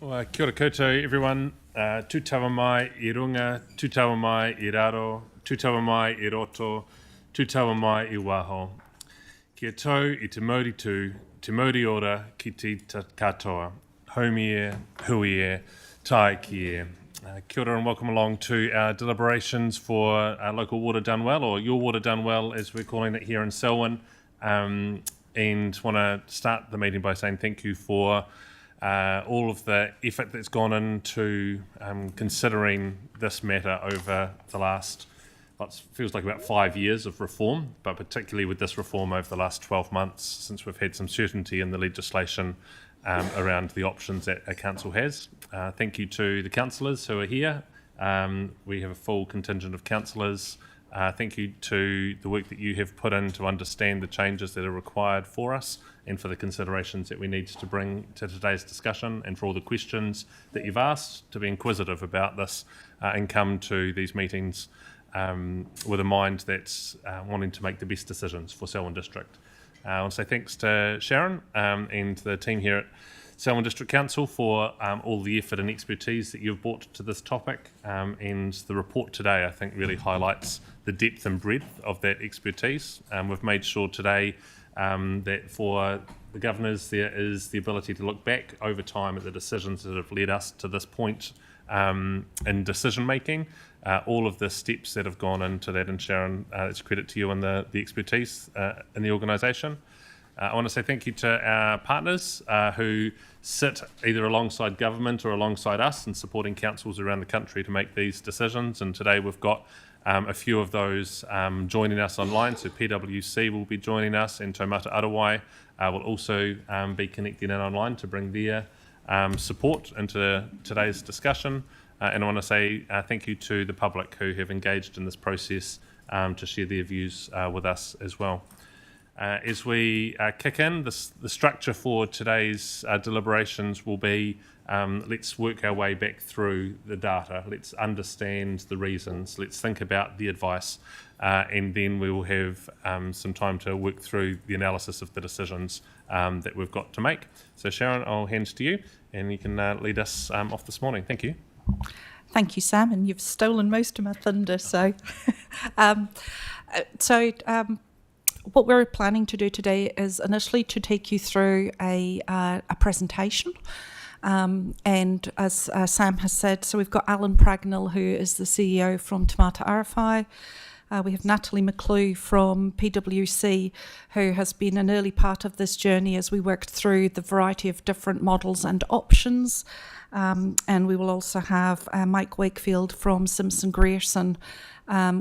Kia ora koutou, everyone. Tūtawa mai I runga, tūtawa mai I raro, tūtawa mai I roto, tūtawa mai I waho. Kia tau I te mauri tū, te mauri ora ki te katoa. Haumi e, hui e, tai ki e. Kia ora and welcome along to our deliberations for local water done well, or your water done well as we're calling it here in Selwyn. And want to start the meeting by saying thank you for all of the effort that's gone into considering this matter over the last, what feels like about 5 years of reform, but particularly with this reform over the last 12 months since we've had some certainty in the legislation around the options that a council has. Thank you to the councillors who are here. We have a full contingent of councillors. Thank you to the work that you have put in to understand the changes that are required for us and for the considerations that we need to bring to today's discussion, and for all the questions that you've asked, to be inquisitive about this and come to these meetings with a mind that's wanting to make the best decisions for Selwyn District. I want to say thanks to Sharon and the team here at Selwyn District Council for all the effort and expertise that you've brought to this topic, and the report today I think really highlights the depth and breadth of that expertise. We've made sure today that for the governors there is the ability to look back over time at the decisions that have led us to this point in decision making, all of the steps that have gone into that, and Sharon, it's credit to you and the expertise in the organisation. I want to say thank you to our partners who sit either alongside government or alongside us in supporting councils around the country to make these decisions, and today we've got a few of those joining us online. So PwC will be joining us, and Taumata Arawai will also be connecting in online to bring their support into today's discussion. And I want to say thank you to the public who have engaged in this process to share their views with us as well. As we kick in, the structure for today's deliberations will be let's work our way back through the data, let's understand the reasons, let's think about the advice, and then we will have some time to work through the analysis of the decisions that we've got to make. So Sharon, I'll hand to you and you can lead us off this morning. Thank you. Thank you, Sam, and you've stolen most of my thunder. So, what we're planning to do today is initially to take you through a presentation. And as Sam has said, so we've got Alan Pragnell, who is the CEO from Taumata Arawai. We have Natalie McClue from PwC, who has been an early part of this journey as we worked through the variety of different models and options. And we will also have Mike Wakefield from Simpson Grierson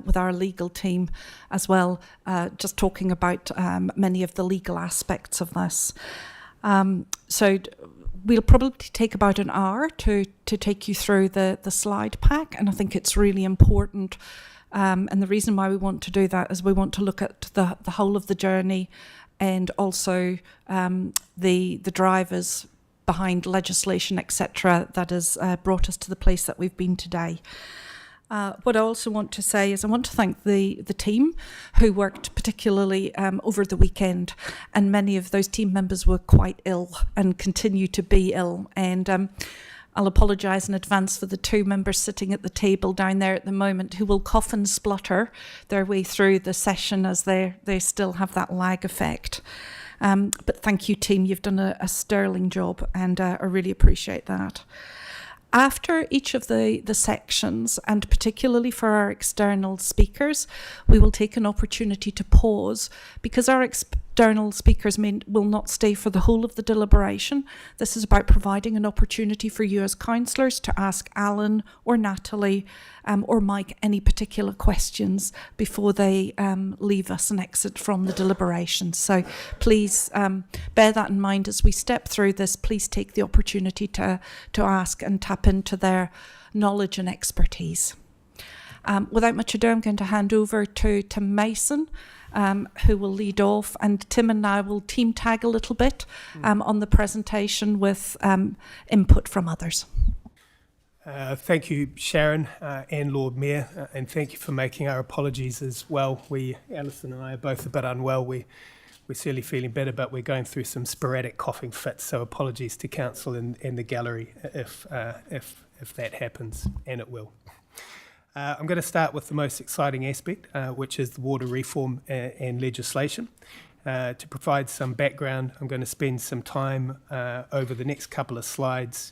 with our legal team as well, just talking about many of the legal aspects of this. So we'll probably take about an hour to take you through the slide pack, and I think it's really important. And the reason why we want to do that is we want to look at the whole of the journey, and also the drivers behind legislation, etc., that has brought us to the place that we've been today. What I also want to say is I want to thank the team who worked particularly over the weekend, and many of those team members were quite ill and continue to be ill, and I'll apologise in advance for the two members sitting at the table down there at the moment who will cough and splutter their way through the session as they still have that lag effect. But thank you, team. You've done a sterling job, and I really appreciate that. After each of the sections, and particularly for our external speakers, we will take an opportunity to pause, because our external speakers will not stay for the whole of the deliberation. This is about providing an opportunity for you as councillors to ask Alan or Natalie or Mike any particular questions before they leave us and exit from the deliberations. So please bear that in mind as we step through this. Please take the opportunity to ask and tap into their knowledge and expertise. Without much ado, I'm going to hand over to Tim Mason, who will lead off, and Tim and I will team tag a little bit on the presentation with input from others. Thank you, Sharon and Lord Mayor, and thank you for making our apologies as well. Alison and I are both a bit unwell. We we're certainly feeling better, but we're going through some sporadic coughing fits. So apologies to council in the gallery if that happens, and it will. I'm going to start with the most exciting aspect, which is the water reform and legislation. To provide some background, I'm going to spend some time over the next couple of slides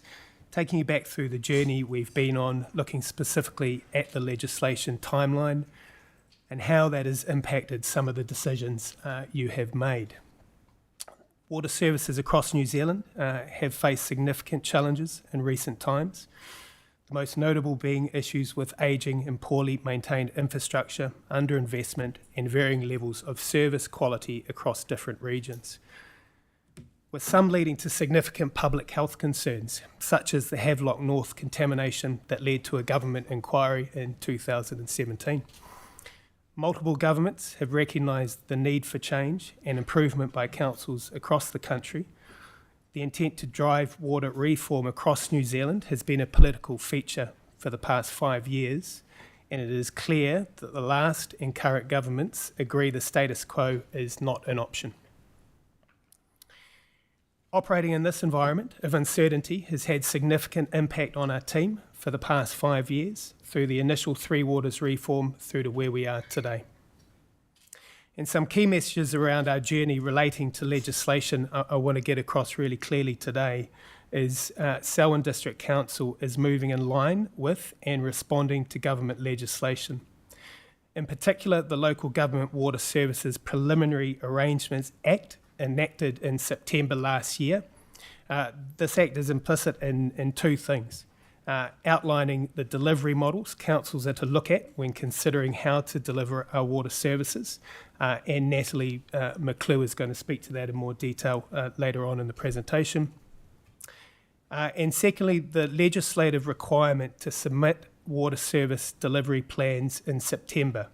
taking you back through the journey we've been on, looking specifically at the legislation timeline and how that has impacted some of the decisions you have made. Water services across New Zealand have faced significant challenges in recent times, the most notable being issues with ageing and poorly maintained infrastructure, underinvestment, and varying levels of service quality across different regions, with some leading to significant public health concerns, such as the Havelock North contamination that led to a government inquiry in 2017. Multiple governments have recognised the need for change and improvement by councils across the country. The intent to drive water reform across New Zealand has been a political feature for the past 5 years, and it is clear that the last and current governments agree the status quo is not an option. Operating in this environment of uncertainty has had significant impact on our team for the past 5 years, through the initial Three Waters reform through to where we are today. And some key messages around our journey relating to legislation I want to get across really clearly today is Selwyn District Council is moving in line with and responding to government legislation. In particular, the Local Government Water Services Preliminary Arrangements Act, enacted in September last year. This act is implicit in two things. Outlining the delivery models councils are to look at when considering how to deliver our water services. And Natalie McClue is going to speak to that in more detail later on in the presentation. And secondly, the legislative requirement to submit water service delivery plans in September,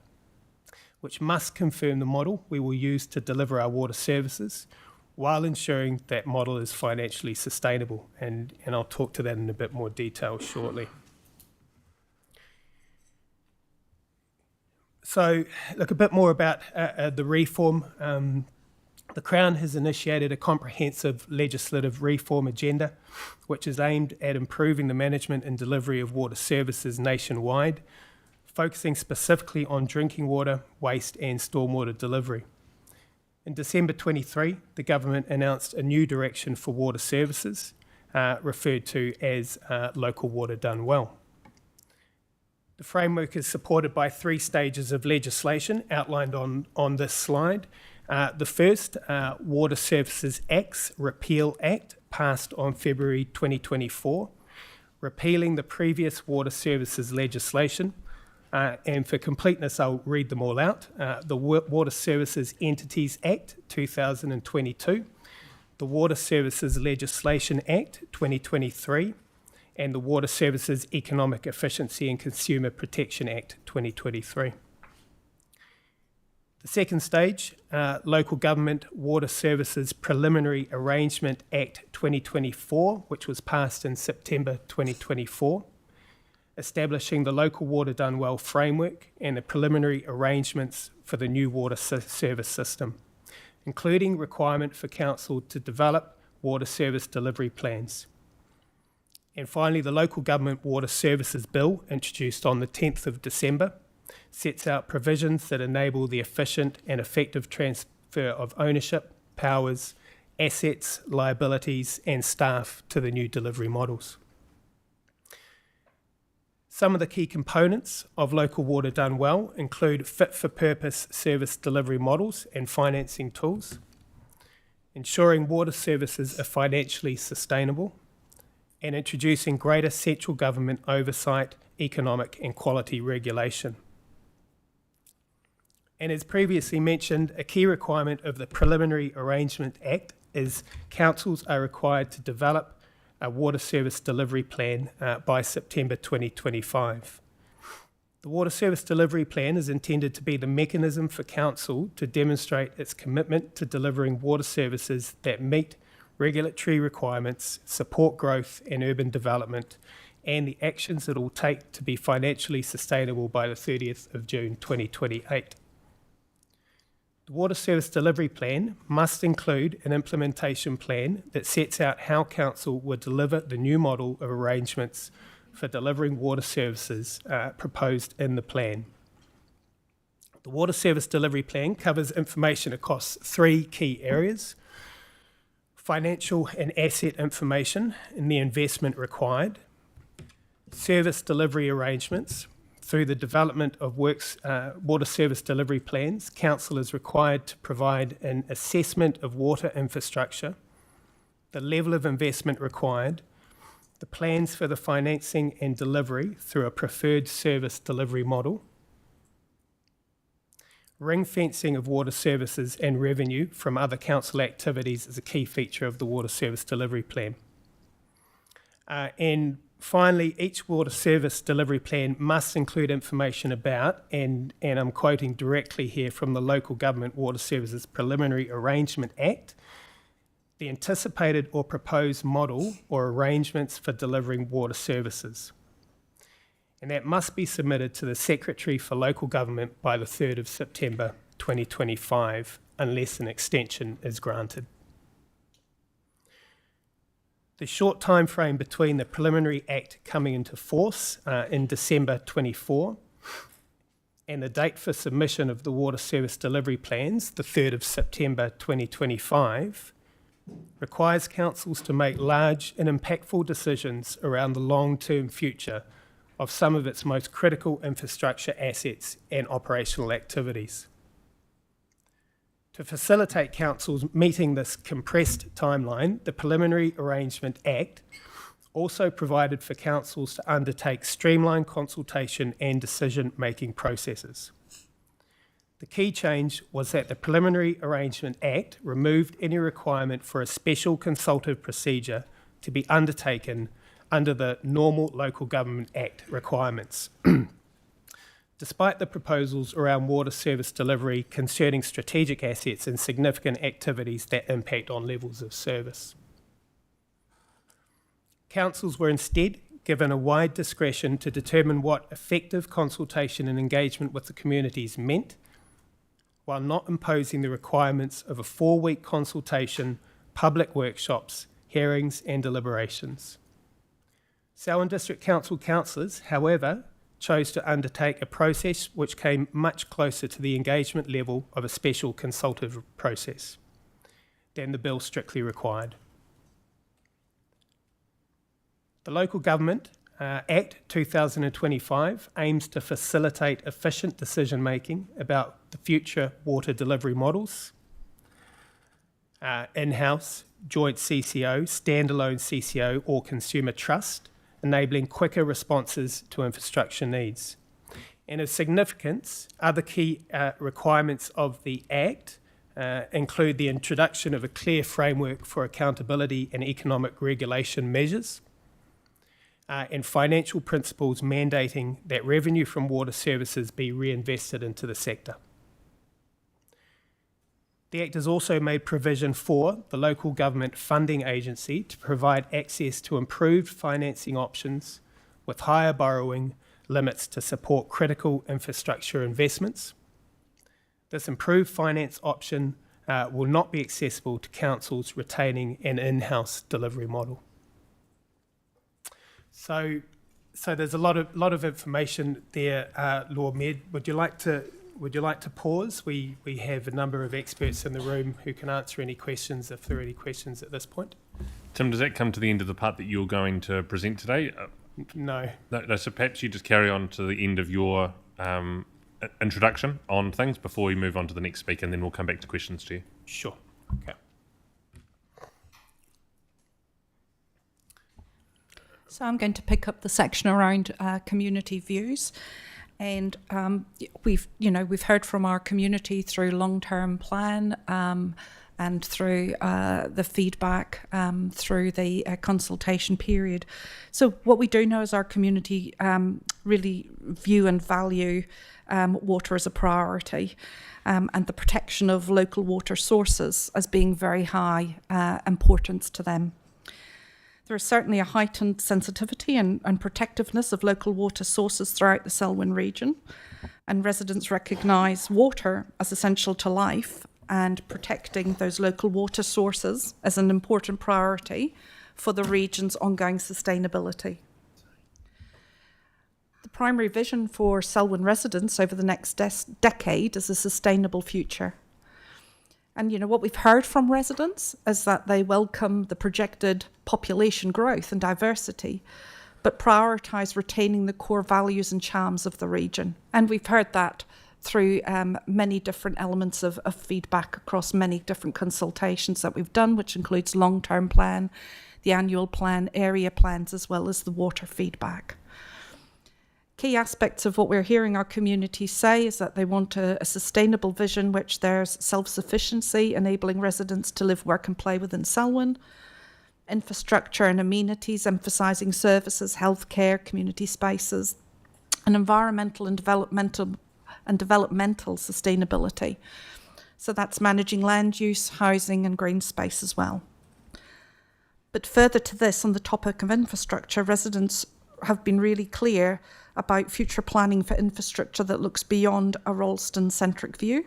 which must confirm the model we will use to deliver our water services, while ensuring that model is financially sustainable. And I'll talk to that in a bit more detail shortly. So, look a bit more about the reform. The Crown has initiated a comprehensive legislative reform agenda, which is aimed at improving the management and delivery of water services nationwide, focusing specifically on drinking water, waste and stormwater delivery. In December 23, the government announced a new direction for water services, referred to as Local Water Done Well. The framework is supported by 3 stages of legislation outlined on this slide. The first, Water Services Acts Repeal Act, passed on February 2024, repealing the previous water services legislation. And for completeness, I'll read them all out. The Water Services Entities Act 2022, the Water Services Legislation Act 2023, and the Water Services Economic Efficiency and Consumer Protection Act 2023. The second stage, Local Government Water Services Preliminary Arrangement Act 2024, which was passed in September 2024. Establishing the Local Water Done Well framework and the preliminary arrangements for the new water service system, including requirement for council to develop water service delivery plans. And finally, the Local Government Water Services Bill, introduced on the 10th of December, sets out provisions that enable the efficient and effective transfer of ownership, powers, assets, liabilities and staff to the new delivery models. Some of the key components of Local Water Done Well include fit-for-purpose service delivery models and financing tools, ensuring water services are financially sustainable, and introducing greater central government oversight, economic and quality regulation. And as previously mentioned, a key requirement of the Preliminary Arrangement Act is councils are required to develop a water service delivery plan by September 2025. The Water Service Delivery Plan is intended to be the mechanism for council to demonstrate its commitment to delivering water services that meet regulatory requirements, support growth and urban development, and the actions it will take to be financially sustainable by the 30th of June 2028. The Water Service Delivery Plan must include an implementation plan that sets out how Council will deliver the new model of arrangements for delivering water services proposed in the plan. The Water Service Delivery Plan covers information across 3 key areas: financial and asset information and the investment required, service delivery arrangements. Through the development of water service delivery plans, Council is required to provide an assessment of water infrastructure, the level of investment required, the plans for the financing and delivery through a preferred service delivery model, ring fencing of water services and revenue from other Council activities is a key feature of the Water Service Delivery Plan. And finally, each water service delivery plan must include information about, and I'm quoting directly here from the Local Government Water Services Preliminary Arrangement Act, the anticipated or proposed model or arrangements for delivering water services. And that must be submitted to the Secretary for Local Government by the 3rd of September 2025, unless an extension is granted. The short time frame between the Preliminary Act coming into force in December 24 and the date for submission of the Water Service Delivery Plans, the 3rd of September 2025, requires councils to make large and impactful decisions around the long-term future of some of its most critical infrastructure assets and operational activities. To facilitate councils meeting this compressed timeline, the Preliminary Arrangement Act also provided for councils to undertake streamlined consultation and decision-making processes. The key change was that the Preliminary Arrangement Act removed any requirement for a special consultative procedure to be undertaken under the normal Local Government Act requirements. Despite the proposals around water service delivery concerning strategic assets and significant activities that impact on levels of service. Councils were instead given a wide discretion to determine what effective consultation and engagement with the communities meant, while not imposing the requirements of a 4-week consultation, public workshops, hearings and deliberations. Selwyn District Council councillors, however, chose to undertake a process which came much closer to the engagement level of a special consultative process than the bill strictly required. The Local Government Act 2025 aims to facilitate efficient decision-making about the future water delivery models, in-house, joint CCO, standalone CCO or consumer trust, enabling quicker responses to infrastructure needs. And of significance, other key requirements of the Act include the introduction of a clear framework for accountability and economic regulation measures, and financial principles mandating that revenue from water services be reinvested into the sector. The Act has also made provision for the Local Government Funding Agency to provide access to improved financing options with higher borrowing limits to support critical infrastructure investments. This improved finance option will not be accessible to councils retaining an in-house delivery model. So there's a lot of information there, Lord Med. Would you like to pause? We have a number of experts in the room who can answer any questions if there are any questions at this point. Tim, does that come to the end of the part that you're going to present today? No. No, so perhaps you just carry on to the end of your introduction on things before we move on to the next speaker, and then we'll come back to questions to you. Sure. Okay. So I'm going to pick up the section around community views. And we've heard from our community through long-term plan and through the feedback through the consultation period. So what we do know is our community really view and value water as a priority, and the protection of local water sources as being very high importance to them. There is certainly a heightened sensitivity and protectiveness of local water sources throughout the Selwyn region. and residents recognise water as essential to life, and protecting those local water sources as an important priority for the region's ongoing sustainability. The primary vision for Selwyn residents over the next decade is a sustainable future. And what we've heard from residents is that they welcome the projected population growth and diversity, but prioritise retaining the core values and charms of the region. And we've heard that through many different elements of feedback across many different consultations that we've done, which includes long-term plan, the annual plan, area plans, as well as the water feedback. Key aspects of what we're hearing our community say is that they want a sustainable vision which there's self-sufficiency, enabling residents to live, work and play within Selwyn, infrastructure and amenities, emphasising services, healthcare, community spaces, and environmental and developmental sustainability. So that's managing land use, housing and green space as well. But further to this, on the topic of infrastructure, residents have been really clear about future planning for infrastructure that looks beyond a Ralston-centric view.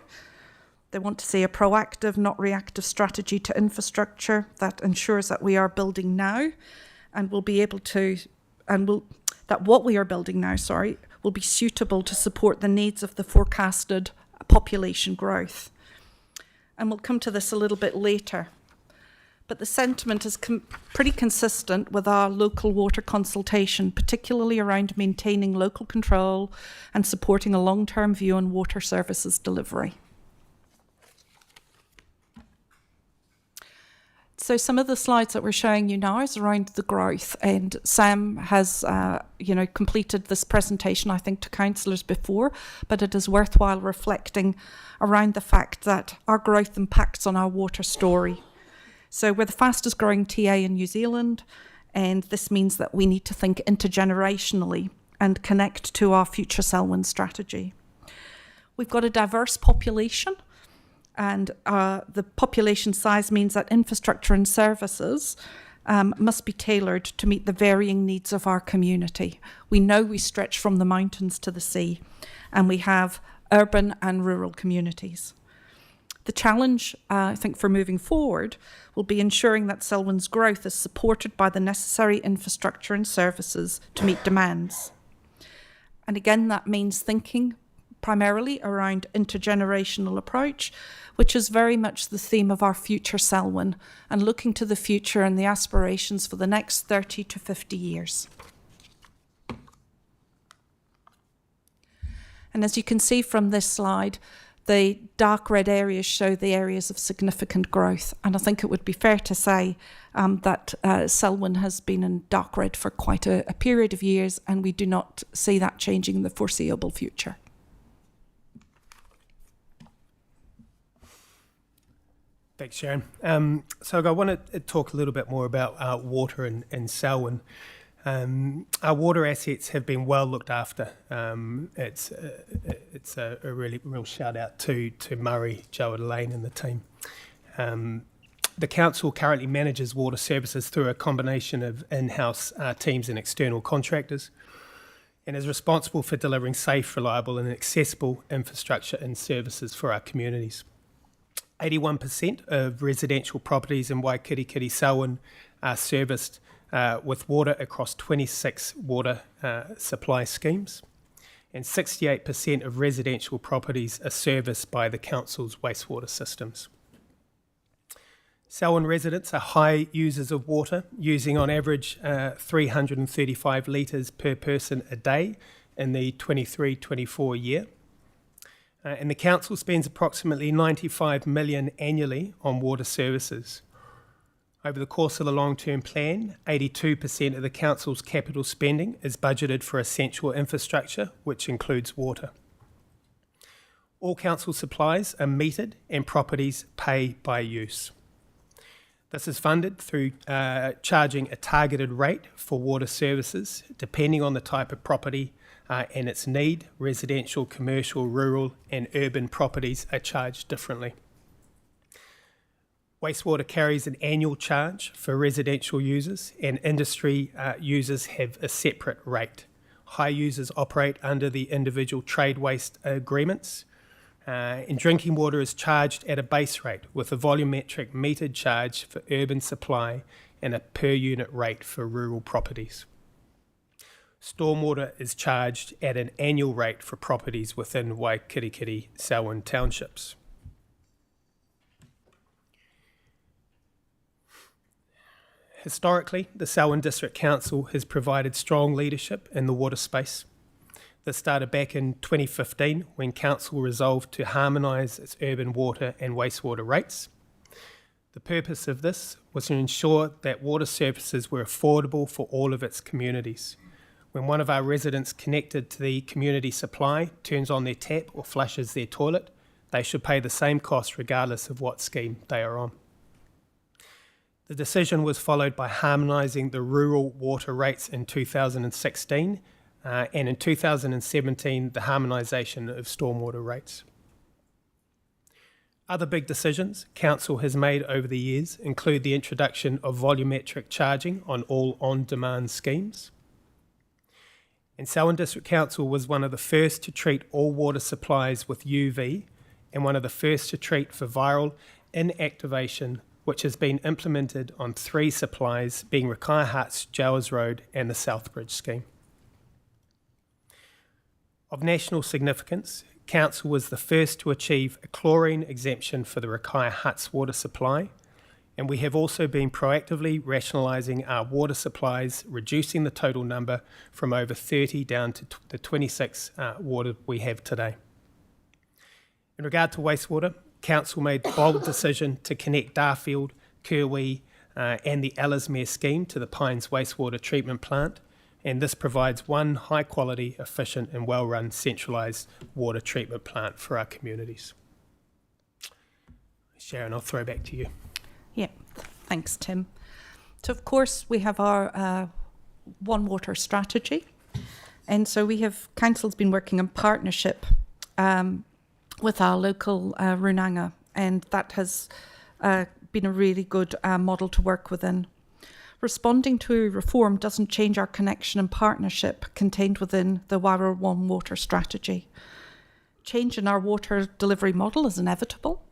They want to see a proactive, not reactive strategy to infrastructure that ensures that we are building now and will be able to, that what we are building now, will be suitable to support the needs of the forecasted population growth. And we'll come to this a little bit later. But the sentiment is pretty consistent with our local water consultation, particularly around maintaining local control and supporting a long-term view on water services delivery. So some of the slides that we're showing you now is around the growth, and Sam has completed this presentation, I think, to councillors before, but it is worthwhile reflecting around the fact that our growth impacts on our water story. So we're the fastest growing TA in New Zealand, and this means that we need to think intergenerationally and connect to our future Selwyn strategy. We've got a diverse population, and the population size means that infrastructure and services must be tailored to meet the varying needs of our community. We know we stretch from the mountains to the sea, and we have urban and rural communities. The challenge, I think, for moving forward will be ensuring that Selwyn's growth is supported by the necessary infrastructure and services to meet demands. And again, that means thinking primarily around intergenerational approach, which is very much the theme of our future Selwyn, and looking to the future and the aspirations for the next 30 to 50 years. And as you can see from this slide, the dark red areas show the areas of significant growth. And I think it would be fair to say that Selwyn has been in dark red for quite a period of years, and we do not see that changing in the foreseeable future. Thanks, Sharon. So I want to talk a little bit more about water in Selwyn. Our water assets have been well looked after. It's a really real shout out to Murray, Joe and Elaine and the team. The council currently manages water services through a combination of in-house teams and external contractors, and is responsible for delivering safe, reliable and accessible infrastructure and services for our communities. 81% of residential properties in Waikirikiri Selwyn are serviced with water across 26 water supply schemes, and 68% of residential properties are serviced by the council's wastewater systems. Selwyn residents are high users of water, using on average 335 litres per person a day in the 23-24 year. And the council spends approximately $95 million annually on water services. Over the course of the long-term plan, 82% of the council's capital spending is budgeted for essential infrastructure, which includes water. All council supplies are metered and properties pay by use. This is funded through charging a targeted rate for water services, depending on the type of property and its need. Residential, commercial, rural and urban properties are charged differently. Wastewater carries an annual charge for residential users, and industry users have a separate rate. high users operate under the individual trade waste agreements. And drinking water is charged at a base rate with a volumetric metered charge for urban supply and a per unit rate for rural properties. Stormwater is charged at an annual rate for properties within Waikirikiri, Selwyn townships. Historically, the Selwyn District Council has provided strong leadership in the water space. This started back in 2015 when Council resolved to harmonise its urban water and wastewater rates. The purpose of this was to ensure that water services were affordable for all of its communities. When one of our residents connected to the community supply turns on their tap or flushes their toilet, they should pay the same cost regardless of what scheme they are on. The decision was followed by harmonising the rural water rates in 2016 and in 2017 the harmonisation of stormwater rates. Other big decisions Council has made over the years include the introduction of volumetric charging on all on-demand schemes. And Selwyn District Council was one of the first to treat all water supplies with UV and one of the first to treat for viral inactivation, which has been implemented on 3 supplies, being Rakaya Huts, Jowers Road and the Southbridge scheme. Of national significance, Council was the first to achieve a chlorine exemption for the Rakaya Huts water supply, and we have also been proactively rationalising our water supplies, reducing the total number from over 30 down to the 26 water we have today. In regard to wastewater, Council made the bold decision to connect Darfield, Kerwee and the Ellesmere scheme to the Pines wastewater treatment plant, and this provides one high-quality, efficient and well-run centralised water treatment plant for our communities. Sharon, I'll throw back to you. Yeah, thanks, Tim. So, of course, we have our One Water strategy, and so we have, Council's been working in partnership with our local runanga, and that has been a really good model to work within. Responding to reform doesn't change our connection and partnership contained within the Wairau One Water strategy. Change in our water delivery model is inevitable.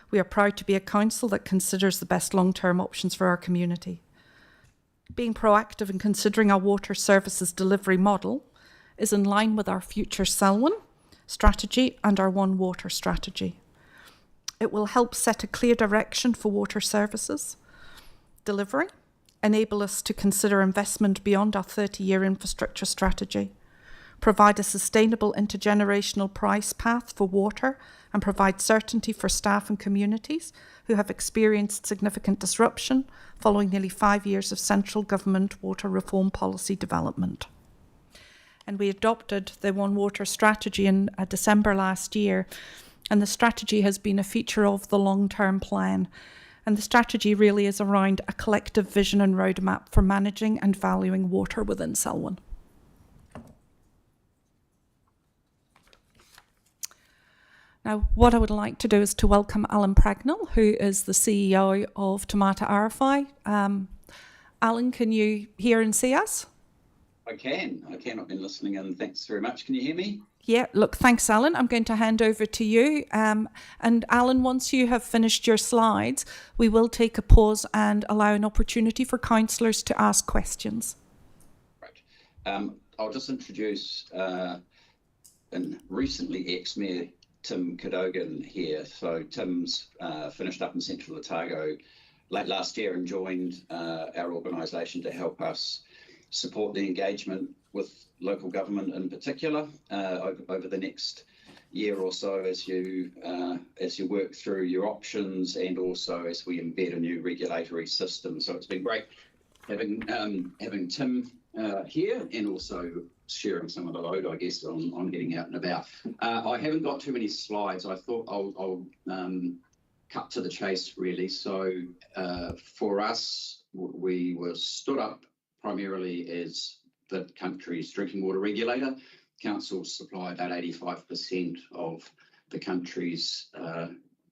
We are proud to be a council that considers the best long-term options for our community. Being proactive in considering our water services delivery model is in line with our future Selwyn strategy and our One Water strategy. It will help set a clear direction for water services delivery, enable us to consider investment beyond our 30-year infrastructure strategy, provide a sustainable intergenerational price path for water, and provide certainty for staff and communities who have experienced significant disruption following nearly 5 years of central government water reform policy development. And we adopted the One Water strategy in December last year, and the strategy has been a feature of the long-term plan. And the strategy really is around a collective vision and roadmap for managing and valuing water within Selwyn. Now, what I would like to do is to welcome Alan Pragnell, who is the CEO of Tamata RFI. Alan, can you hear and see us? I can. I've been listening in. Thanks very much. Can you hear me? Yeah, look, thanks, Alan. I'm going to hand over to you. And Alan, once you have finished your slides, we will take a pause and allow an opportunity for councillors to ask questions. Right. I'll just introduce and recently ex-mayor Tim Cadogan here. So Tim's finished up in Central Otago late last year and joined our organisation to help us support the engagement with local government in particular over the next year or so as you work through your options and also as we embed a new regulatory system. So it's been great having Tim here and also sharing some of the load, I guess, on getting out and about. I haven't got too many slides. I thought I'll cut to the chase really. So for us, we were stood up primarily as the country's drinking water regulator. Council supply about 85% of the country's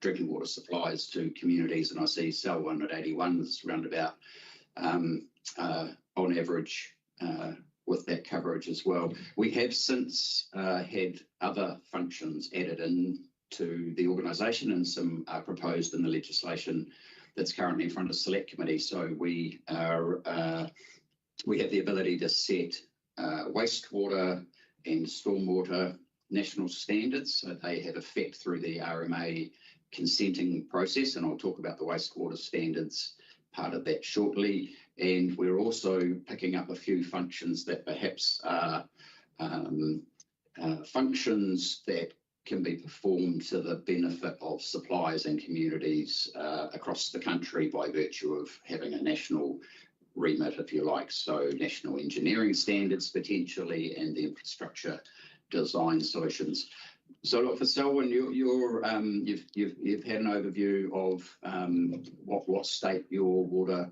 drinking water supplies to communities, and I see Selwyn at 81, it's around about on average with that coverage as well. We have since had other functions added in to the organisation, and some are proposed in the legislation that's currently in front of Select Committee. So we have the ability to set wastewater and stormwater national standards. So they have effect through the RMA consenting process, and I'll talk about the wastewater standards part of that shortly. And we're also picking up a few functions that perhaps are functions that can be performed to the benefit of suppliers and communities across the country by virtue of having a national remit, if you like. So national engineering standards potentially, and the infrastructure design solutions. So look, for Selwyn, you've had an overview of what state your water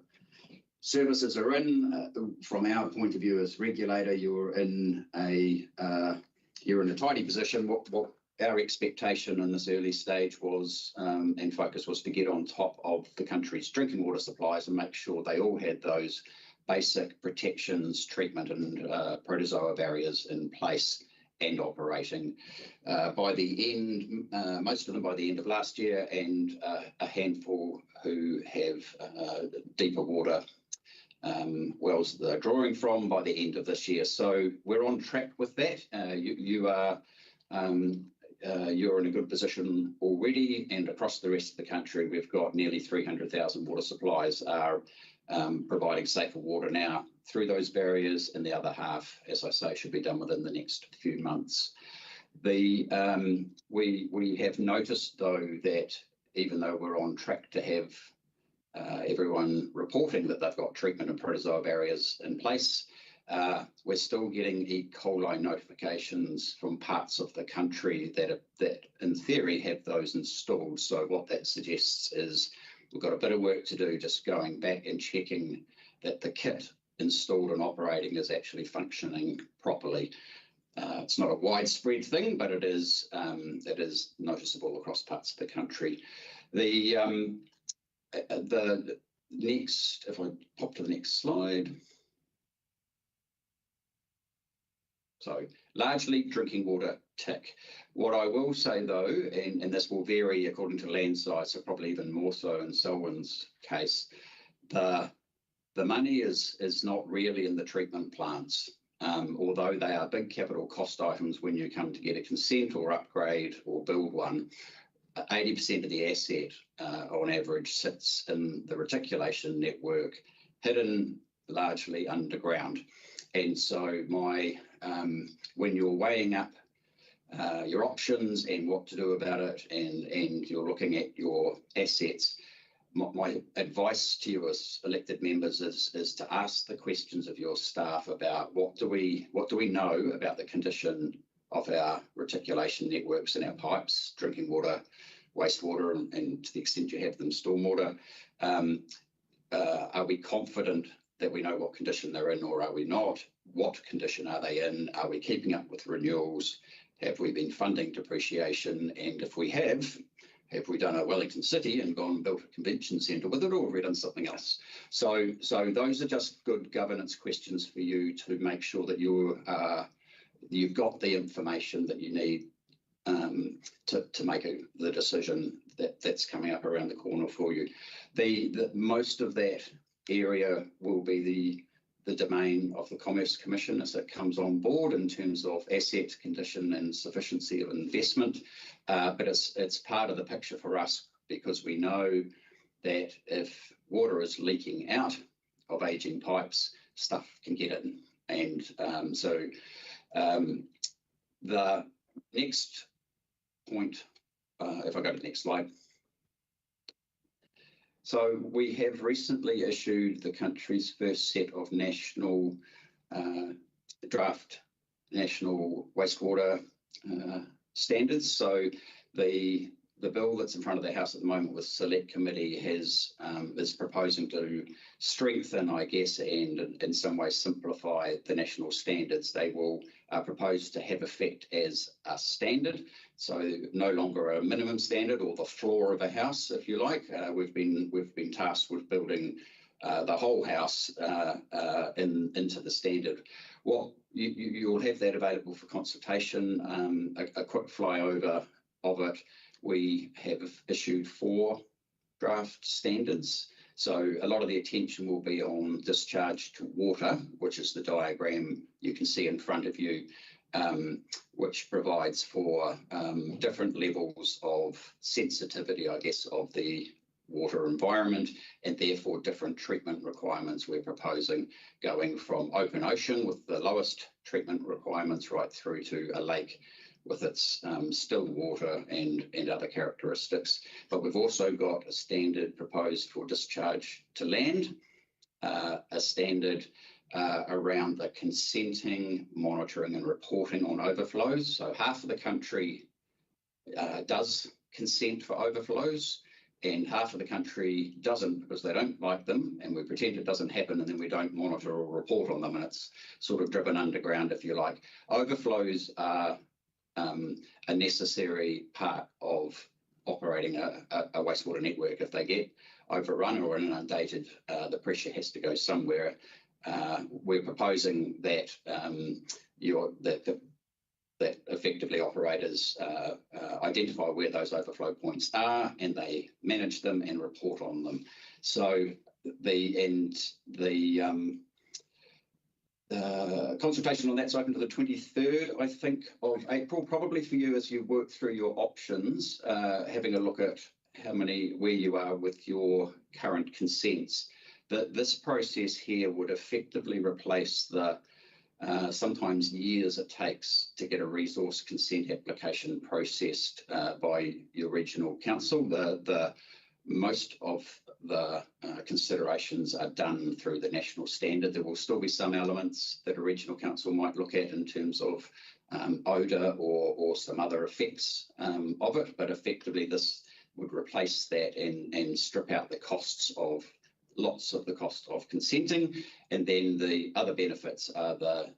services are in. From our point of view as regulator, you're in a tidy position. What our expectation in this early stage was, and focus was, to get on top of the country's drinking water supplies and make sure they all had those basic protections, treatment and protozoa barriers in place and operating by the end, most of them by the end of last year, and a handful who have deeper water wells that they're drawing from by the end of this year. So we're on track with that. You're in a good position already, and across the rest of the country, we've got nearly 300,000 water supplies are providing safer water now through those barriers, and the other half, as I say, should be done within the next few months. We have noticed, though, that even though we're on track to have everyone reporting that they've got treatment and protozoa barriers in place, we're still getting E. coli notifications from parts of the country that in theory have those installed. So what that suggests is we've got a bit of work to do just going back and checking that the kit installed and operating is actually functioning properly. It's not a widespread thing, but it is noticeable across parts of the country. The next, if I pop to the next slide. So largely drinking water tick. What I will say though, and this will vary according to land size, so probably even more so in Selwyn's case, the money is not really in the treatment plants, although they are big capital cost items when you come to get a consent or upgrade or build one. 80% of the asset on average sits in the reticulation network, hidden largely underground. And so when you're weighing up your options and what to do about it, and you're looking at your assets, my advice to you as elected members is to ask the questions of your staff about what do we know about the condition of our reticulation networks and our pipes, drinking water, wastewater, and to the extent you have them, stormwater. Are we confident that we know what condition they're in, or are we not? What condition are they in? Are we keeping up with renewals? Have we been funding depreciation? And if we have we done a Wellington City and gone and built a convention centre with it, or have we done something else? So those are just good governance questions for you to make sure that you've got the information that you need to make the decision that's coming up around the corner for you. The most of that area will be the domain of the Commerce Commission as it comes on board in terms of asset condition and sufficiency of investment. But it's part of the picture for us, because we know that if water is leaking out of ageing pipes, stuff can get in. And so the next point, if I go to the next slide. So we have recently issued the country's first set of national draft national wastewater standards. So the bill that's in front of the House at the moment with Select Committee is proposing to strengthen, I guess, and in some ways simplify the national standards. They will propose to have effect as a standard, so no longer a minimum standard or the floor of a house, if you like. We've been tasked with building the whole house into the standard. What you'll have that available for consultation. A quick flyover of it. We have issued 4 draft standards. So a lot of the attention will be on discharge to water, which is the diagram you can see in front of you, which provides for different levels of sensitivity, I guess, of the water environment, and therefore different treatment requirements we're proposing, going from open ocean with the lowest treatment requirements right through to a lake with its still water and other characteristics. But we've also got a standard proposed for discharge to land, a standard around the consenting, monitoring and reporting on overflows. So half of the country does consent for overflows, and half of the country doesn't because they don't like them, and we pretend it doesn't happen, and then we don't monitor or report on them, and it's sort of driven underground, if you like. Overflows are a necessary part of operating a wastewater network. If they get overrun or inundated, the pressure has to go somewhere. We're proposing that that effectively operators identify where those overflow points are, and they manage them and report on them. So the consultation on that's open to the 23rd, I think, of April, probably for you as you work through your options, having a look at where you are with your current consents. This process here would effectively replace the sometimes years it takes to get a resource consent application processed by your regional council. Most of the considerations are done through the national standard. There will still be some elements that a regional council might look at in terms of odour or some other effects of it, but effectively this would replace that and strip out the costs of lots of the cost of consenting. And then the other benefits are the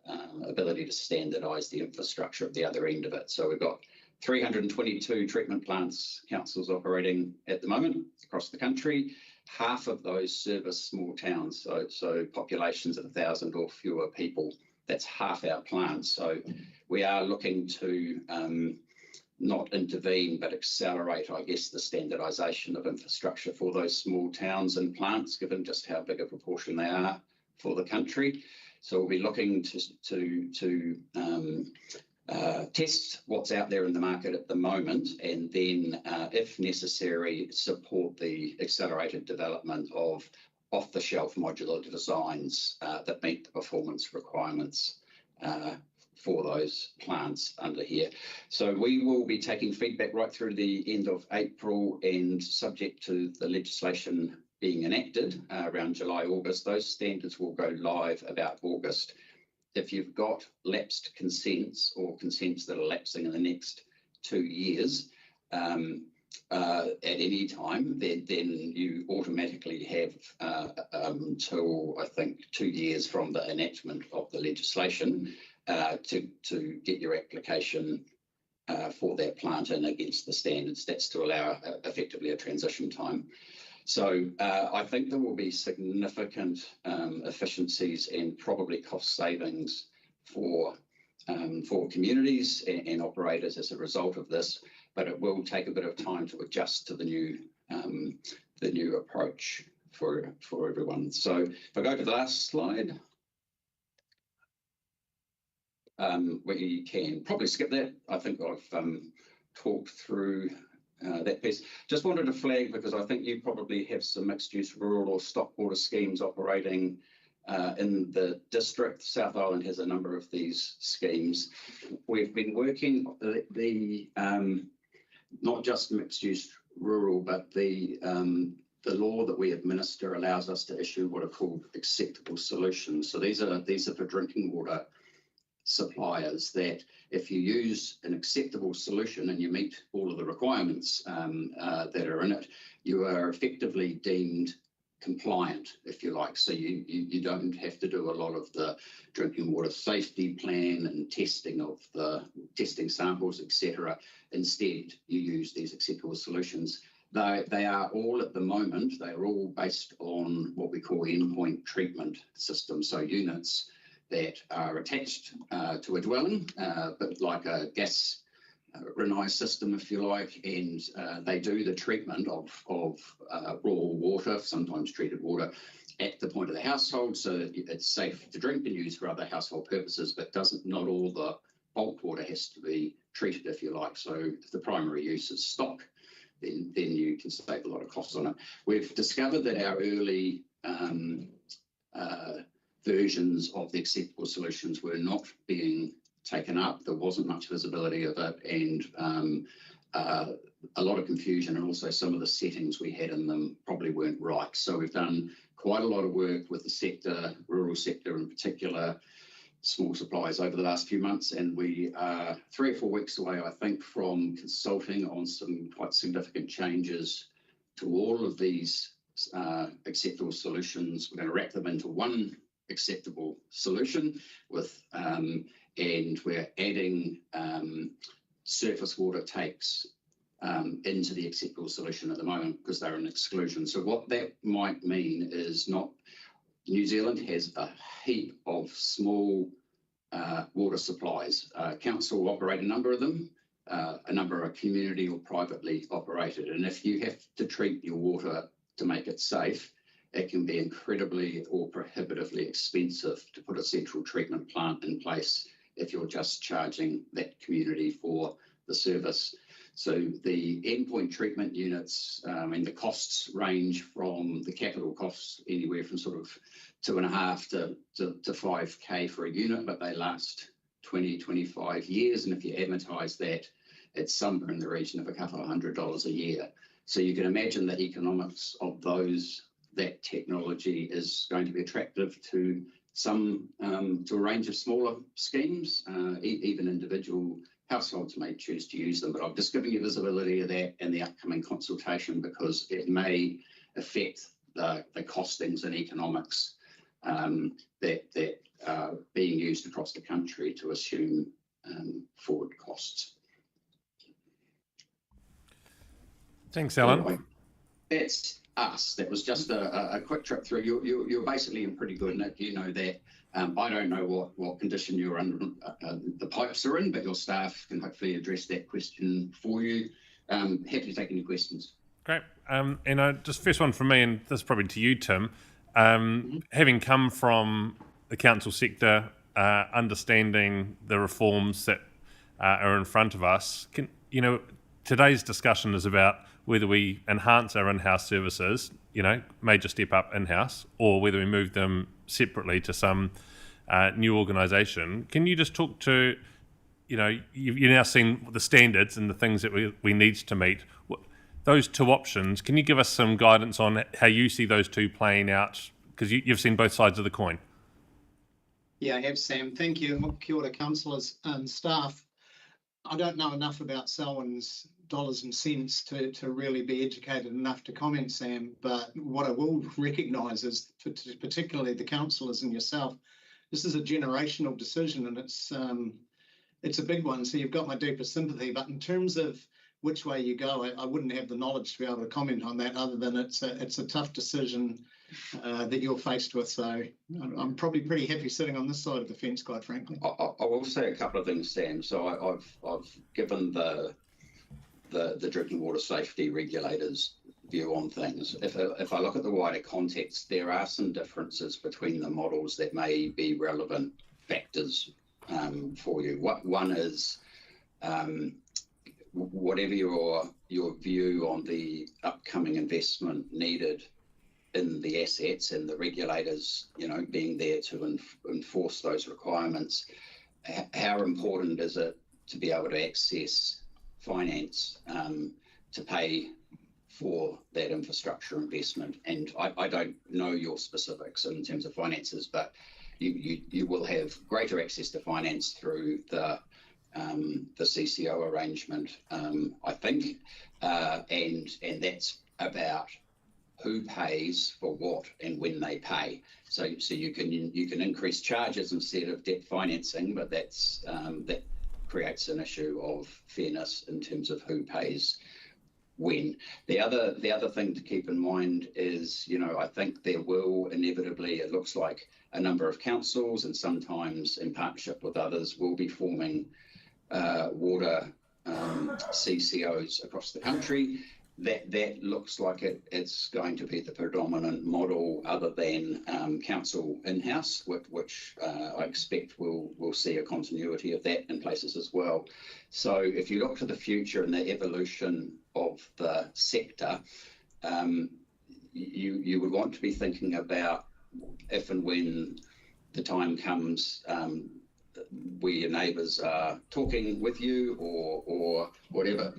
ability to standardise the infrastructure at the other end of it. So we've got 322 treatment plants councils operating at the moment across the country. Half of those service small towns, so populations of 1,000 or fewer people. That's half our plants. So we are looking to not intervene, but accelerate, I guess, the standardisation of infrastructure for those small towns and plants, given just how big a proportion they are for the country. So we'll be looking to test what's out there in the market at the moment, and then, if necessary, support the accelerated development of off-the-shelf modular designs that meet the performance requirements for those plants under here. So we will be taking feedback right through the end of April, and subject to the legislation being enacted around July, August, those standards will go live about August. If you've got lapsed consents or consents that are lapsing in the next 2 years at any time, then you automatically have until, I think, 2 years from the enactment of the legislation to get your application for that plant in against the standards. That's to allow effectively a transition time. So I think there will be significant efficiencies and probably cost savings for communities and operators as a result of this, but it will take a bit of time to adjust to the new approach for everyone. So if I go to the last slide, we can probably skip that. I think I've talked through that piece. Just wanted to flag, because I think you probably have some mixed-use rural or stock water schemes operating in the district. South Island has a number of these schemes. We've been working not just mixed-use rural, but the law that we administer allows us to issue what are called acceptable solutions. So these are for drinking water suppliers that if you use an acceptable solution and you meet all of the requirements that are in it, you are effectively deemed compliant, if you like. So you don't have to do a lot of the drinking water safety plan and testing of the testing samples, etc. Instead, you use these acceptable solutions. They are all at the moment, they are all based on what we call endpoint treatment systems. So units that are attached to a dwelling, but like a gas Renai system, if you like, and they do the treatment of raw water, sometimes treated water, at the point of the household, so that it's safe to drink and use for other household purposes, but not all the bulk water has to be treated, if you like. So if the primary use is stock, then you can save a lot of costs on it. We've discovered that our early versions of the acceptable solutions were not being taken up. There wasn't much visibility of it, and a lot of confusion, and also some of the settings we had in them probably weren't right. So we've done quite a lot of work with the sector, rural sector in particular, small suppliers over the last few months, and we are 3 or 4 weeks away, I think, from consulting on some quite significant changes to all of these acceptable solutions. We're going to wrap them into one acceptable solution with, and we're adding surface water takes into the acceptable solution at the moment because they're an exclusion. So what that might mean is New Zealand has a heap of small water supplies. Council will operate a number of them. A number are community or privately operated. And if you have to treat your water to make it safe, it can be incredibly or prohibitively expensive to put a central treatment plant in place if you're just charging that community for the service. So the endpoint treatment units, and the costs range from the capital costs anywhere from sort of 2.5 to 5K for a unit, but they last 20, 25 years. And if you amortize that, it's somewhere in the region of a couple of $100 a year. So you can imagine the economics of that technology is going to be attractive to to a range of smaller schemes, even individual households may choose to use them. But I'm just giving you visibility of that in the upcoming consultation because it may affect the costings and economics that are being used across the country to assume forward costs. Thanks, Alan. Anyway, that's us. That was just a quick trip through. You're basically in pretty good nick. You know that. I don't know what condition you're under, the pipes are in, but your staff can hopefully address that question for you. Happy to take any questions. Great. And just first one from me, and this is probably to you, Tim. Having come from the council sector, understanding the reforms that are in front of us, today's discussion is about whether we enhance our in-house services, major step up in-house, or whether we move them separately to some new organisation. Can you just talk to, you've now seen the standards and the things that we need to meet. Those two options, can you give us some guidance on how you see those two playing out? Because you've seen both sides of the coin. Yeah, I have, Sam. Thank you. Kia ora, councillors and staff. I don't know enough about Selwyn's dollars and cents to really be educated enough to comment, Sam, but what I will recognise is, particularly the councillors and yourself, this is a generational decision and it's a big one, so you've got my deepest sympathy. But in terms of which way you go, I wouldn't have the knowledge to be able to comment on that, other than it's a tough decision that you're faced with. So I'm probably pretty happy sitting on this side of the fence, quite frankly. I will say a couple of things, Sam. So I've given the drinking water safety regulators' view on things. If I look at the wider context, there are some differences between the models that may be relevant factors for you. One is whatever your view on the upcoming investment needed in the assets and the regulators, being there to enforce those requirements, how important is it to be able to access finance to pay for that infrastructure investment? And I don't know your specifics in terms of finances, but you will have greater access to finance through the CCO arrangement, I think, and that's about who pays for what and when they pay. So you can increase charges instead of debt financing, but that creates an issue of fairness in terms of who pays when. The other thing to keep in mind is, I think there will inevitably, it looks like a number of councils, and sometimes in partnership with others, will be forming water CCOs across the country. That looks like it's going to be the predominant model, other than council in-house, which I expect we'll see a continuity of that in places as well. So if you look to the future and the evolution of the sector, you would want to be thinking about if and when the time comes where your neighbours are talking with you or whatever,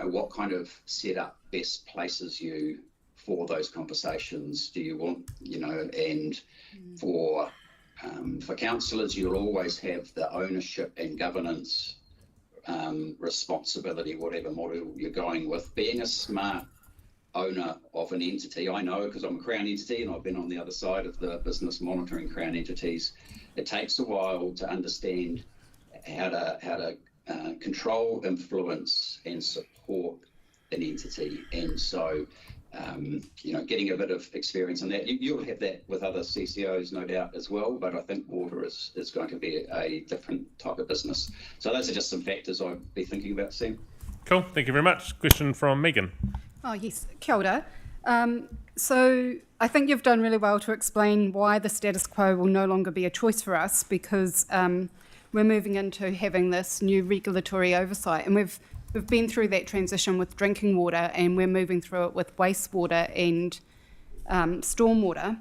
what kind of setup best places you for those conversations do you want, and for councillors, you'll always have the ownership and governance responsibility, whatever model you're going with. Being a smart owner of an entity, I know because I'm a Crown entity and I've been on the other side of the business monitoring Crown entities, it takes a while to understand how to control, influence and support an entity. And so, getting a bit of experience in that, you'll have that with other CCOs, no doubt, as well. But I think water is going to be a different type of business. So those are just some factors I'd be thinking about, Sam. Cool. Thank you very much. Question from Megan. Oh, yes. Kia ora. So I think you've done really well to explain why the status quo will no longer be a choice for us, because we're moving into having this new regulatory oversight, and we've been through that transition with drinking water, and we're moving through it with wastewater and stormwater.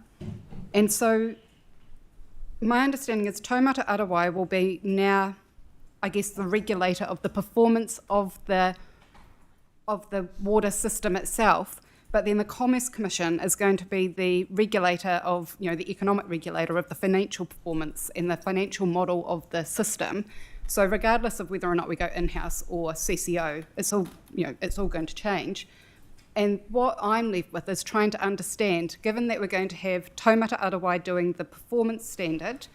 And so my understanding is Taumata Arawai will be now, I guess, the regulator of the performance of the water system itself, but then the Commerce Commission is going to be the regulator of, the economic regulator of the financial performance and the financial model of the system. So regardless of whether or not we go in-house or CCO, it's all going to change. And what I'm left with is trying to understand, given that we're going to have Taumata Arawai doing the performance standard,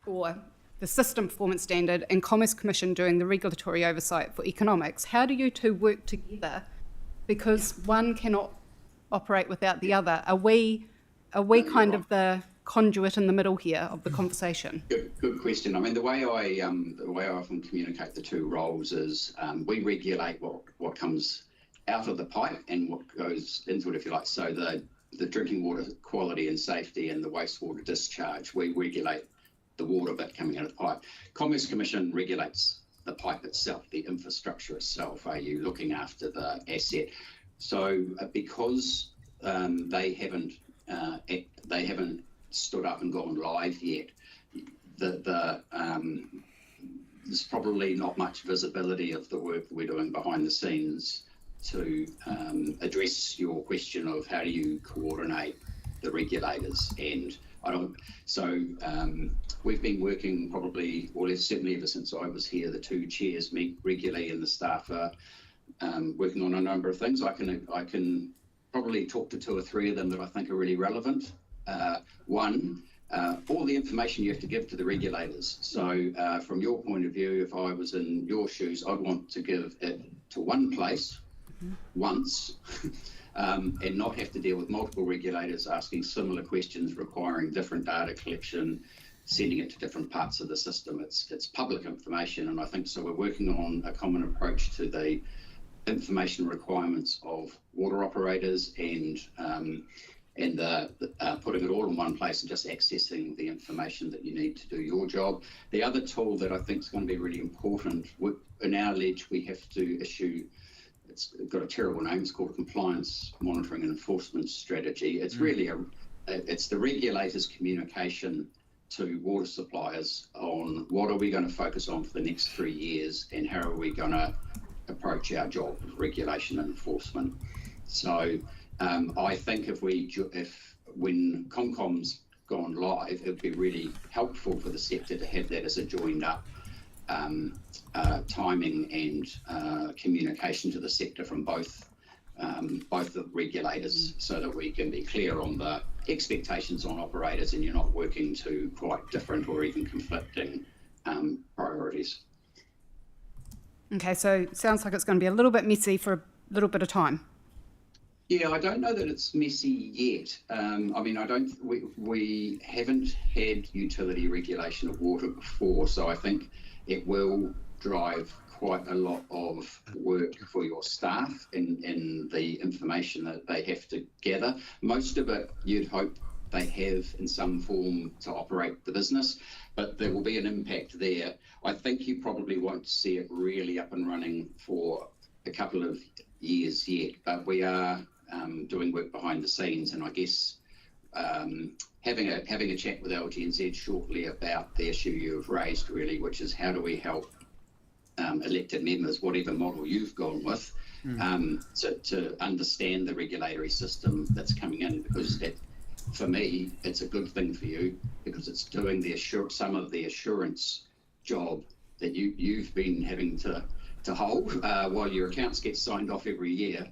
or the system performance standard, and Commerce Commission doing the regulatory oversight for economics, how do you two work together? Because one cannot operate without the other. Are we kind of the conduit in the middle here of the conversation? Good question. I mean, the way I often communicate the two roles is we regulate what comes out of the pipe and what goes into it, if you like. So the drinking water quality and safety and the wastewater discharge, we regulate the water bit coming out of the pipe. Commerce Commission regulates the pipe itself, the infrastructure itself. Are you looking after the asset? So because they haven't stood up and gone live yet, there's probably not much visibility of the work that we're doing behind the scenes to address your question of how do you coordinate the regulators. And we've been working certainly ever since I was here, the two chairs meet regularly and the staff are working on a number of things. I can probably talk to two or three of them that I think are really relevant. One, all the information you have to give to the regulators. So from your point of view, if I was in your shoes, I'd want to give it to one place once. And not have to deal with multiple regulators asking similar questions, requiring different data collection, sending it to different parts of the system. It's public information, and I think so. We're working on a common approach to the information requirements of water operators and putting it all in one place and just accessing the information that you need to do your job. The other tool that I think is going to be really important, in our ledge, we have to issue. It's got a terrible name. It's called a Compliance Monitoring and Enforcement Strategy. It's really it's the regulator's communication to water suppliers on what are we going to focus on for the next 3 years and how are we going to approach our job of regulation and enforcement. So I think when ComCom's gone live, it would be really helpful for the sector to have that as a joined up timing and communication to the sector from both the regulators, so that we can be clear on the expectations on operators and you're not working to quite different or even conflicting priorities. Okay, so it sounds like it's going to be a little bit messy for little bit of time? Yeah, I don't know that it's messy yet. I mean, we haven't had utility regulation of water before, so I think it will drive quite a lot of work for your staff in the information that they have to gather. Most of it you'd hope they have in some form to operate the business, but there will be an impact there. I think you probably won't see it really up and running for a couple of years yet, but we are doing work behind the scenes, and I guess having a chat with LGNZ shortly about the issue you've raised, really, which is how do we help elected members, whatever model you've gone with, to understand the regulatory system that's coming in, because for me, it's a good thing for you, because it's doing some of the assurance job that you've been having to hold while your accounts get signed off every year.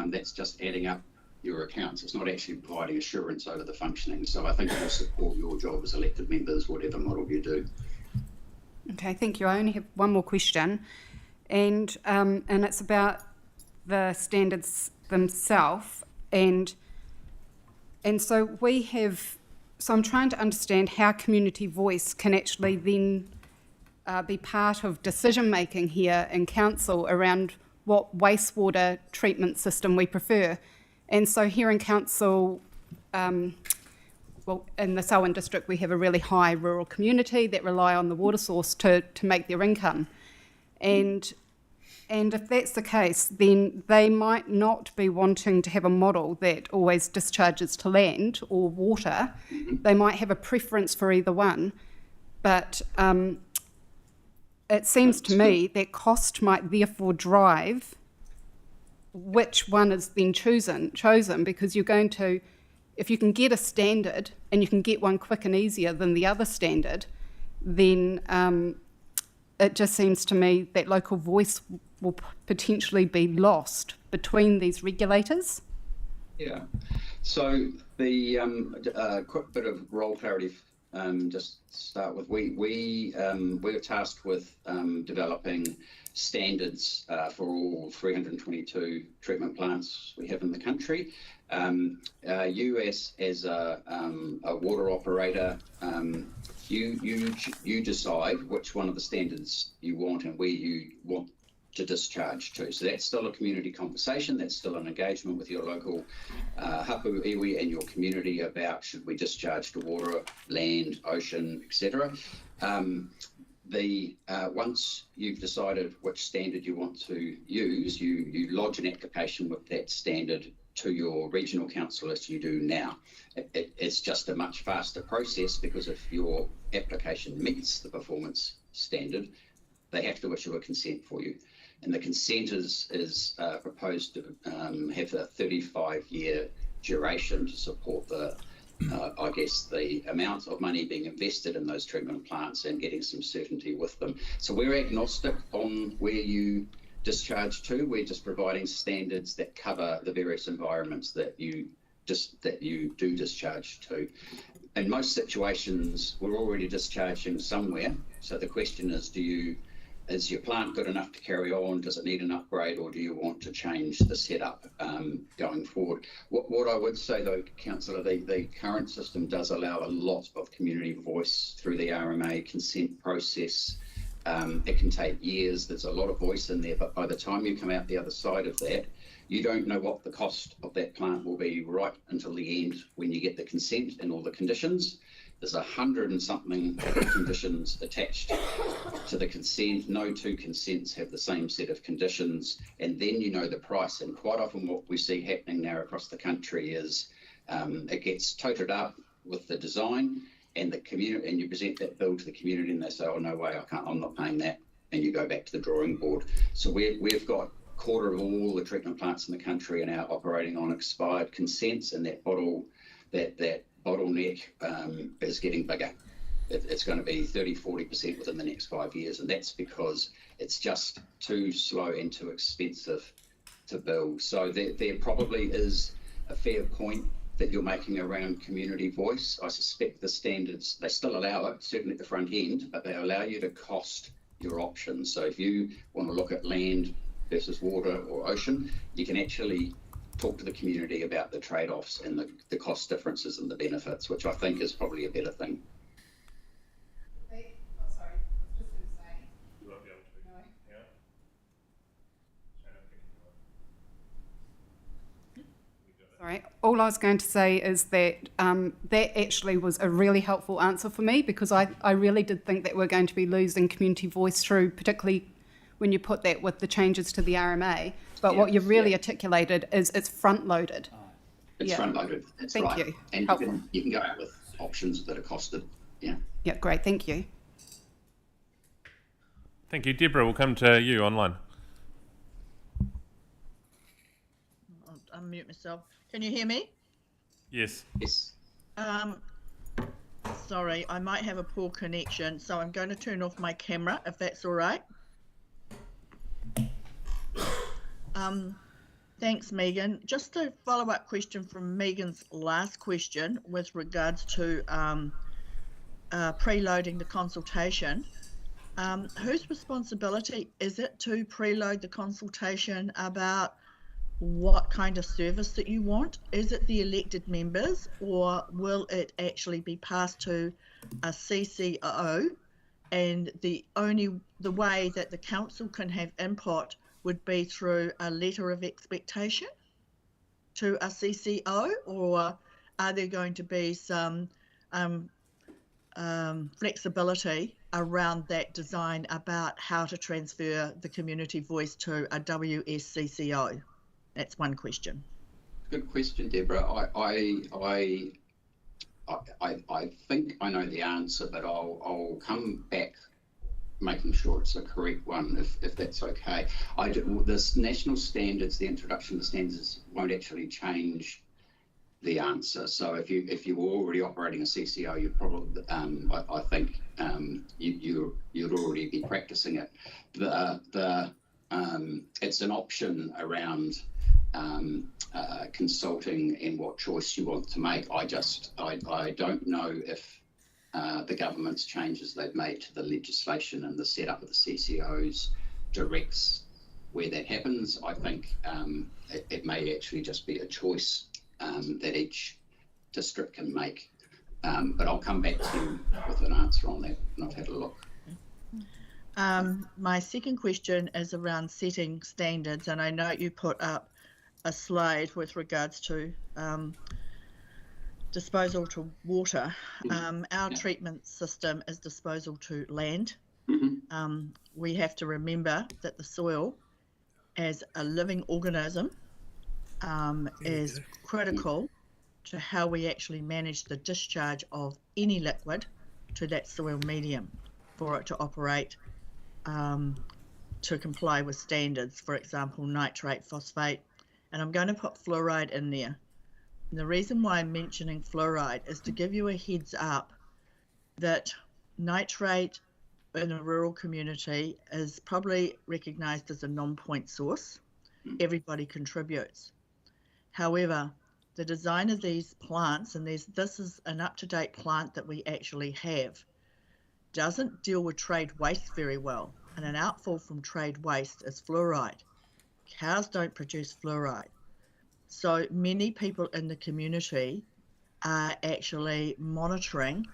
That's just adding up your accounts. It's not actually providing assurance over the functioning. So I think it will support your job as elected members, whatever model you do. Okay, thank you. I only have one more question, and it's about the standards themselves. And so we have. So I'm trying to understand how community voice can actually then be part of decision making here in council around what wastewater treatment system we prefer. And so here in council, well, in the Selwyn district, we have a really high rural community that rely on the water source to make their income. And if that's the case, then they might not be wanting to have a model that always discharges to land or water. They might have a preference for either one, but it seems to me that cost might therefore drive which one is then chosen, because you're going to, if you can get a standard and you can get one quick and easier than the other standard, then it just seems to me that local voice will potentially be lost between these regulators. Yeah. So the quick bit of role clarity. Just start with, we're tasked with developing standards for all 322 treatment plants we have in the country. You as a water operator, you decide which one of the standards you want and where you want to discharge to. So that's still a community conversation, that's still an engagement with your local hapu iwi and your community about should we discharge to water, land, ocean, etc. Once you've decided which standard you want to use, you lodge an application with that standard to your regional council as you do now. It's just a much faster process, because if your application meets the performance standard, they have to issue a consent for you. And the consent is proposed to have a 35-year duration to support the amount of money being invested in those treatment plants and getting some certainty with them. So we're agnostic on where you discharge to. We're just providing standards that cover the various environments that you do discharge to. In most situations, we're already discharging somewhere. So the question is, is your plant good enough to carry on? Does it need an upgrade, or do you want to change the setup going forward? What I would say though, Councillor, the current system does allow a lot of community voice through the RMA consent process. It can take years. There's a lot of voice in there, but by the time you come out the other side of that, you don't know what the cost of that plant will be right until the end when you get the consent and all the conditions. There's 100 and something conditions attached to the consent. No two consents have the same set of conditions, and then you know the price. And quite often what we see happening now across the country is it gets toted up with the design, and the community, and you present that bill to the community, and they say, "Oh, no way, I'm not paying that," and you go back to the drawing board. So we've got a quarter of all the treatment plants in the country are now operating on expired consents, and that bottleneck is getting bigger. It's going to be 30-40% within the next 5 years, and that's because it's just too slow and too expensive to build. So there probably is a fair point that you're making around community voice. I suspect the standards, they still allow it, certainly at the front end, but they allow you to cost your options. So if you want to look at land versus water or ocean, you can actually talk to the community about the trade-offs and the cost differences and the benefits, which I think is probably a better thing. Sorry, all I was going to say is that that actually was a really helpful answer for me, because I really did think that we're going to be losing community voice through, particularly when you put that with the changes to the RMA. But what you've really articulated is it's front-loaded. It's front-loaded, that's Thank right. you. And Helpful. you can go out with options that are costed, yeah. Yeah, great, thank you. Thank you. Deborah, we'll come to you online. I'll unmute myself. Can you hear me? Yes. Yes. Sorry, I might have a poor connection, so I'm going to turn off my camera, if that's all right. Thanks, Megan. Just a follow-up question from Megan's last question with regards to preloading the consultation. Whose responsibility is it to preload the consultation about what kind of service that you want? Is it the elected members, or will it actually be passed to a CCO? And the way that the council can have input would be through a letter of expectation to a CCO, or are there going to be some flexibility around that design about how to transfer the community voice to a WSCCO? That's one question. Good question, Deborah. I think I know the answer, but I'll come back making sure it's the correct one, if that's okay. This national standards, the introduction to standards, won't actually change the answer. So if you were already operating a CCO, you'd probably, I think, you'd already be practicing it. It's an option around consulting and what choice you want to make. I don't know if the government's changes they've made to the legislation and the setup of the CCOs directs where that happens. I think it may actually just be a choice that each district can make. But I'll come back to you with an answer on that when I've had a look. My second question is around setting standards, and I know you put up a slide with regards to disposal to water. Our treatment system is disposal to land. We have to remember that the soil, as a living organism, is critical to how we actually manage the discharge of any liquid to that soil medium for it to operate to comply with standards, for example, nitrate, phosphate, and I'm going to put fluoride in there. And the reason why I'm mentioning fluoride is to give you a heads up that nitrate in a rural community is probably recognised as a non-point source. Everybody contributes. However, the design of these plants, and this is an up-to-date plant that we actually have, doesn't deal with trade waste very well, and an outfall from trade waste is fluoride. Cows don't produce fluoride. So many people in the community are actually monitoring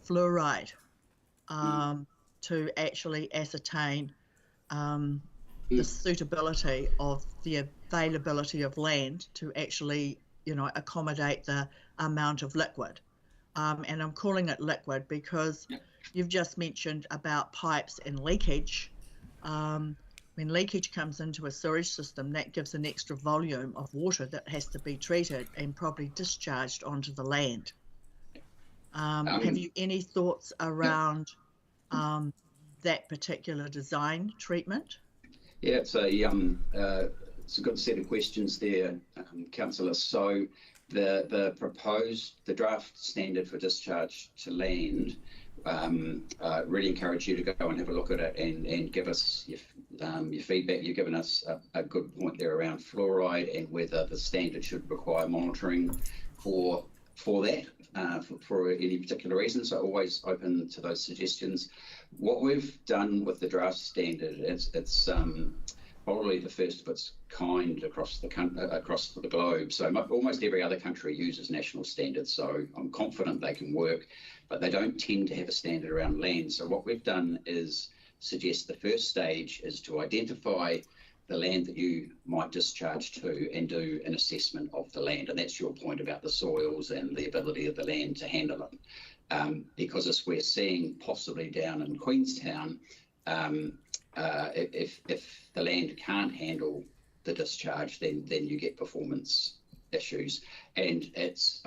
fluoride to actually ascertain the suitability of the availability of land to actually, accommodate the amount of liquid. And I'm calling it liquid because you've just mentioned about pipes and leakage. When leakage comes into a sewage system, that gives an extra volume of water that has to be treated and probably discharged onto the land. Have you any thoughts around that particular design treatment? Yeah, it's a good set of questions there, Councillor. So the draft standard for discharge to land, really encourage you to go and have a look at it and give us your feedback. You've given us a good point there around fluoride and whether the standard should require monitoring for that, for any particular reason. So always open to those suggestions. What we've done with the draft standard is probably the first of its kind across the globe. So almost every other country uses national standards. So I'm confident they can work, but they don't tend to have a standard around land. So what we've done is suggest the first stage is to identify the land that you might discharge to and do an assessment of the land. And that's your point about the soils and the ability of the land to handle it. Because as we're seeing possibly down in Queenstown, if the land can't handle the discharge, then you get performance issues. And it's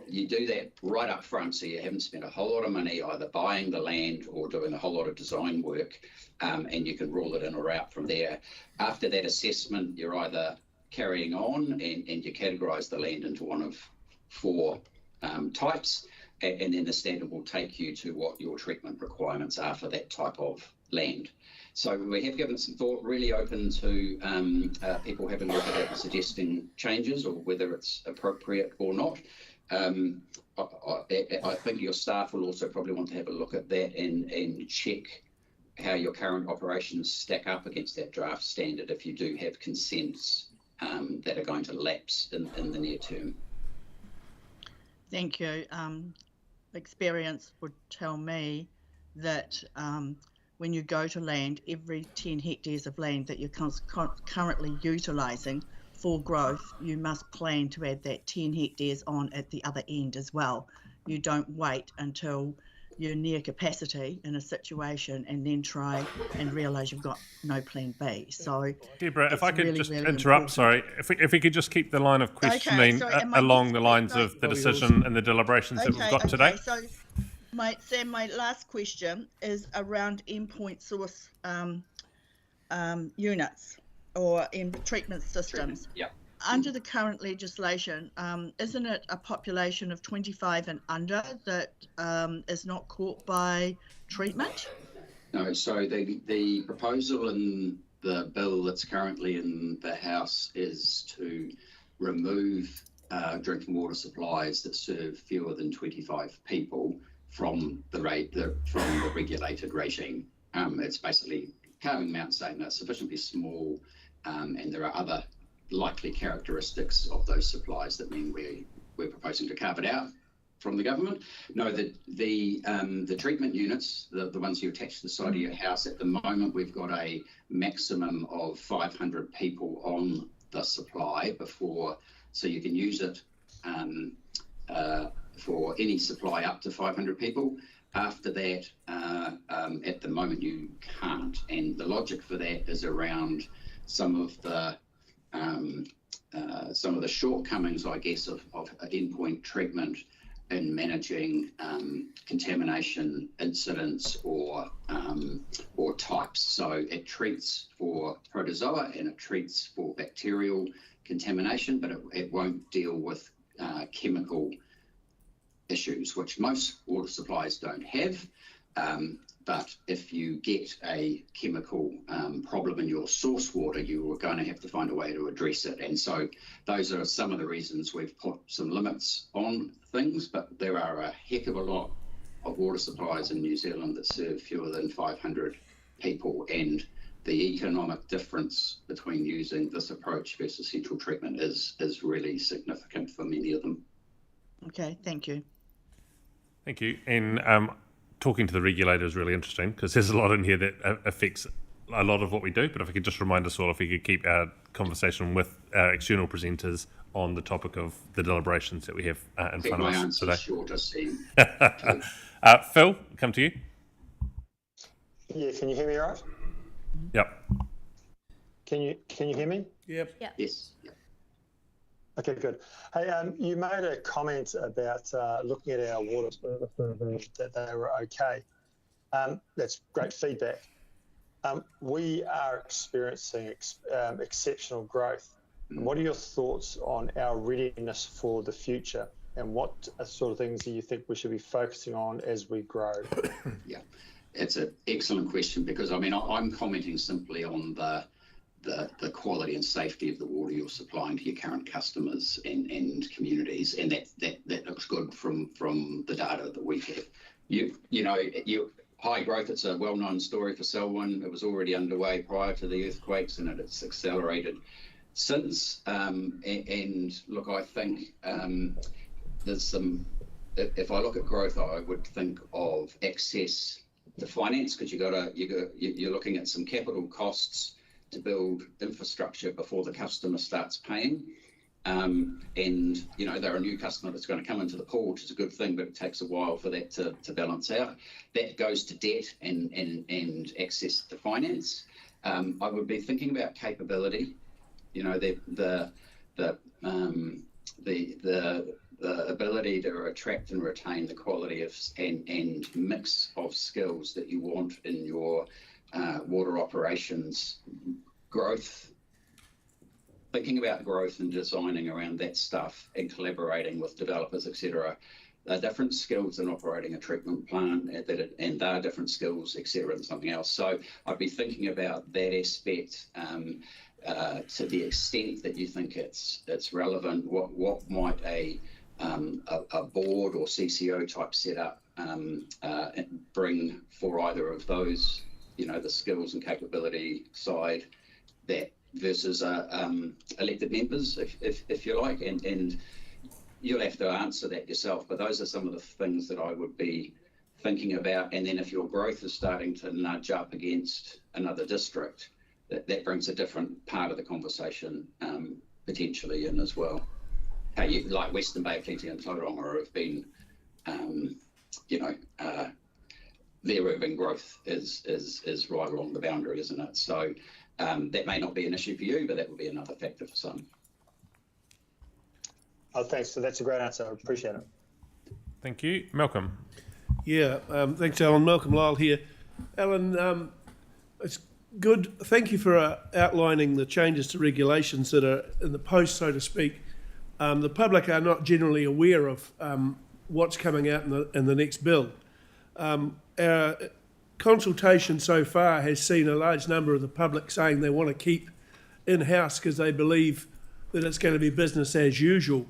you do that right up front, so you haven't spent a whole lot of money either buying the land or doing a whole lot of design work, and you can rule it in or out from there. After that assessment, you're either carrying on and you categorise the land into one of 4 types, and then the standard will take you to what your treatment requirements are for that type of land. So we have given some thought, really open to people having a look at it and suggesting changes or whether it's appropriate or not. I think your staff will also probably want to have a look at that and check how your current operations stack up against that draft standard if you do have consents that are going to lapse in the near term. Thank you. Experience would tell me that when you go to land, every 10 hectares of land that you're currently utilising for growth, you must plan to add that 10 hectares on at the other end as well. You don't wait until you're near capacity in a situation and then try and realise you've got no plan B. So, Deborah, if I could really, just really interrupt, important. sorry, if we could just keep the line of questioning along the lines of the decision and the deliberations that we've got today. So, Sam, my last question is around endpoint source units or in treatment systems. Yeah. Under the current legislation, isn't it a population of 25 and under that is not caught by treatment? No, so the proposal in the bill that's currently in the House is to remove drinking water supplies that serve fewer than 25 people from the regulated regime. It's basically carving them out and saying they're sufficiently small, and there are other likely characteristics of those supplies that mean we're proposing to carve it out from the government. No, the treatment units, the ones you attach to the side of your house, at the moment we've got a maximum of 500 people on the supply before, so you can use it for any supply up to 500 people. After that, at the moment you can't, and the logic for that is around some of the shortcomings, I guess, of endpoint treatment in managing contamination incidents or types. So it treats for protozoa and it treats for bacterial contamination, but it won't deal with chemical issues, which most water supplies don't have. But if you get a chemical problem in your source water, you are going to have to find a way to address it. And so those are some of the reasons we've put some limits on things, but there are a heck of a lot of water supplies in New Zealand that serve fewer than 500 people, and the economic difference between using this approach versus central treatment is really significant for many of them. Okay, thank you. Thank you. And talking to the regulator is really interesting because there's a lot in here that affects a lot of what we do. But if I could just remind us all, if we could keep our conversation with our external presenters on the topic of the deliberations that we have in front of us today. Shorter, Phil, come to you. Yeah, can you hear me all right? Yep. Can you hear me? Yep. Yes. Yep. Okay, good. Hey, you made a comment about looking at our water services, that they were okay. That's great feedback. We are experiencing exceptional growth. What are your thoughts on our readiness for the future, and what sort of things do you think we should be focusing on as we grow? Yeah, it's an excellent question, because I mean, I'm commenting simply on the quality and safety of the water you're supplying to your current customers and communities, and that looks good from the data that we have. high growth. It's a well-known story for Selwyn. It was already underway prior to the earthquakes, and it's accelerated since. And look, I think there's some. If I look at growth, I would think of access to finance, because you're looking at some capital costs to build infrastructure before the customer starts paying. And they're a new customer that's going to come into the pool, which is a good thing, but it takes a while for that to balance out. That goes to debt and access to finance. I would be thinking about capability. The ability to attract and retain the quality of and mix of skills that you want in your water operations growth. Thinking about growth and designing around that stuff and collaborating with developers, etc. There are different skills in operating a treatment plant, and there are different skills, etc., than something else. So I'd be thinking about that aspect to the extent that you think it's relevant. What might a board or CCO type setup bring for either of those, the skills and capability side that versus elected members, if you like, and you'll have to answer that yourself. But those are some of the things that I would be thinking about. And then if your growth is starting to nudge up against another district, that brings a different part of the conversation potentially in as well. How you, like Western Bay, Plenty and Tauranga have been, their urban growth is right along the boundary, isn't it? So that may not be an issue for you, but that would be another factor for some. Oh, thanks. So that's a great answer. I appreciate it. Thank you. Malcolm. Yeah, thanks, Alan. Malcolm Lyle here. Alan, it's good. Thank you for outlining the changes to regulations that are in the post, so to speak. The public are not generally aware of what's coming out in the next bill. Our consultation so far has seen a large number of the public saying they want to keep in-house because they believe that it's going to be business as usual.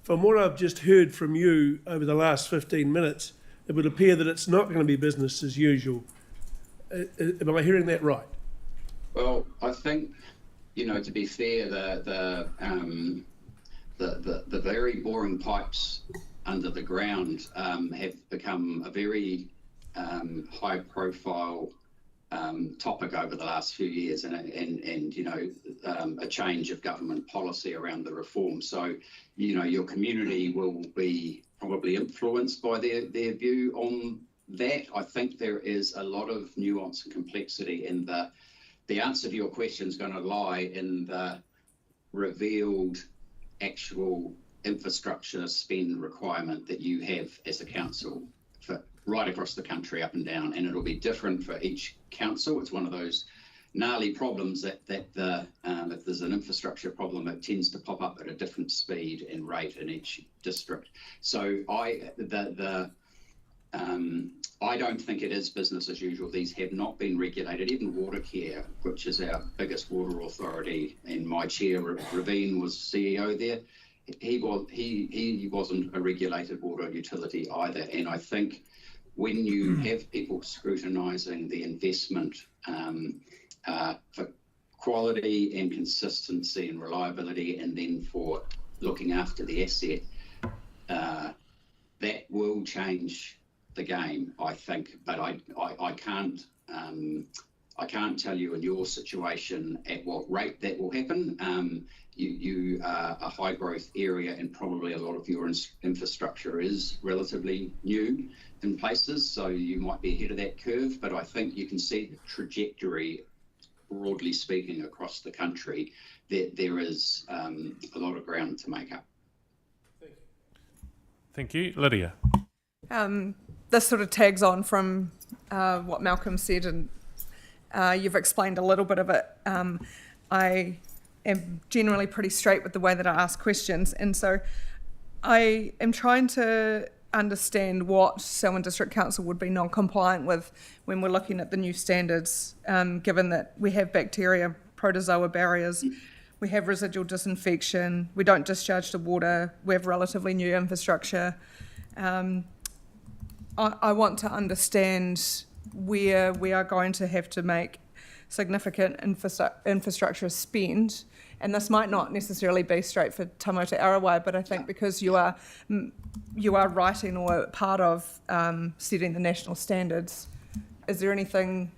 From what I've just heard from you over the last 15 minutes, it would appear that it's not going to be business as usual. Am I hearing that right? Well, I think, to be fair, the very boring pipes under the ground have become a very high-profile topic over the last few years, and a change of government policy around the reform. So, your community will be probably influenced by their view on that. I think there is a lot of nuance and complexity in the answer to your question is going to lie in the revealed actual infrastructure spend requirement that you have as a council for right across the country, up and down, and it'll be different for each council. It's one of those gnarly problems that if there's an infrastructure problem, it tends to pop up at a different speed and rate in each district. So I don't think it is business as usual. These have not been regulated. Even Watercare, which is our biggest water authority, and my chair, Ravine, was CEO there. He wasn't a regulated water utility either. And I think when you have people scrutinising the investment for quality and consistency and reliability, and then for looking after the asset, that will change the game, I think. But I can't tell you in your situation at what rate that will happen. You are a high growth area, and probably a lot of your infrastructure is relatively new in places, so you might be ahead of that curve. But I think you can see the trajectory, broadly speaking, across the country, that there is a lot of ground to make up. Thank you. Lydia. This sort of tags on from what Malcolm said, and you've explained a little bit of it. I am generally pretty straight with the way that I ask questions, and so I am trying to understand what Selwyn District Council would be non-compliant with when we're looking at the new standards, given that we have bacteria, protozoa barriers, we have residual disinfection, we don't discharge the water, we have relatively new infrastructure. I want to understand where we are going to have to make significant infrastructure spend, and this might not necessarily be straight for Tamota Arawai, but I think because you are writing or part of setting the national standards, is there anything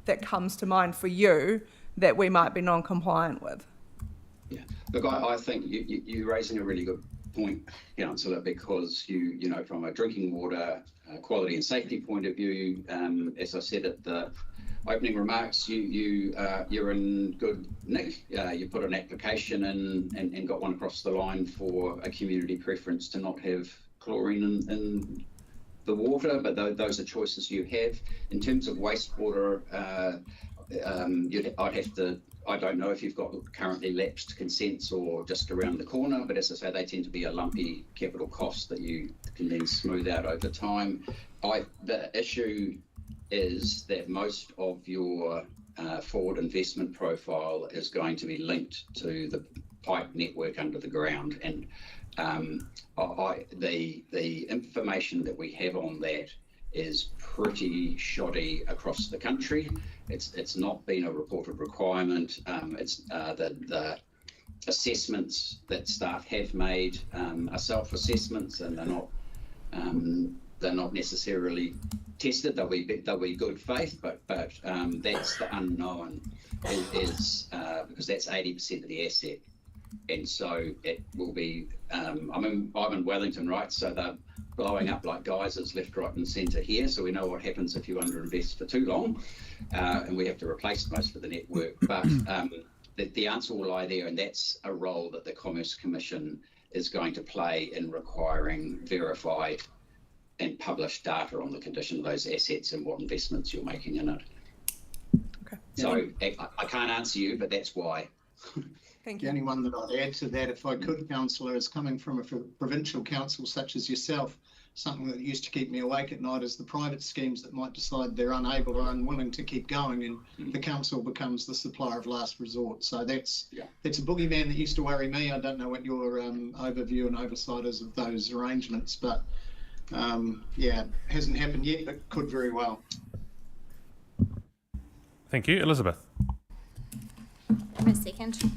that comes to mind for you that we might be non-compliant with? Yeah, look, I think you're raising a really good point, Councillor, because you know, from a drinking water quality and safety point of view, as I said at the opening remarks, you're in good nick. You put an application in and got one across the line for a community preference to not have chlorine in the water, but those are choices you have. In terms of wastewater, I don't know if you've got currently lapsed consents or just around the corner, but as I say, they tend to be a lumpy capital cost that you can then smooth out over time. The issue is that most of your forward investment profile is going to be linked to the pipe network under the ground, and the information that we have on that is pretty shoddy across the country. It's not been a reported requirement. It's the assessments that staff have made are self-assessments, and they're not necessarily tested. They'll be good faith, but that's the unknown, is because that's 80% of the asset, and so it will be. I'm in Wellington, right? So they're blowing up like geysers left, right, and centre here. So we know what happens if you underinvest for too long, and we have to replace most of the network. But the answer will lie there, and that's a role that the Commerce Commission is going to play in requiring verified and published data on the condition of those assets and what investments you're making in it. Okay. So I can't answer you, but that's why. Thank The you. only one that I'd add to that, if I could, Councillor, is coming from a provincial council such as yourself, something that used to keep me awake at night is the private schemes that might decide they're unable or unwilling to keep going, and the council becomes the supplier of last resort. So that's a boogeyman that used to worry me. I don't know what your overview and oversight is of those arrangements, but hasn't happened yet, but could very well. Thank you. Elizabeth. Give me a second.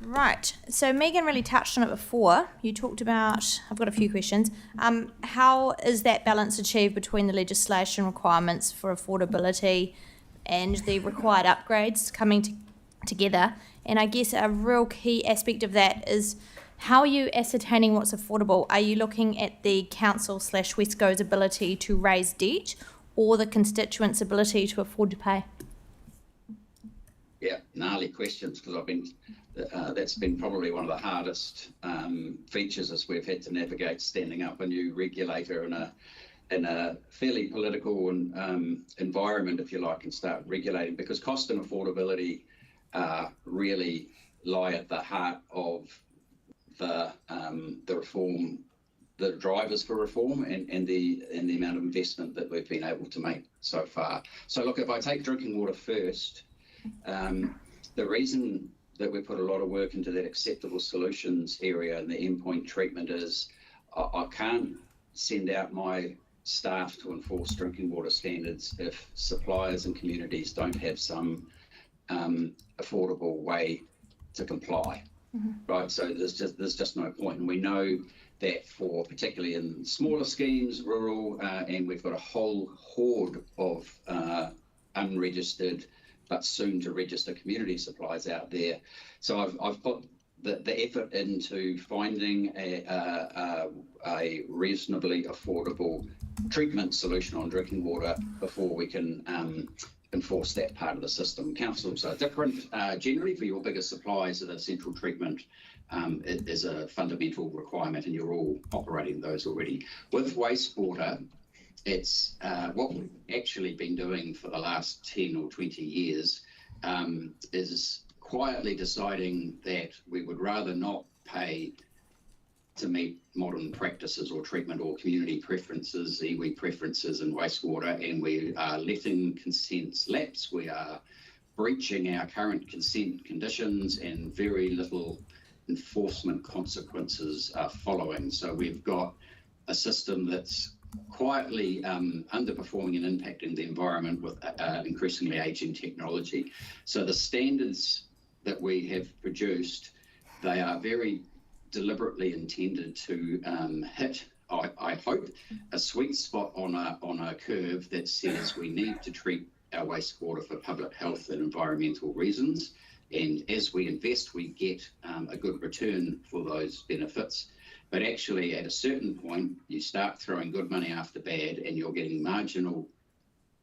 Right, so Megan really touched on it before. You talked about, I've got a few questions. How is that balance achieved between the legislation requirements for affordability and the required upgrades coming together? And I guess a real key aspect of that is, how are you ascertaining what's affordable? Are you looking at the council/Wesco's ability to raise debt, or the constituents' ability to afford to pay? Yeah, gnarly questions, because that's been probably one of the hardest features as we've had to navigate standing up a new regulator in a fairly political environment, if you like, and start regulating, because cost and affordability really lie at the heart of the reform, the drivers for reform, and the amount of investment that we've been able to make so far. So look, if I take drinking water first, the reason that we put a lot of work into that acceptable solutions area and the endpoint treatment is I can't send out my staff to enforce drinking water standards if suppliers and communities don't have some affordable way to comply. Right, so there's just no point, and we know that for particularly in smaller schemes, rural, and we've got a whole horde of unregistered but soon to register community supplies out there. So I've put the effort into finding a reasonably affordable treatment solution on drinking water before we can enforce that part of the system. Councils are different. Generally, for your bigger supplies, the central treatment is a fundamental requirement, and you're all operating those already. With wastewater, it's what we've actually been doing for the last 10 or 20 years is quietly deciding that we would rather not pay to meet modern practices or treatment or community preferences, iwi preferences in wastewater, and we are letting consents lapse. We are breaching our current consent conditions, and very little enforcement consequences are following. So we've got a system that's quietly underperforming and impacting the environment with increasingly aging technology. So the standards that we have produced, they are very deliberately intended to hit, I hope, a sweet spot on a curve that says we need to treat our wastewater for public health and environmental reasons. And as we invest, we get a good return for those benefits. But actually, at a certain point, you start throwing good money after bad, and you're getting marginal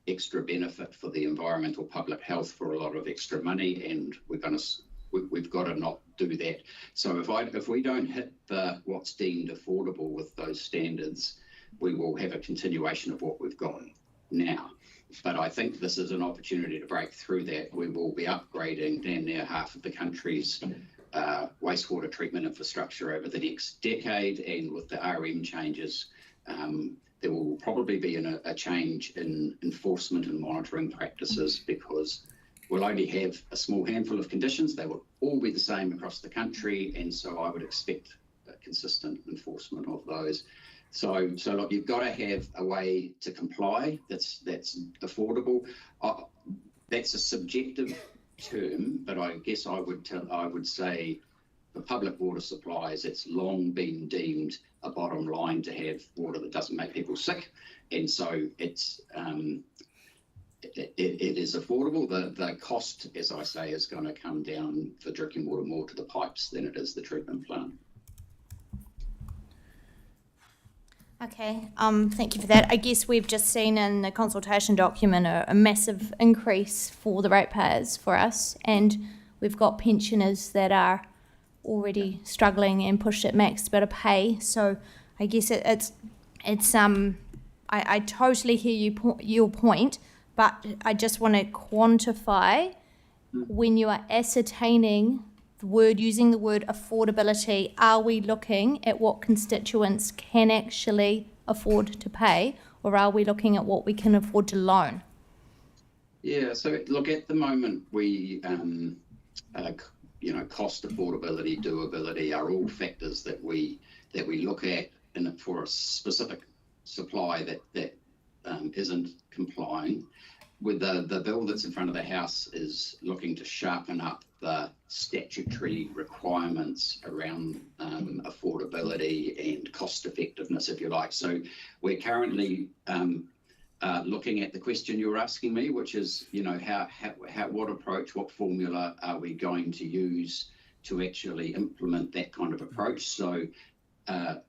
extra benefit for the environmental public health for a lot of extra money, and we've got to not do that. So if we don't hit what's deemed affordable with those standards, we will have a continuation of what we've got now. But I think this is an opportunity to break through that. We will be upgrading damn near half of the country's wastewater treatment infrastructure over the next decade, and with the RM changes, there will probably be a change in enforcement and monitoring practices, because we'll only have a small handful of conditions. They will all be the same across the country, and so I would expect consistent enforcement of those. So look, you've got to have a way to comply that's affordable. That's a subjective term, but I guess I would say for public water supplies, it's long been deemed a bottom line to have water that doesn't make people sick, and so it is affordable. The cost, as I say, is going to come down for drinking water more to the pipes than it is the treatment plant. Okay, thank you for that. I guess we've just seen in the consultation document a massive increase for the ratepayers for us, and we've got pensioners that are already struggling and pushed at max to be able to pay. So I guess I totally hear your point, but I just want to quantify when you are ascertaining using the word affordability, are we looking at what constituents can actually afford to pay, or are we looking at what we can afford to loan? Yeah, so look, at the moment, we, cost, affordability, doability are all factors that we look at for a specific supply that isn't complying. With the bill that's in front of the House is looking to sharpen up the statutory requirements around affordability and cost effectiveness, if you like. So we're currently looking at the question you're asking me, which is, what approach, what formula are we going to use to actually implement that kind of approach? So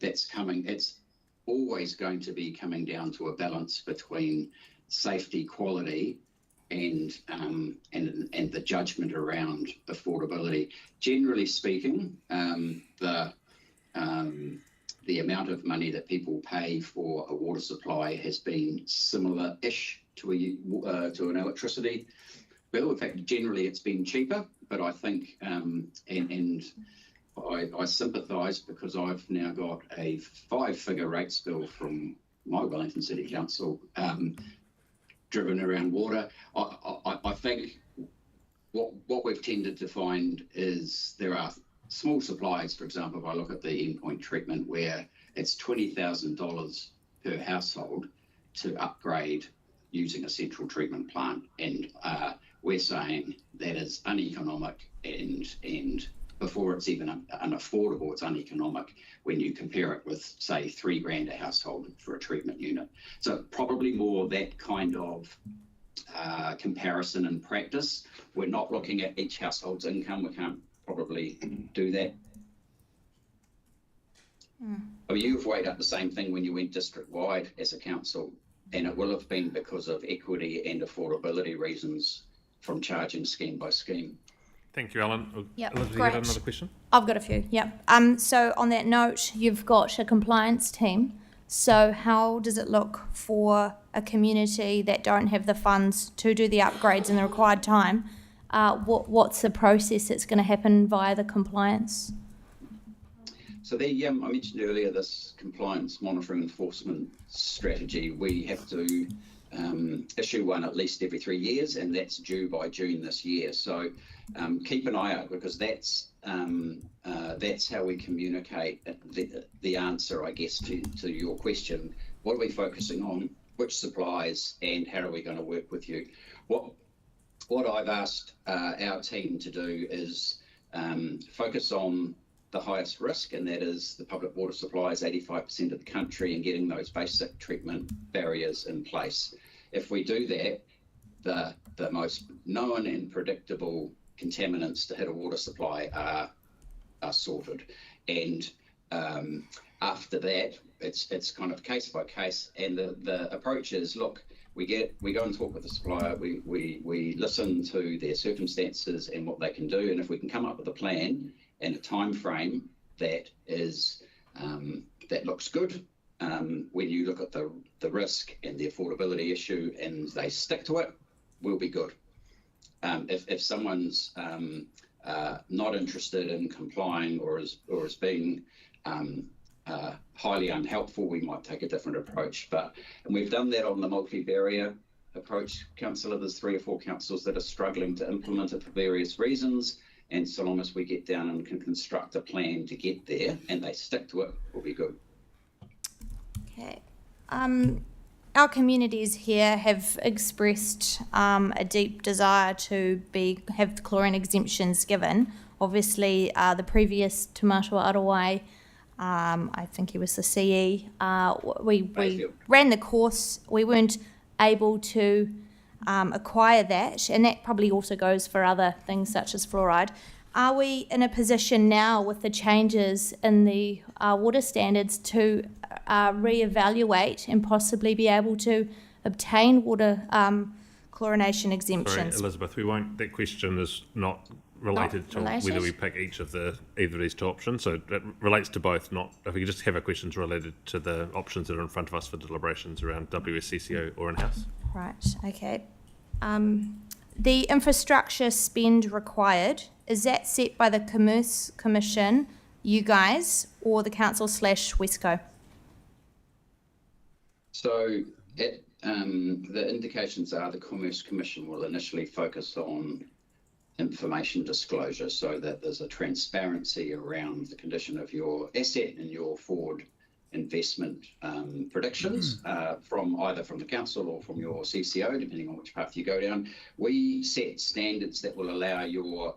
it's always going to be coming down to a balance between safety, quality, and the judgment around affordability. Generally speaking, the amount of money that people pay for a water supply has been similar-ish to an electricity bill. In fact, generally it's been cheaper, but I think, I sympathise, because I've now got a 5-figure rates bill from my Wellington City Council, driven around water. I think what we've tended to find is there are small supplies. For example, if I look at the endpoint treatment, where it's $20,000 per household to upgrade using a central treatment plant, and we're saying that is uneconomic, and before it's even unaffordable, it's uneconomic when you compare it with, say, $3,000 a household for a treatment unit. So probably more that kind of comparison and practice. We're not looking at each household's income. We can't probably do that. Oh, you've weighed up the same thing when you went district-wide as a council, and it will have been because of equity and affordability reasons from charging scheme by scheme. Thank you, Alan. Yep, Elizabeth, great. you had another question? I've got a few, yep. So on that note, you've got a compliance team. So how does it look for a community that don't have the funds to do the upgrades in the required time? What's the process that's going to happen via the compliance? So I mentioned earlier this compliance monitoring enforcement strategy. We have to issue one at least every 3 years, and that's due by June this year. So keep an eye out, because that's how we communicate the answer, I guess, to your question. What are we focusing on? Which supplies, and how are we going to work with you? What I've asked our team to do is focus on the highest risk, and that is the public water supplies, 85% of the country, and getting those basic treatment barriers in place. If we do that, the most known and predictable contaminants to hit a water supply are sorted. And after that, it's kind of case by case. And the approach is, look, we go and talk with the supplier, we listen to their circumstances and what they can do, and if we can come up with a plan and a time frame that is that looks good, when you look at the risk and the affordability issue and they stick to it, we'll be good. If someone's not interested in complying or is being highly unhelpful, we might take a different approach. And we've done that on the multi-barrier approach, Councillor. There's 3 or 4 councils that are struggling to implement it for various reasons, and so long as we get down and can construct a plan to get there and they stick to it, we'll be good. Okay. Our communities here have expressed a deep desire to have chlorine exemptions given. Obviously, the previous Te Matua Arawai, I think he was the CE, we ran the course. We weren't able to acquire that, and that probably also goes for other things such as fluoride. Are we in a position now with the changes in the water standards to reevaluate and possibly be able to obtain water chlorination exemptions? Sorry, Elizabeth, that question is not related to whether we pick either of these two options. So it relates to both. Not if we just have our questions related to the options that are in front of us for deliberations around WSCCO or in-house. Right, okay. The infrastructure spend required, is that set by the Commerce Commission, you guys, or the council / Wesco? So the indications are the Commerce Commission will initially focus on information disclosure so that there's a transparency around the condition of your asset and your forward investment predictions from either from the council or from your CCO, depending on which path you go down. We set standards that will allow your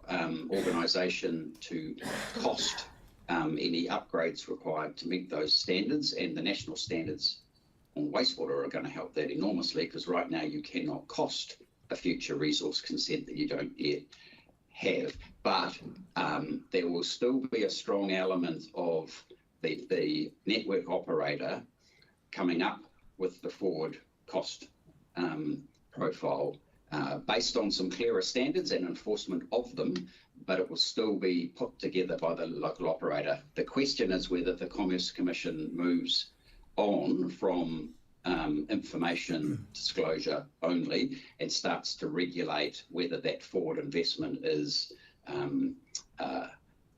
organisation to cost any upgrades required to meet those standards, and the national standards on wastewater are going to help that enormously, because right now you cannot cost a future resource consent that you don't yet have. But there will still be a strong element of the network operator coming up with the forward cost profile based on some clearer standards and enforcement of them, but it will still be put together by the local operator. The question is whether the Commerce Commission moves on from information disclosure only and starts to regulate whether that forward investment is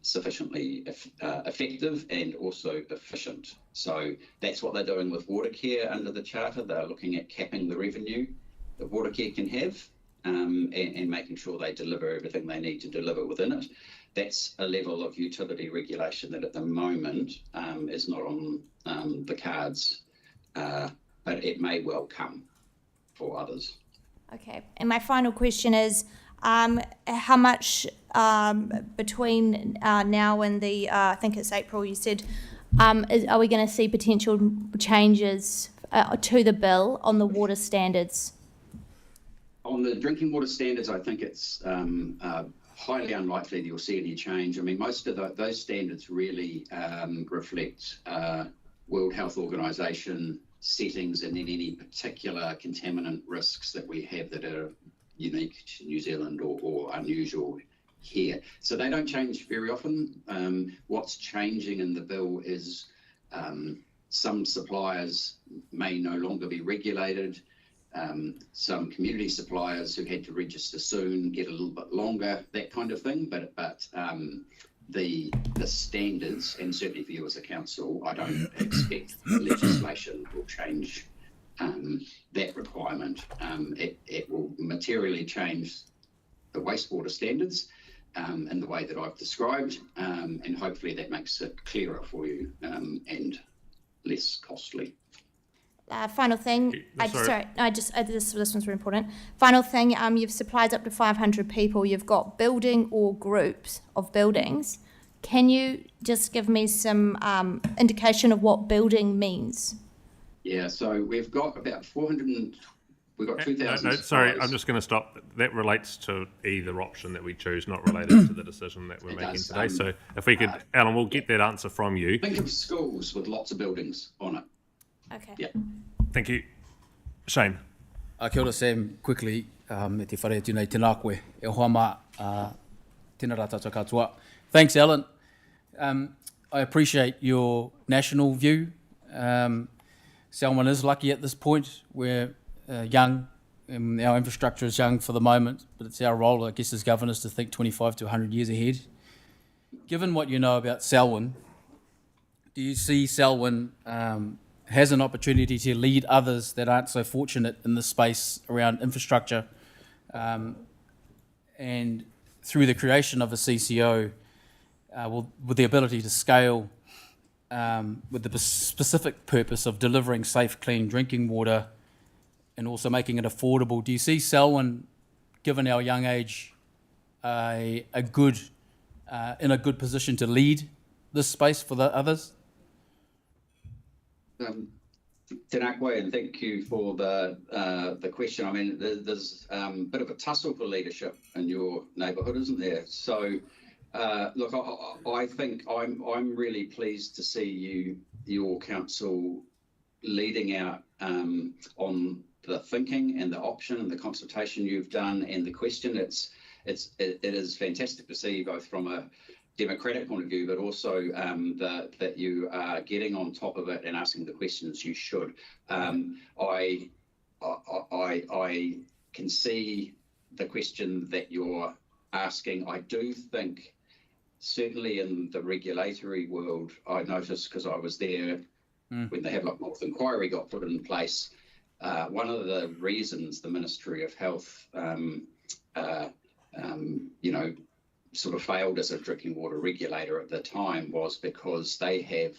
sufficiently effective and also efficient. So that's what they're doing with Watercare under the Charter. They're looking at capping the revenue that Watercare can have and making sure they deliver everything they need to deliver within it. That's a level of utility regulation that at the moment is not on the cards, but it may well come for others. Okay, and my final question is, how much between now and the, I think it's April, you said, are we going to see potential changes to the bill on the water standards? On the drinking water standards, I think it's highly unlikely that you'll see any change. I mean, most of those standards really reflect World Health Organization settings and then any particular contaminant risks that we have that are unique to New Zealand or unusual here. So they don't change very often. What's changing in the bill is some suppliers may no longer be regulated. Some community suppliers who had to register soon get a little bit longer, that kind of thing. But the standards, and certainly for you as a council, I don't expect legislation will change that requirement. It will materially change the wastewater standards in the way that I've described, and hopefully that makes it clearer for you and less costly. Final thing, this one's really important. Final thing, you've supplied up to 500 people. You've got building or groups of buildings. Can you just give me some indication of what building means? Yeah, so we've got about 400. We've got 2,000. No, sorry, I'm just going to stop. That relates to either option that we choose, not related to the decision that we're making today. So if we could, Alan, we'll get that answer from you. Think of schools with lots of buildings on it. Okay. Yeah. Thank you. Shane. Kia ora, Sam, quickly, me te whare atu nei tēnā koe, e hoa mā, tēnā rā tātou katoa. Thanks, Alan. I appreciate your national view. Selwyn is lucky at this point. We're young, and our infrastructure is young for the moment, but it's our role, I guess, as governors to think 25 to 100 years ahead. Given what you know about Selwyn, do you see Selwyn has an opportunity to lead others that aren't so fortunate in this space around infrastructure, and through the creation of a CCO, with the ability to scale with the specific purpose of delivering safe, clean drinking water and also making it affordable? Do you see Selwyn, given our young age, in a good position to lead this space for the others? Tēnā koe, and thank you for the question. I mean, there's a bit of a tussle for leadership in your neighbourhood, isn't there? So, look, I think I'm really pleased to see your council leading out on the thinking and the option and the consultation you've done and the question. It is fantastic to see, both from a democratic point of view, but also that you are getting on top of it and asking the questions you should. I can see the question that you're asking. I do think, certainly in the regulatory world, I noticed, because I was there when the Havelock North Inquiry got put in place, one of the reasons the Ministry of Health sort of failed as a drinking water regulator at the time was because they have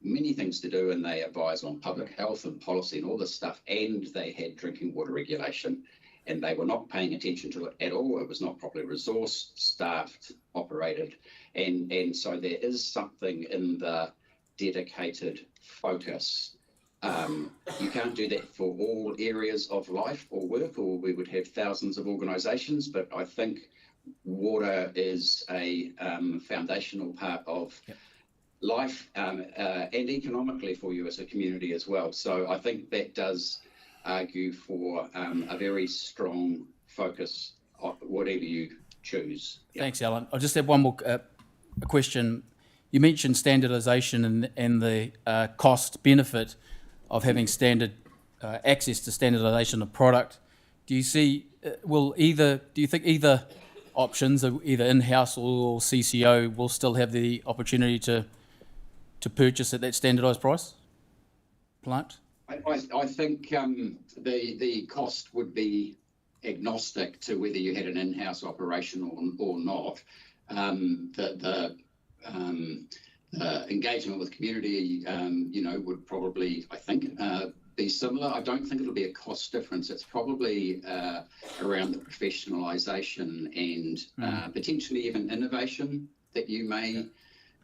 many things to do, and they advise on public health and policy and all this stuff, and they had drinking water regulation, and they were not paying attention to it at all. It was not properly resourced, staffed, operated, and so there is something in the dedicated focus. You can't do that for all areas of life or work, or we would have thousands of organisations, but I think water is a foundational part of life and economically for you as a community as well. So I think that does argue for a very strong focus on whatever you choose. Thanks, Alan. I'll just have one more question. You mentioned standardisation and the cost benefit of having standard access to standardisation of product. Do you see do you think either options, either in-house or CCO, will still have the opportunity to purchase at that standardised price? Plant? I think the cost would be agnostic to whether you had an in-house operation or not. The engagement with community, would probably, I think, be similar. I don't think it'll be a cost difference. It's probably around the professionalisation and potentially even innovation that you may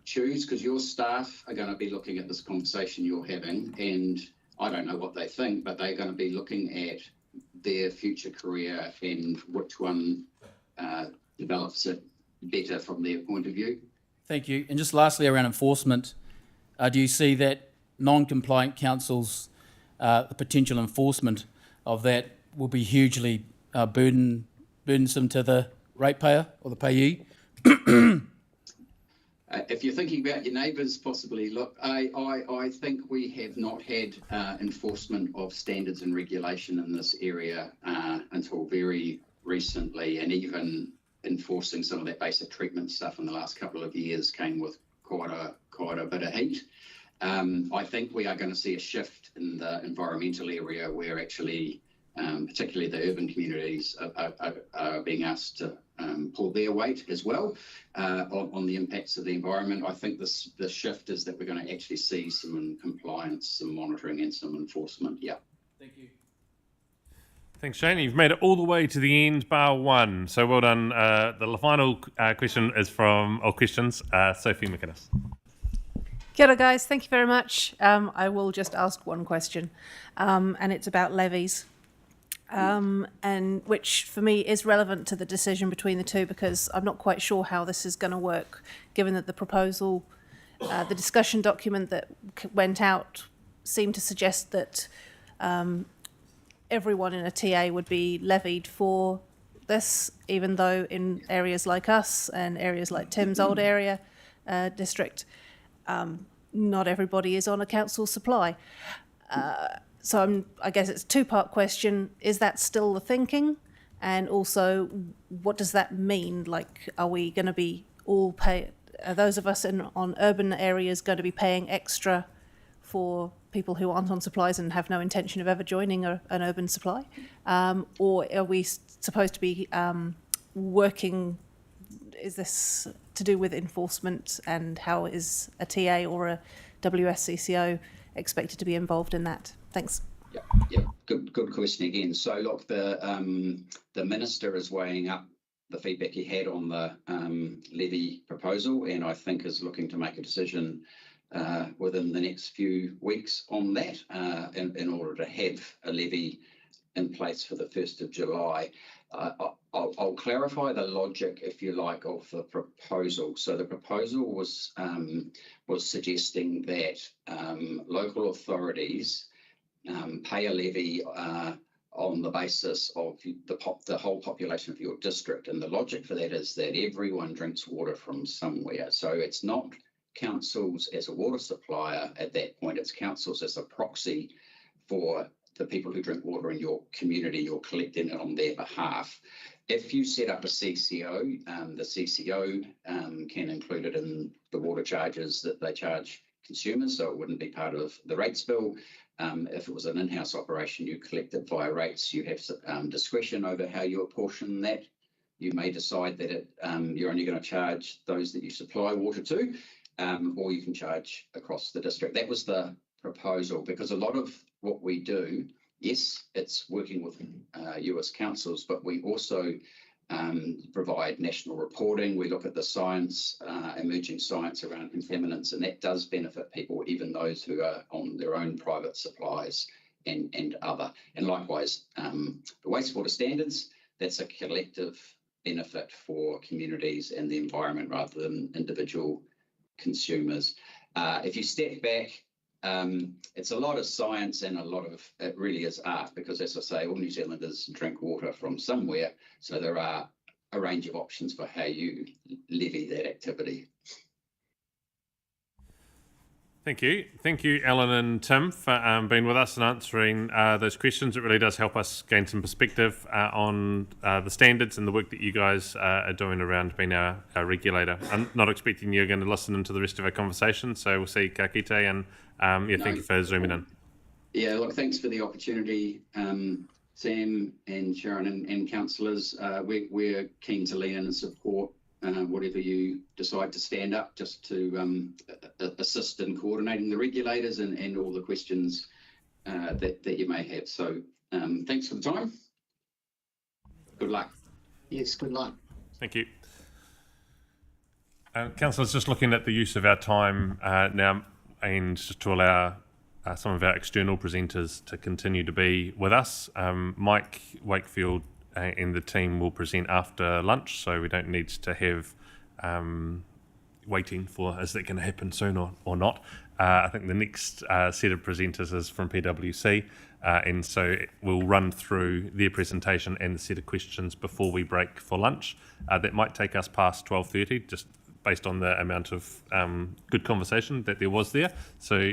choose, because your staff are going to be looking at this conversation you're having, and I don't know what they think, but they're going to be looking at their future career and which one develops it better from their point of view. Thank you. And just lastly, around enforcement, do you see that non-compliant councils, the potential enforcement of that will be hugely burdensome to the ratepayer or the payee? If you're thinking about your neighbours, possibly. Look, I think we have not had enforcement of standards and regulation in this area until very recently, and even enforcing some of that basic treatment stuff in the last couple of years came with quite a bit of heat. I think we are going to see a shift in the environmental area where actually, particularly the urban communities are being asked to pull their weight as well on the impacts of the environment. I think the shift is that we're going to actually see some compliance, some monitoring and some enforcement. Yeah. Thank you. Thanks, Shane. You've made it all the way to the end, bar one. So well done. The final question is from questions, Sophie McInnes. Kia ora, guys. Thank you very much. I will just ask one question, and it's about levies, and which for me is relevant to the decision between the two, because I'm not quite sure how this is going to work, given that the proposal, the discussion document that went out seemed to suggest that everyone in a TA would be levied for this, even though in areas like us and areas like Tim's old area district, not everybody is on a council supply. So I guess it's a two-part question. Is that still the thinking? And also, what does that mean? Like, are we going to be all are those of us on urban areas going to be paying extra for people who aren't on supplies and have no intention of ever joining an urban supply? Or are we supposed to be working, is this to do with enforcement, and how is a TA or a WSCCO expected to be involved in that? Thanks. Yeah, good question again. So look, the minister is weighing up the feedback he had on the levy proposal, and I think is looking to make a decision within the next few weeks on that in order to have a levy in place for the 1st of July. I'll clarify the logic, if you like, of the proposal. So the proposal was suggesting that local authorities pay a levy on the basis of the whole population of your district. And the logic for that is that everyone drinks water from somewhere. So it's not councils as a water supplier at that point, it's councils as a proxy for the people who drink water in your community. You're collecting it on their behalf. If you set up a CCO, the CCO can include it in the water charges that they charge consumers, so it wouldn't be part of the rates bill. If it was an in-house operation, you collect it via rates. You have discretion over how you apportion that. You may decide that you're only going to charge those that you supply water to, or you can charge across the district. That was the proposal, because a lot of what we do, yes, it's working with US councils, but we also provide national reporting. We look at the science, emerging science around contaminants, and that does benefit people, even those who are on their own private supplies and other. And likewise, the wastewater standards, that's a collective benefit for communities and the environment rather than individual consumers. If you step back, it's a lot of science and it really is art, because as I say, all New Zealanders drink water from somewhere. So there are a range of options for how you levy that activity. Thank you. Thank you, Alan and Tim, for being with us and answering those questions. It really does help us gain some perspective on the standards and the work that you guys are doing around being our regulator. I'm not expecting you're going to listen into the rest of our conversation, so we'll see ka kite, and thank you for zooming in. Yeah, look, thanks for the opportunity, Sam and Sharon and councillors. We're keen to lean in and support whatever you decide to stand up, just to assist in coordinating the regulators and all the questions that you may have. So thanks for the time. Good luck. Yes, good luck. Thank you. Councillors, just looking at the use of our time now, and just to allow some of our external presenters to continue to be with us. Mike Wakefield and the team will present after lunch, so we don't need to have waiting for, is that going to happen soon or not? I think the next set of presenters is from PwC, and so we'll run through their presentation and the set of questions before we break for lunch. That might take us past 12:30, just based on the amount of good conversation that there was there. So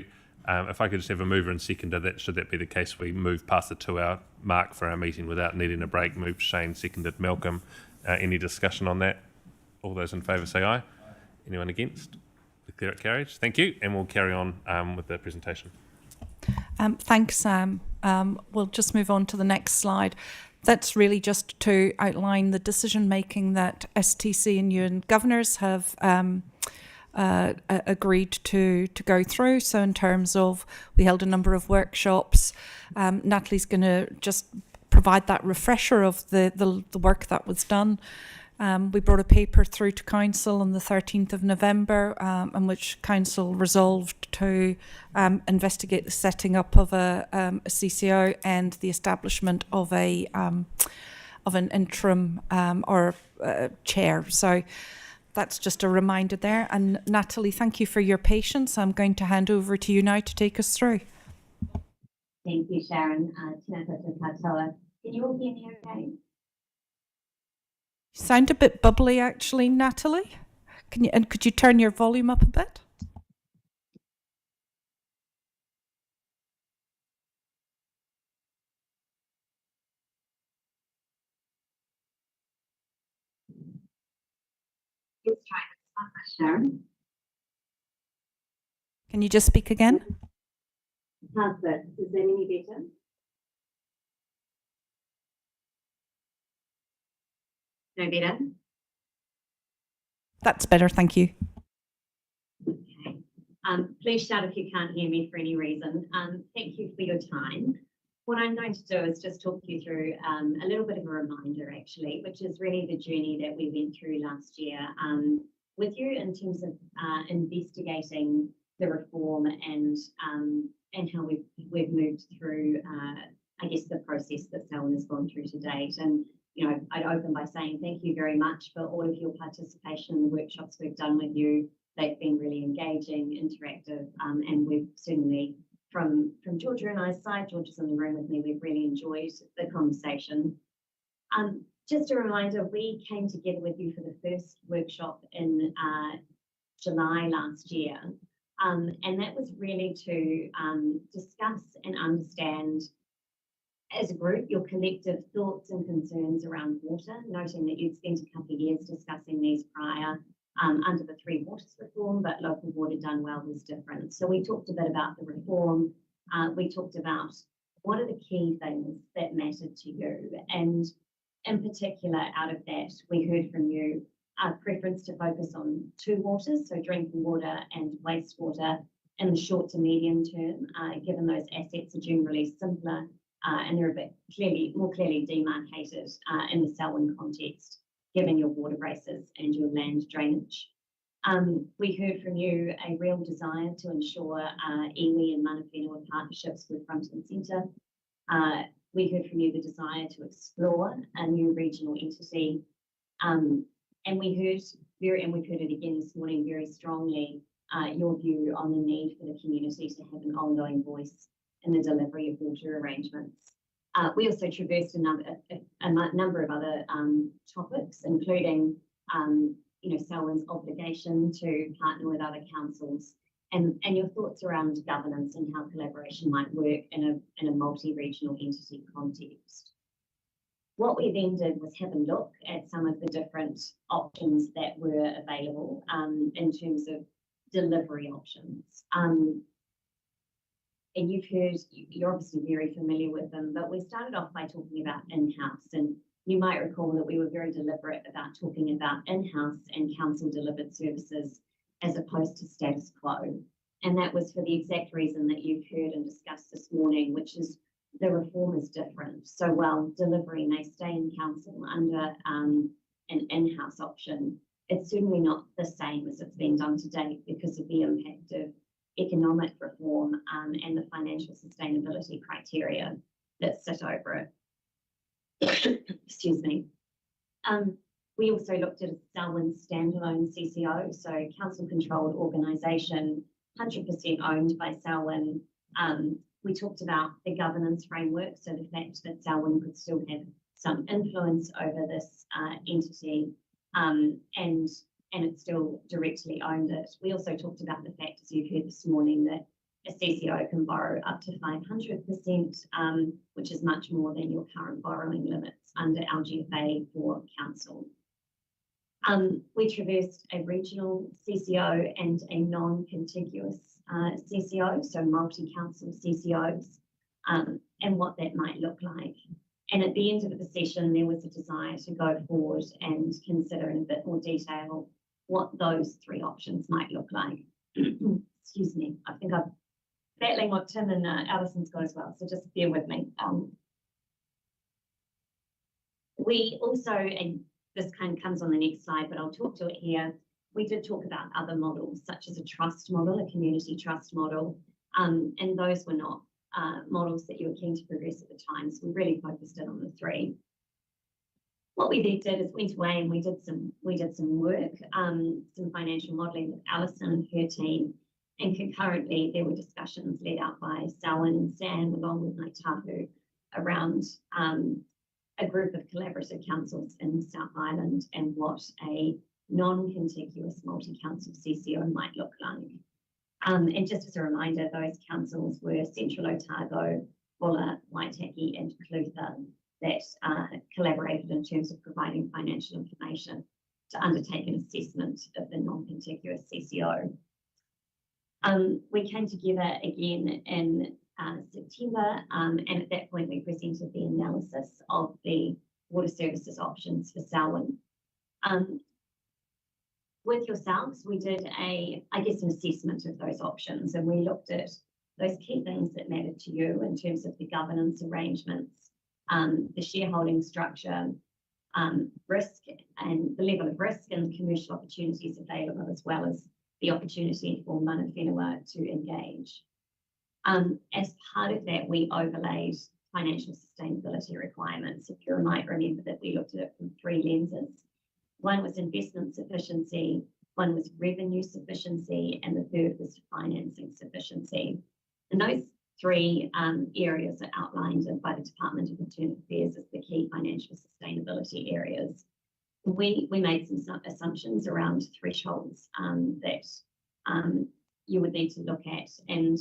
if I could just have a mover and seconder, should that be the case, we move past the 2-hour mark for our meeting without needing a break. Moved Shane, seconded Malcolm. Any discussion on that? All those in favour say aye. Anyone against? Declare it carried. Thank you, and we'll carry on with the presentation. Thanks, Sam. We'll just move on to the next slide. That's really just to outline the decision making that STC and UN governors have agreed to go through. So in terms of, we held a number of workshops. Natalie's going to just provide that refresher of the work that was done. We brought a paper through to Council on the 13th of November, in which Council resolved to investigate the setting up of a CCO and the establishment of an interim or chair. So that's just a reminder there. And Natalie, thank you for your patience. I'm going to hand over to you now to take us through. Thank you, Sharon. Tēnā koutou katoa. Can you all hear me okay? You sound a bit bubbly, actually, Natalie. Could you turn your volume up a bit? Let's try this, Sharon. Can you just speak again? How's that? Is that any better? No better? That's better, thank you. Okay. Please shout if you can't hear me for any reason. Thank you for your time. What I'm going to do is just talk you through a little bit of a reminder, actually, which is really the journey that we went through last year with you in terms of investigating the reform and how we've moved through, I guess, the process that Selwyn has gone through to date. And you know, I'd open by saying thank you very much for all of your participation in the workshops we've done with you. They've been really engaging, interactive, and we've certainly, from Georgia and I's side, Georgia's in the room with me, we've really enjoyed the conversation. Just a reminder, we came together with you for the first workshop in July last year, and that was really to discuss and understand as a group, your collective thoughts and concerns around water, noting that you'd spent a couple of years discussing these prior under the Three Waters reform, but local water done well was different. So we talked a bit about the reform. We talked about what are the key things that mattered to you. And in particular, out of that, we heard from you a preference to focus on two waters, so drinking water and wastewater in the short to medium term, given those assets are generally simpler and they're a bit more clearly demarcated in the Selwyn context, given your water braces and your land drainage. We heard from you a real desire to ensure iwi and mana whenua partnerships were front and centre. We heard from you the desire to explore a new regional entity. And we've heard it again this morning very strongly, your view on the need for the community to have an ongoing voice in the delivery of water arrangements. We also traversed a number of other topics, including Selwyn's obligation to partner with other councils and your thoughts around governance and how collaboration might work in a multi-regional entity context. What we then did was have a look at some of the different options that were available in terms of delivery options. And you're obviously very familiar with them, but we started off by talking about in-house. And you might recall that we were very deliberate about talking about in-house and council delivered services as opposed to status quo. And that was for the exact reason that you've heard and discussed this morning, which is the reform is different. So while delivery may stay in council under an in-house option, it's certainly not the same as it's been done to date because of the impact of economic reform and the financial sustainability criteria that sit over it. Excuse me. We also looked at a Selwyn standalone CCO, so council-controlled organisation, 100% owned by Selwyn. We talked about the governance framework, so the fact that Selwyn could still have some influence over this entity and it still directly owned it. We also talked about the fact, as you've heard this morning, that a CCO can borrow up to 500%, which is much more than your current borrowing limits under LGFA for council. We traversed a regional CCO and a non-contiguous CCO, so multi-council CCOs, and what that might look like. And at the end of the session, there was a desire to go forward and consider in a bit more detail what those three options might look like. Excuse me, I think I'm battling what Tim and Alison's got as well, so just bear with me. We also, and this kind of comes on the next slide, but I'll talk to it here. We did talk about other models, such as a trust model, a community trust model, and those were not models that you were keen to progress at the time. So we really focused in on the three. What we then did is went away and we did some work, some financial modelling with Alison and her team, and concurrently there were discussions led out by Selwyn and Sam along with Ngāi Tahu around a group of collaborative councils in the South Island and what a non-contiguous multi-council CCO might look like. And just as a reminder, those councils were Central Otago, Bulla, Waitaki and Clutha that collaborated in terms of providing financial information to undertake an assessment of the non-contiguous CCO. We came together again in September, and at that point we presented the analysis of the water services options for Selwyn. With yourselves, we did an assessment of those options, and we looked at those key things that mattered to you in terms of the governance arrangements, the shareholding structure, risk and the level of risk and commercial opportunities available, as well as the opportunity for mana whenua to engage. As part of that, we overlaid financial sustainability requirements. If you might remember that we looked at it from three lenses. One was investment sufficiency, one was revenue sufficiency, and the third was financing sufficiency. And those three areas are outlined by the Department of Internal Affairs as the key financial sustainability areas. We made some assumptions around thresholds that you would need to look at, and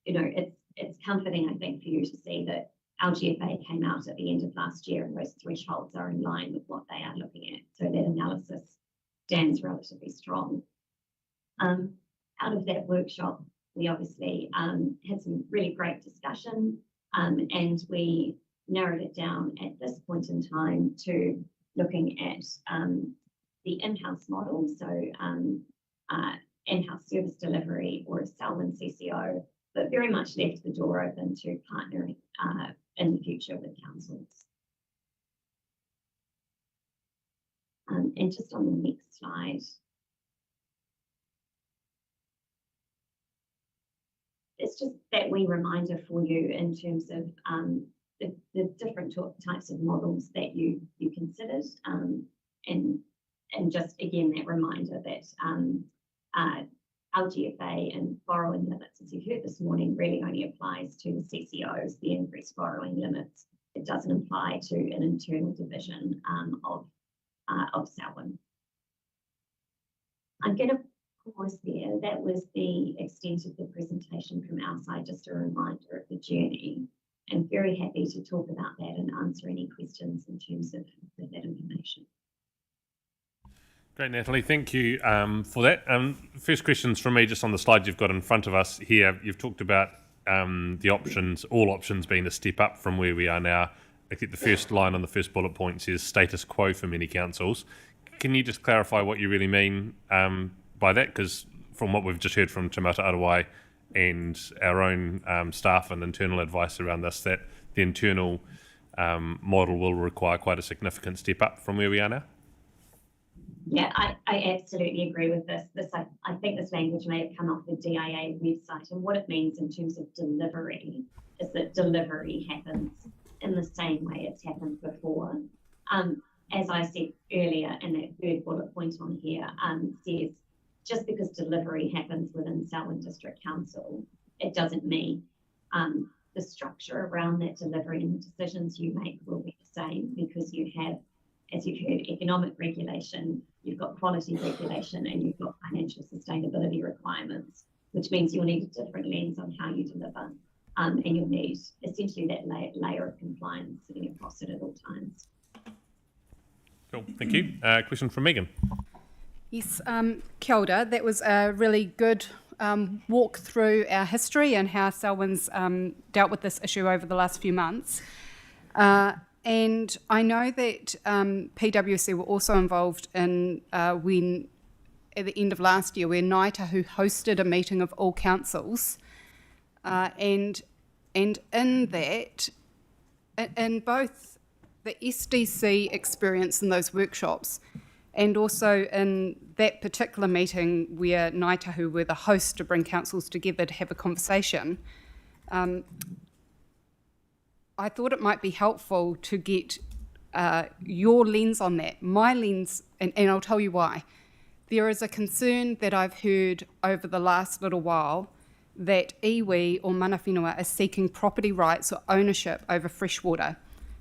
it's comforting, I think, for you to see that our GFA came out at the end of last year and those thresholds are in line with what they are looking at. So that analysis stands relatively strong. Out of that workshop, we obviously had some really great discussion, and we narrowed it down at this point in time to looking at the in-house model, so in-house service delivery or a Selwyn CCO, but very much left the door open to partnering in the future with councils. And just on the next slide, it's just that wee reminder for you in terms of the different types of models that you considered, and just again that reminder that our GFA and borrowing limits, as you heard this morning, really only applies to the CCOs, the increased borrowing limits. It doesn't apply to an internal division of Selwyn. I'm going to pause there. That was the extent of the presentation from our side, just a reminder of the journey. And very happy to talk about that and answer any questions in terms of that information. Great, Natalie. Thank you for that. First questions from me, just on the slide you've got in front of us here. You've talked about the options, all options being a step up from where we are now. I think the first line on the first bullet point says status quo for many councils. Can you just clarify what you really mean by that? Because from what we've just heard from Te Mata Arawai and our own staff and internal advice around this, that the internal model will require quite a significant step up from where we are now. Yeah, I absolutely agree with this. I think this language may have come off the DIA website, and what it means in terms of delivery is that delivery happens in the same way it's happened before. As I said earlier, and that third bullet point on here says, just because delivery happens within Selwyn District Council, it doesn't mean the structure around that delivery and the decisions you make will be the same, because you have, as you've heard, economic regulation, you've got quality regulation, and you've got financial sustainability requirements, which means you'll need a different lens on how you deliver, and you'll need essentially that layer of compliance sitting across it at all times. Cool, thank you. Question from Megan. Yes, kia ora. That was a really good walk through our history and how Selwyn's dealt with this issue over the last few months. And I know that PwC were also involved in when, at the end of last year, where Ngaitahu hosted a meeting of all councils. And in that, in both the SDC experience in those workshops, and also in that particular meeting where Ngaitahu were the host to bring councils together to have a conversation, I thought it might be helpful to get your lens on that, my lens, and I'll tell you why. There is a concern that I've heard over the last little while that iwi or mana whenua is seeking property rights or ownership over freshwater,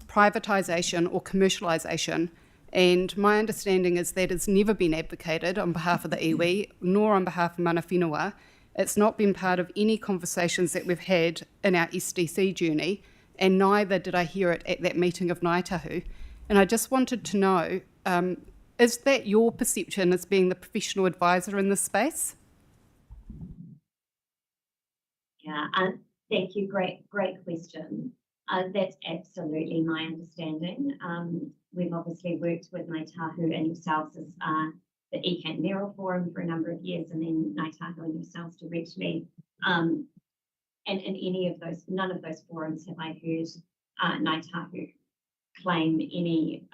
privatisation or commercialisation. And my understanding is that it's never been advocated on behalf of the iwi, nor on behalf of mana whenua. It's not been part of any conversations that we've had in our SDC journey, and neither did I hear it at that meeting of Ngaitahu. And I just wanted to know, is that your perception as being the professional advisor in this space? Yeah, thank you. Great question. That's absolutely my understanding. We've obviously worked with Ngaitahu and yourselves as the ECANT Mayoral Forum for a number of years, and then Ngaitahu and yourselves directly. And in none of those forums have I heard Ngaitahu claim any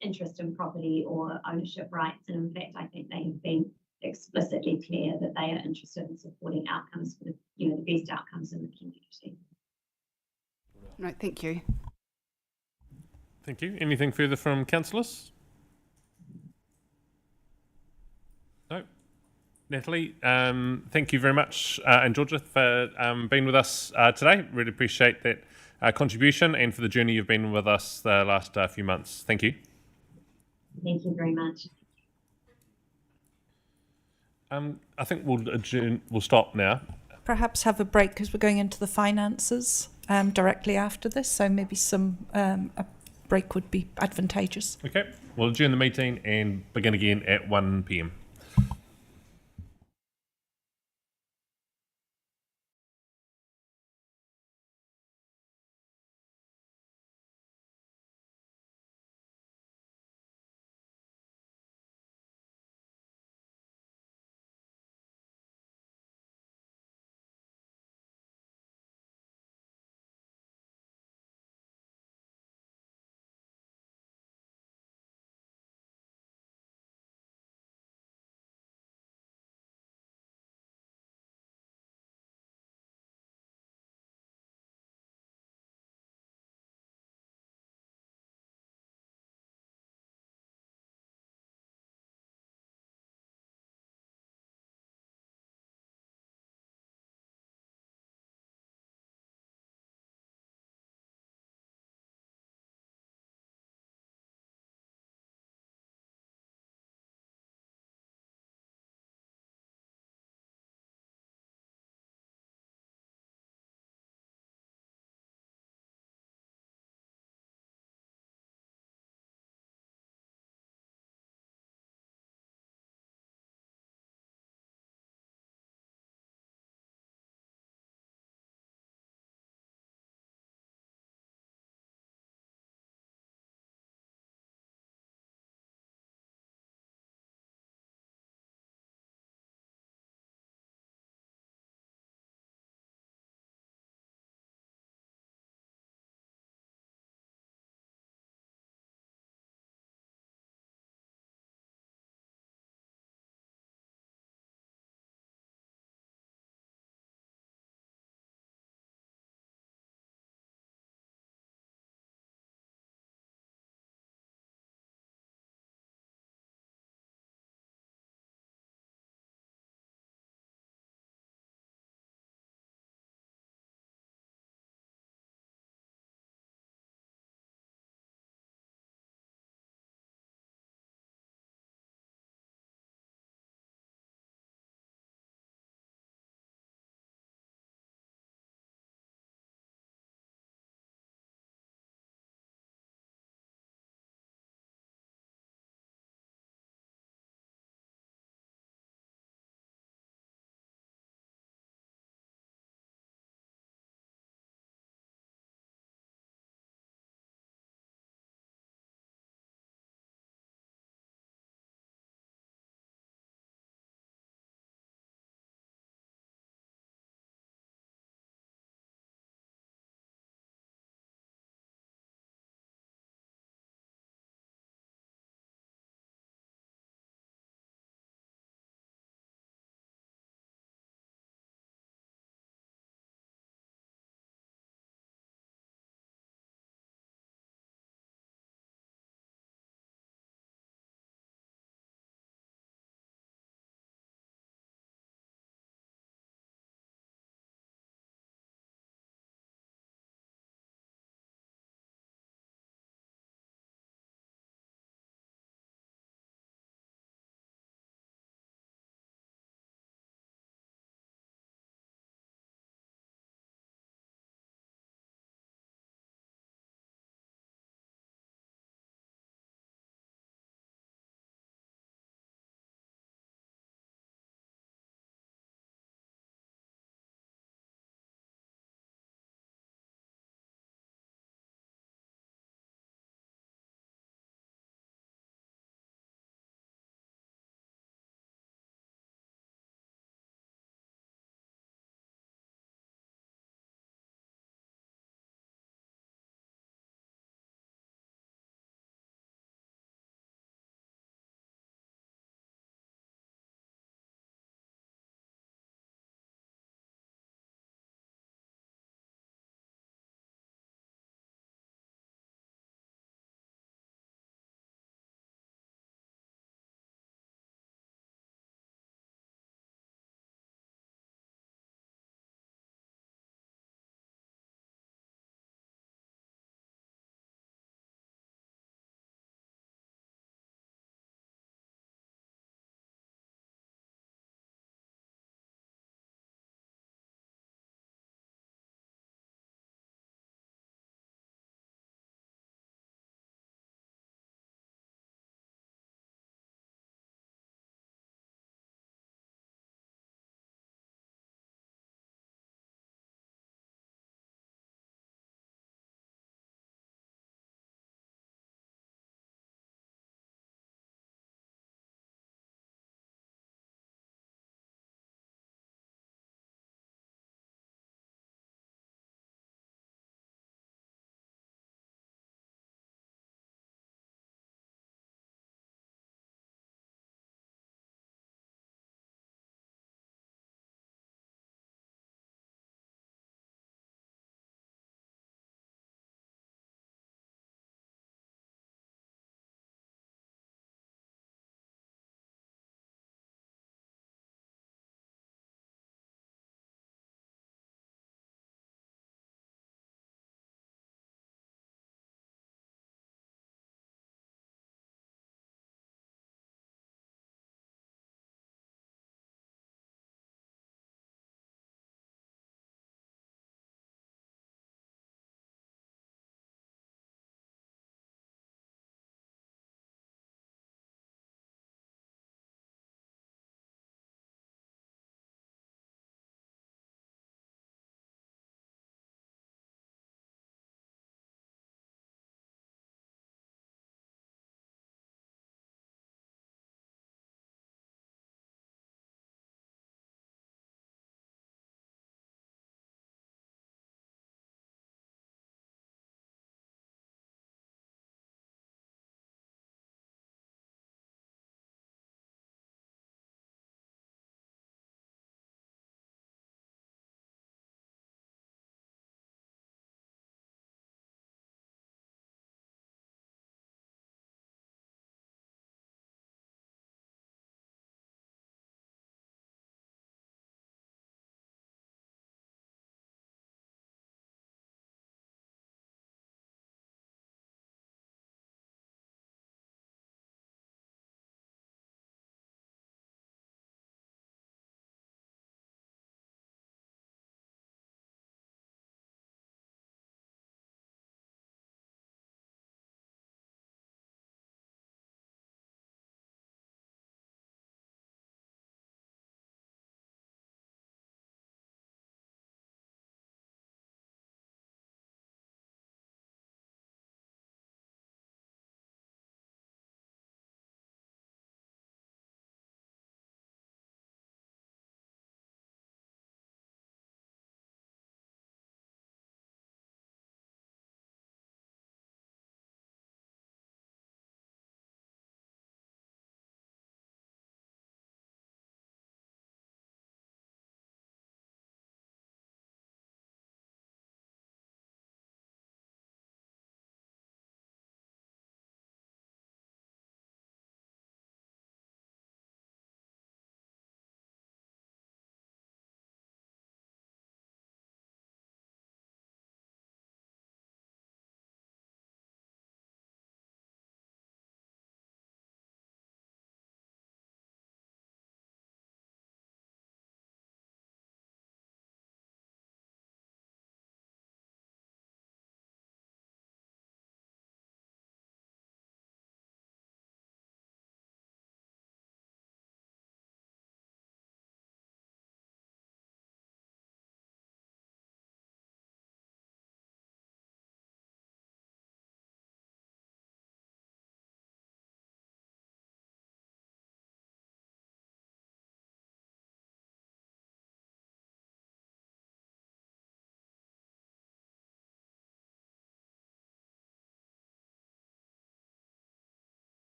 interest in property or ownership rights. And in fact, I think they have been explicitly clear that they are interested in supporting outcomes for the best outcomes in the community. No, thank you. Thank you. Anything further from councillors? No. Natalie, thank you very much, and Georgia, for being with us today. Really appreciate that contribution and for the journey you've been with us the last few months. Thank you. Thank you very much. I think we'll stop now. Perhaps have a break because we're going into the finances directly after this, so maybe a break would be advantageous. Okay, we'll adjourn the meeting and begin again at 1 p.m.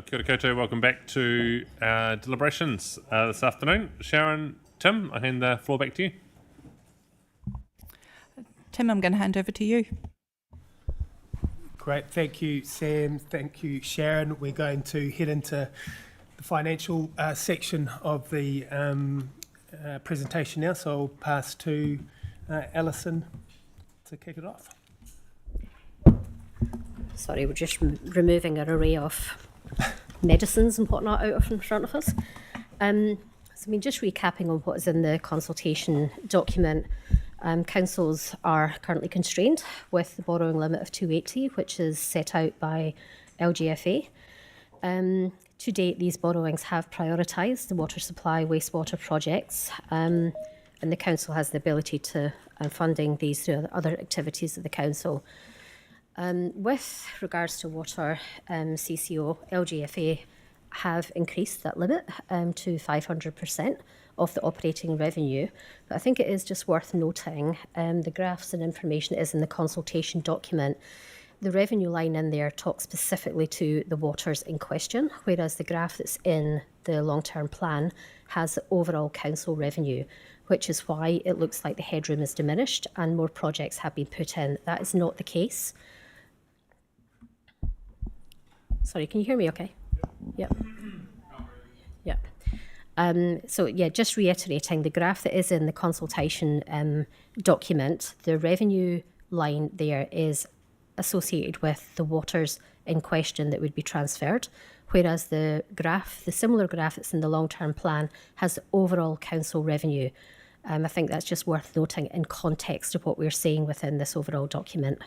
Kia ora koutou, welcome back to Deliberations this afternoon. Sharon, Tim, I hand the floor back to you. Tim, I'm going to hand over to you. Great, thank you, Sam. Thank you, Sharon. We're going to head into the financial section of the presentation now, so I'll pass to Alison to kick it off. Sorry, we're just removing an array of medicines and whatnot out of in front of us. Just recapping on what is in the consultation document, councils are currently constrained with the borrowing limit of 280, which is set out by LGFA. To date, these borrowings have prioritised the water supply, wastewater projects, and the council has the ability to funding these through other activities of the council. With regards to water CCO, LGFA have increased that limit to 500% of the operating revenue. But I think it is just worth noting, the graphs and information is in the consultation document. The revenue line in there talks specifically to the waters in question, whereas the graph that's in the long-term plan has the overall council revenue, which is why it looks like the headroom is diminished and more projects have been put in. That is not the case. Sorry, can you hear me okay? Yep. Yep. Just reiterating, the graph that is in the consultation document, the revenue line there is associated with the waters in question that would be transferred, whereas the similar graph that's in the long-term plan has the overall council revenue. I think that's just worth noting in context of what we're saying within this overall document.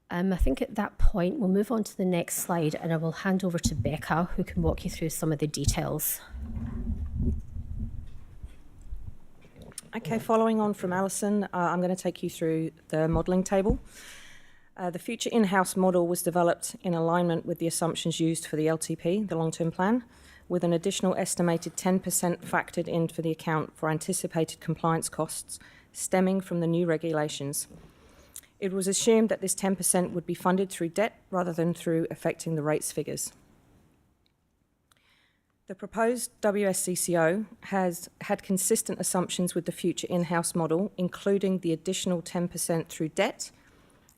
I think at that point, we'll move on to the next slide and I will hand over to Becca, who can walk you through some of the details. Okay, following on from Alison, I'm going to take you through the modelling table. The future in-house model was developed in alignment with the assumptions used for the LTP, the long-term plan, with an additional estimated 10% factored in for the account for anticipated compliance costs stemming from the new regulations. It was assumed that this 10% would be funded through debt rather than through affecting the rates figures. The proposed WSCCO has had consistent assumptions with the future in-house model, including the additional 10% through debt.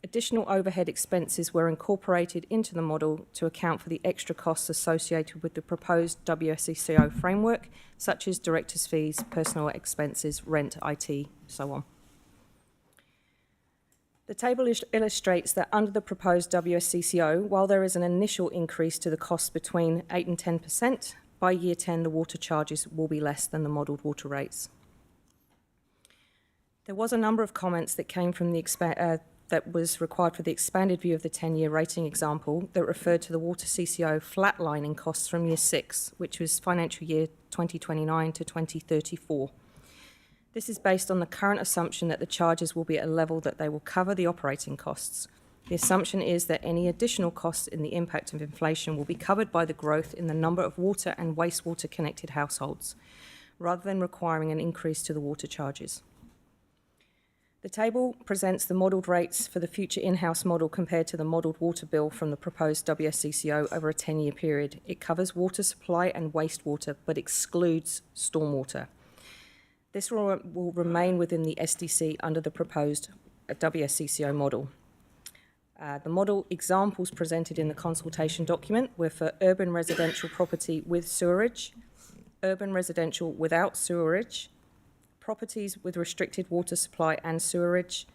Additional overhead expenses were incorporated into the model to account for the extra costs associated with the proposed WSCCO framework, such as directors' fees, personnel expenses, rent, IT, so on. The table illustrates that under the proposed WSCCO, while there is an initial increase to the cost between 8 and 10%, by year 10 the water charges will be less than the modelled water rates. There was a number of comments that came from the that was required for the expanded view of the 10-year rating example that referred to the water CCO flatlining costs from year 6, which was financial year 2029 to 2034. This is based on the current assumption that the charges will be at a level that they will cover the operating costs. The assumption is that any additional costs in the impact of inflation will be covered by the growth in the number of water and wastewater connected households, rather than requiring an increase to the water charges. The table presents the modelled rates for the future in-house model compared to the modelled water bill from the proposed WSCCO over a 10-year period. It covers water supply and wastewater, but excludes stormwater. This will remain within the SDC under the proposed WSCCO model. The model examples presented in the consultation document were for urban residential property with sewerage, urban residential without sewerage, properties with restricted water supply and sewerage,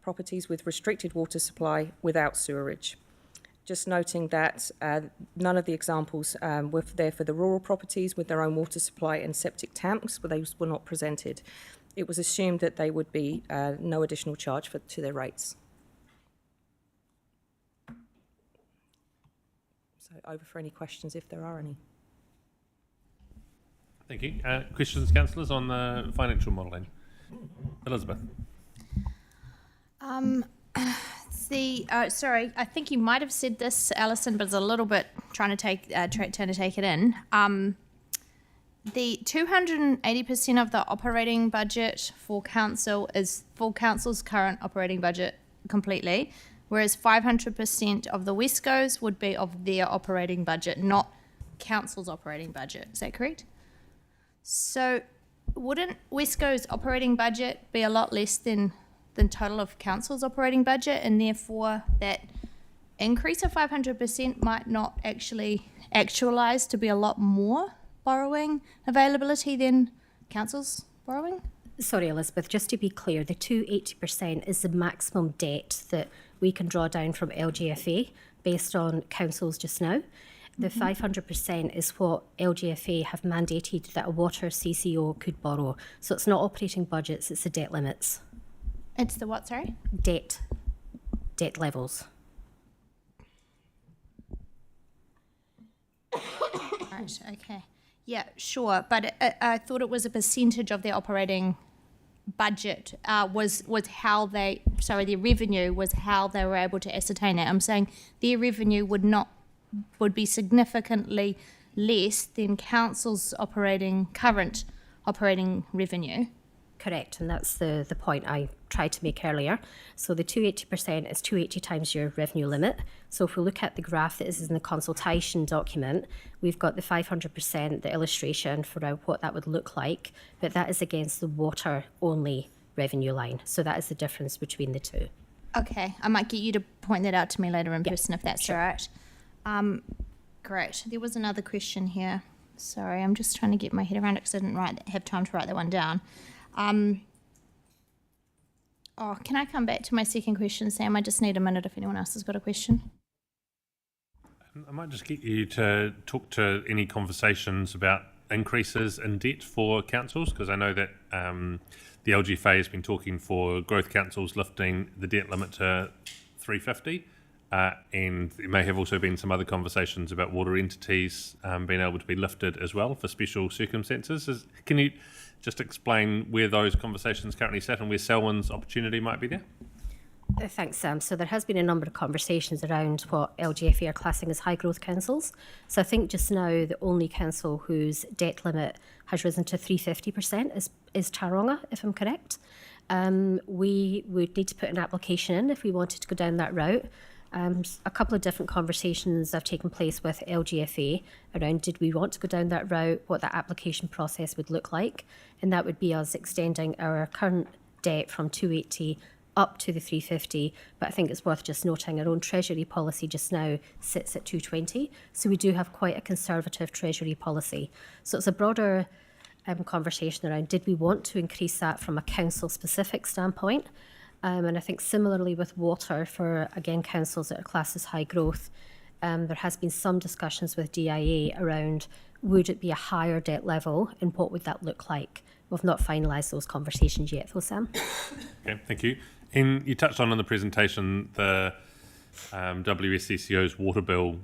properties with restricted water supply without sewerage. Just noting that none of the examples were there for the rural properties with their own water supply and septic tanks, but those were not presented. It was assumed that they would be no additional charge to their rates. So over for any questions if there are any. Thank you. Questions, councillors, on the financial modelling? Elizabeth. Sorry, I think you might have said this, Alison, but it's a little bit trying to take it in. The 280% of the operating budget for council is for council's current operating budget completely, whereas 500% of the Wesco's would be of their operating budget, not council's operating budget. Is that correct? So wouldn't Wesco's operating budget be a lot less than total of council's operating budget, and therefore that increase of 500% might not actually actualise to be a lot more borrowing availability than council's borrowing? Sorry, Elizabeth, just to be clear, the 280% is the maximum debt that we can draw down from LGFA based on councils just now. The 500% is what LGFA have mandated that a water CCO could borrow. So it's not operating budgets, it's the debt limits. It's the what, sorry? Debt levels. Right, okay. Yeah, sure, but I thought it was a percentage of their operating budget was how they, sorry, their revenue was how they were able to ascertain it. I'm saying their revenue would be significantly less than council's current operating revenue. Correct, and that's the point I tried to make earlier. So the 280% is 280 times your revenue limit. So if we look at the graph that is in the consultation document, we've got the 500%, the illustration for what that would look like, but that is against the water-only revenue line. So that is the difference between the two. Okay, I might get you to point that out to me later in person if that's sure. all right. Great. There was another question here. Sorry, I'm just trying to get my head around it because I didn't have time to write that one down. Can I come back to my second question, Sam? I just need a minute if anyone else has got a question. I might just get you to talk to any conversations about increases in debt for councils, because I know that the LGFA has been talking for growth councils lifting the debt limit to 350, and there may have also been some other conversations about water entities being able to be lifted as well for special circumstances. Can you just explain where those conversations currently sit and where Selwyn's opportunity might be there? Thanks, Sam. So there has been a number of conversations around what LGFA are classing as high growth councils. So I think just now the only council whose debt limit has risen to 350% is Taronga, if I'm correct. We would need to put an application in if we wanted to go down that route. A couple of different conversations have taken place with LGFA around did we want to go down that route, what that application process would look like, and that would be us extending our current debt from 280 up to the 350, but I think it's worth just noting our own Treasury policy just now sits at 220, so we do have quite a conservative Treasury policy. So it's a broader conversation around did we want to increase that from a council-specific standpoint. And I think similarly with water, for, again, councils that are classed as high growth, there has been some discussions with DIA around would it be a higher debt level and what would that look like? We've not finalised those conversations yet, though, Sam. Okay, thank you. And you touched on in the presentation the WSCCO's water bill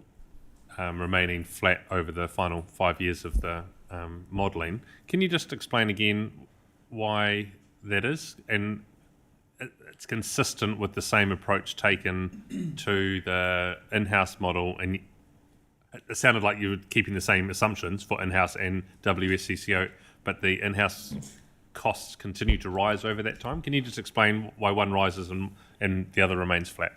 remaining flat over the final 5 years of the modelling. Can you just explain again why that is? And it's consistent with the same approach taken to the in-house model, and it sounded like you were keeping the same assumptions for in-house and WSCCO, but the in-house costs continue to rise over that time. Can you just explain why one rises and the other remains flat?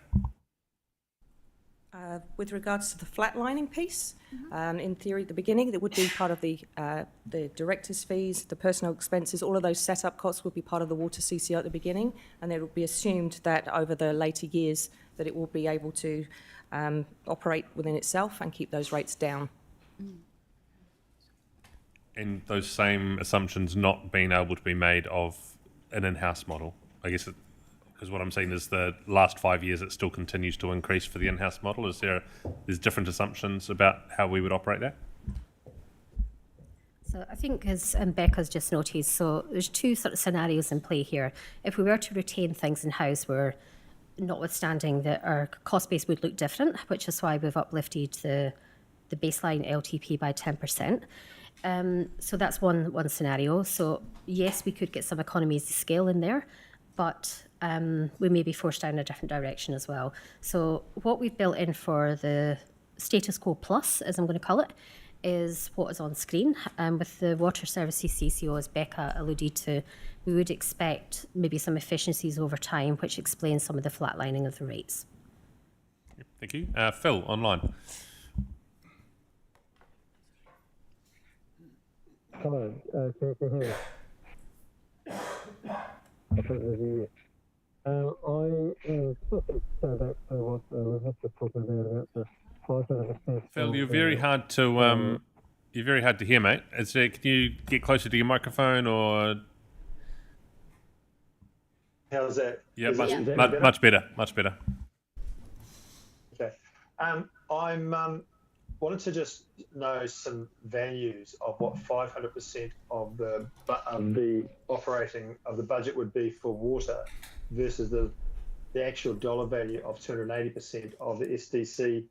With regards to the flatlining piece, in theory, at the beginning, that would be part of the director's fees, the personal expenses, all of those setup costs would be part of the water CCO at the beginning, and it will be assumed that over the later years that it will be able to operate within itself and keep those rates down. And those same assumptions not being able to be made of an in-house model, I guess, because what I'm saying is the last 5 years it still continues to increase for the in-house model. There's different assumptions about how we would operate that? So I think, as Becca's just noticed, so there's two sort of scenarios in play here. If we were to retain things in-house, we're notwithstanding that our cost base would look different, which is why we've uplifted the baseline LTP by 10%. So that's one scenario. So yes, we could get some economies of scale in there, but we may be forced down a different direction as well. So what we've built in for the status quo plus, as I'm going to call it, is what is on screen. With the water services CCO, as Becca alluded to, we would expect maybe some efficiencies over time, which explains some of the flatlining of the rates. Thank you. Phil, online. Hello, can you hear me? I think there's you. I just to go back to what Elizabeth was talking about the 500%. Phil, you're very hard to you're very hard to hear, mate. Can you get closer to your microphone or? How's that? Yeah, Is that better? much better, much better. Okay. I'm wanted to just know some values of what 500% of the operating of the budget would be for water versus the actual dollar value of 280% of the SDC.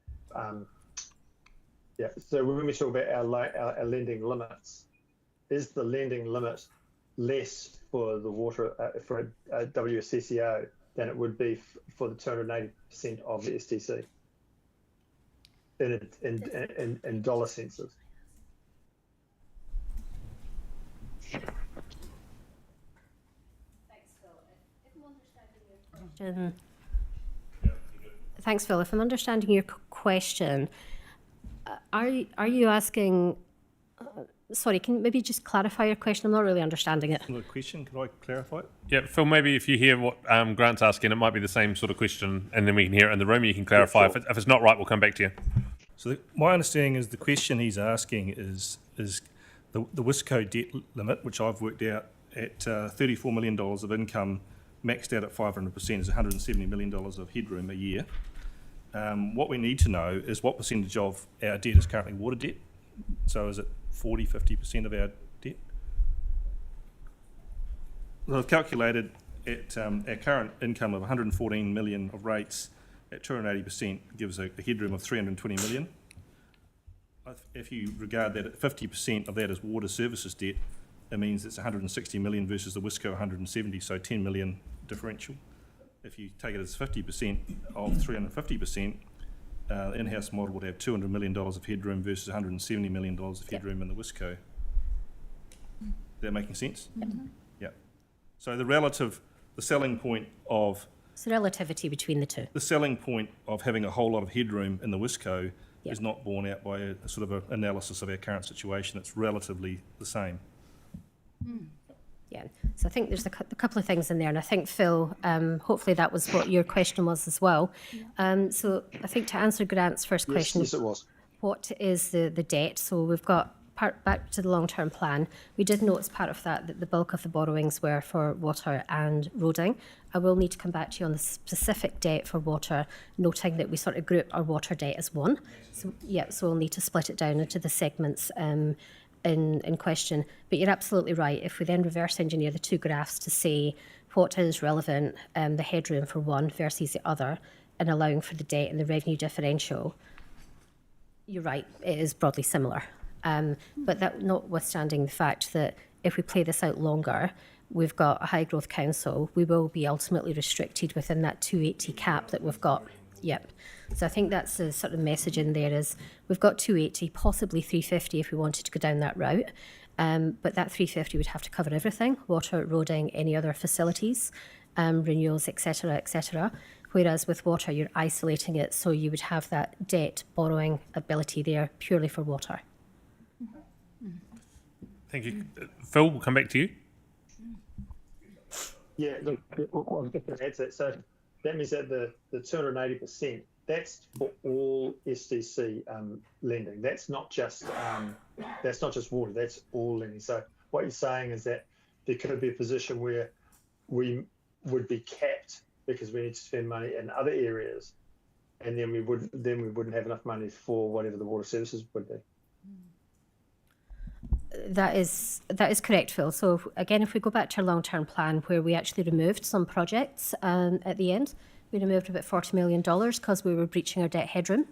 Yeah. So when we talk about our lending limits, is the lending limit less for the water for a WCCO than it would be for the 280% of the SDC in dollar senses? Thanks, Phil. If I'm understanding your question, are you asking? Sorry, can you maybe just clarify your question? I'm not really understanding it. The question, can I clarify it? Yeah, Phil, maybe if you hear what Grant's asking, it might be the same sort of question, and then we can hear it in the room. You can clarify. Yeah, sure. If it's not right, we'll come back to you. So my understanding is the question he's asking is the Wisco debt limit, which I've worked out at $34 million of income, maxed out at 500% is $170 million of headroom a year. What we need to know is what percentage of our debt is currently water debt. So is it 40, 50% of our debt? Well, I've calculated at our current income of 114 million of rates at 280% gives a headroom of 320 million. If you regard that at 50% of that as water services debt, it means it's 160 million versus the Wisco 170, so 10 million differential. If you take it as 50% of 350%, the in-house model would have $200 million of headroom versus $170 million of headroom in the Wisco. Is that making sense? Mm-hmm. Yeah. So the selling point of... It's the relativity between the two. The selling point of having a whole lot of headroom in the Wisco is not borne out by a sort of an analysis of our current situation. It's relatively the same. Mm. Yeah, so I think there's a couple of things in there, and I think, Phil, hopefully that was what your question was as well. So I think to answer Grant's first question, yes, it was. What is the debt? So we've got back to the long-term plan. We did note as part of that the bulk of the borrowings were for water and roading. I will need to come back to you on the specific debt for water, noting that we sort of group our water debt as one. So we'll need to split it down into the segments in question. But you're absolutely right. If we then reverse engineer the two graphs to see what is relevant, the headroom for one versus the other, and allowing for the debt and the revenue differential, you're right, it is broadly similar. But that notwithstanding the fact that if we play this out longer, we've got a high growth council, we will be ultimately restricted within that 280 cap that we've got. Yep. So I think that's the sort of message in there is we've got 280, possibly 350 if we wanted to go down that route. But that 350 would have to cover everything, water, roading, any other facilities, renewals, etc. Whereas with water, you're isolating it, so you would have that debt borrowing ability there purely for water. Thank you. Phil, we'll come back to you. Yeah, look, I was just going to add to that. So that means that the 280%, that's for all SDC lending. That's not just water. That's all lending. So what you're saying is that there could be a position where we would be capped because we need to spend money in other areas, and then we wouldn't have enough money for whatever the water services would be. That is correct, Phil. So again, if we go back to our long-term plan where we actually removed some projects at the end, we removed about $40 million because we were breaching our debt headroom.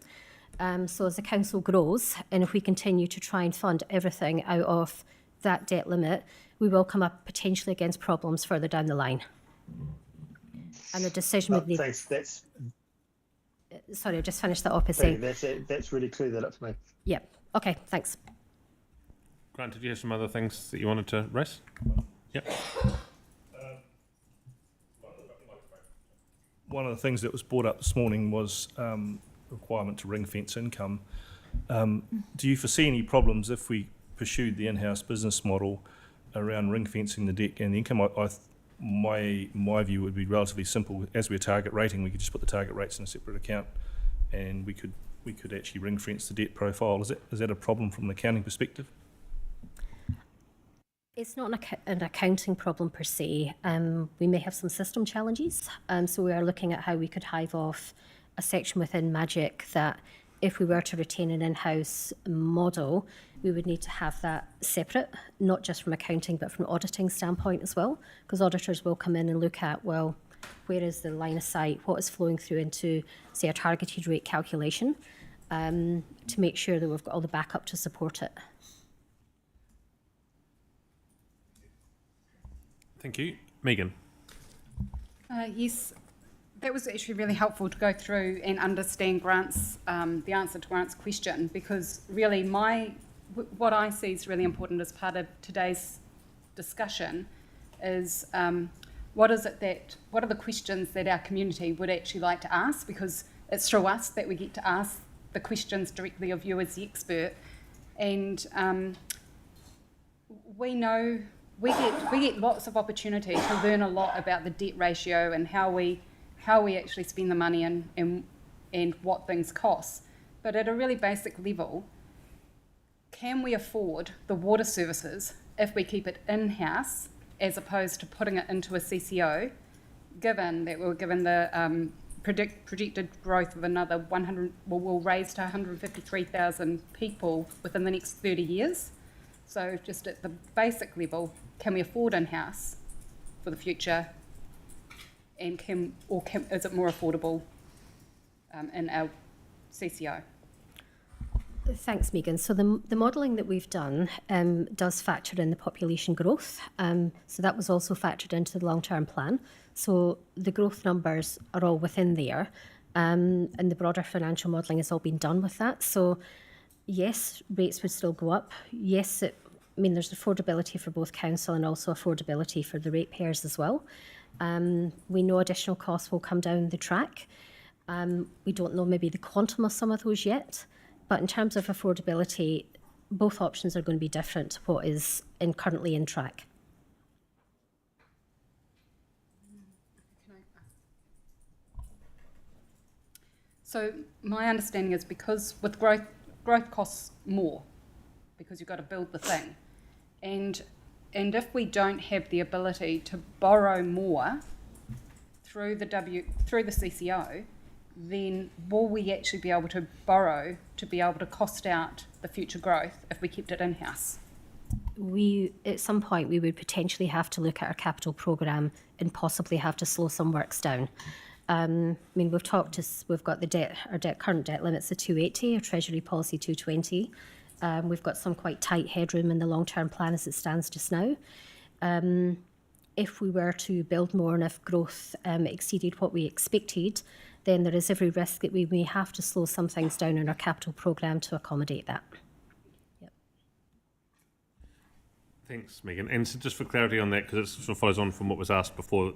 So as the council grows, and if we continue to try and fund everything out of that debt limit, we will come up potentially against problems further down the line. And the decision would need... Thanks. Sorry, I just finished that up by saying... That's really clear that up to me. Yep. Okay, thanks. Grant, did you have some other things that you wanted to raise? Yep. One of the things that was brought up this morning was requirement to ring fence income. Do you foresee any problems if we pursued the in-house business model around ring fencing the debt and the income? My view would be relatively simple. As we're target rating, we could just put the target rates in a separate account, and we could actually ring fence the debt profile. Is that a problem from an accounting perspective? It's not an accounting problem per se. We may have some system challenges. So we are looking at how we could hive off a section within Magic that if we were to retain an in-house model, we would need to have that separate, not just from accounting, but from an auditing standpoint as well, because auditors will come in and look at, well, where is the line of sight, what is flowing through into, say, a targeted rate calculation, to make sure that we've got all the backup to support it. Thank you. Megan. Yes, that was actually really helpful to go through and understand Grant's, the answer to Grant's question, because really what I see is really important as part of today's discussion is what are the questions that our community would actually like to ask, because it's through us that we get to ask the questions directly of you as the expert. And we know we get lots of opportunity to learn a lot about the debt ratio and how we actually spend the money and what things cost. But at a really basic level, can we afford the water services if we keep it in-house as opposed to putting it into a CCO, given that we're given the projected growth of another 100, well, we'll raise to 153,000 people within the next 30 years. So just at the basic level, can we afford in-house for the future? And is it more affordable in our CCO? Thanks, Megan. So the modelling that we've done does factor in the population growth. So that was also factored into the long-term plan. So the growth numbers are all within there, and the broader financial modelling has all been done with that. So yes, rates would still go up. Yes, there's affordability for both council and also affordability for the ratepayers as well. We know additional costs will come down the track. We don't know maybe the quantum of some of those yet, but in terms of affordability, both options are going to be different to what is currently in track. So my understanding is because with growth costs more, because you've got to build the thing. And if we don't have the ability to borrow more through the CCO, then will we actually be able to borrow to be able to cost out the future growth if we kept it in-house? At some point, we would potentially have to look at our capital programme and possibly have to slow some works down. We've got the debt, current debt limits of 280, our Treasury policy 220. We've got some quite tight headroom in the long-term plan as it stands just now. If we were to build more and if growth exceeded what we expected, then there is every risk that we may have to slow some things down in our capital programme to accommodate that. Yep. Thanks, Megan. And so just for clarity on that, because it sort of follows on from what was asked before,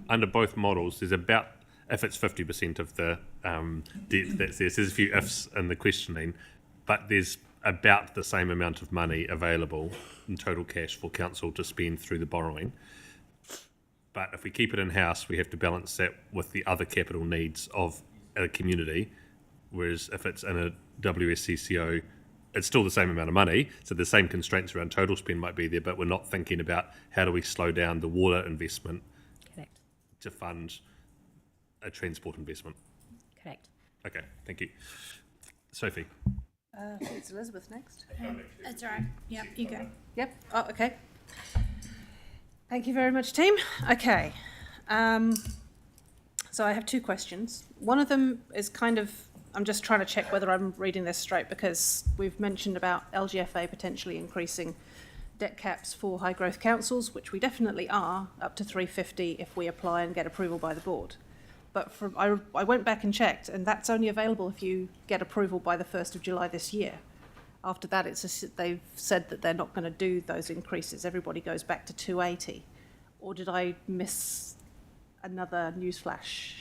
under both models, there's about, if it's 50% of the debt that's there, so there's a few ifs in the questioning, but there's about the same amount of money available in total cash for council to spend through the borrowing. But if we keep it in-house, we have to balance that with the other capital needs of a community, whereas if it's in a WSCCO, it's still the same amount of money, so the same constraints around total spend might be there, but we're not thinking about how do we slow down the water investment. Correct. To fund a transport investment. Correct. Okay, thank you. Sophie. It's Elizabeth next. That's all right. Yep, you go. Yep. Oh, okay. Thank you very much, team. Okay. So I have two questions. One of them is I'm just trying to check whether I'm reading this straight, because we've mentioned about LGFA potentially increasing debt caps for high growth councils, which we definitely are, up to 350 if we apply and get approval by the board. But I went back and checked, and that's only available if you get approval by the 1st of July this year. After that, they've said that they're not going to do those increases. Everybody goes back to 280. Or did I miss another newsflash?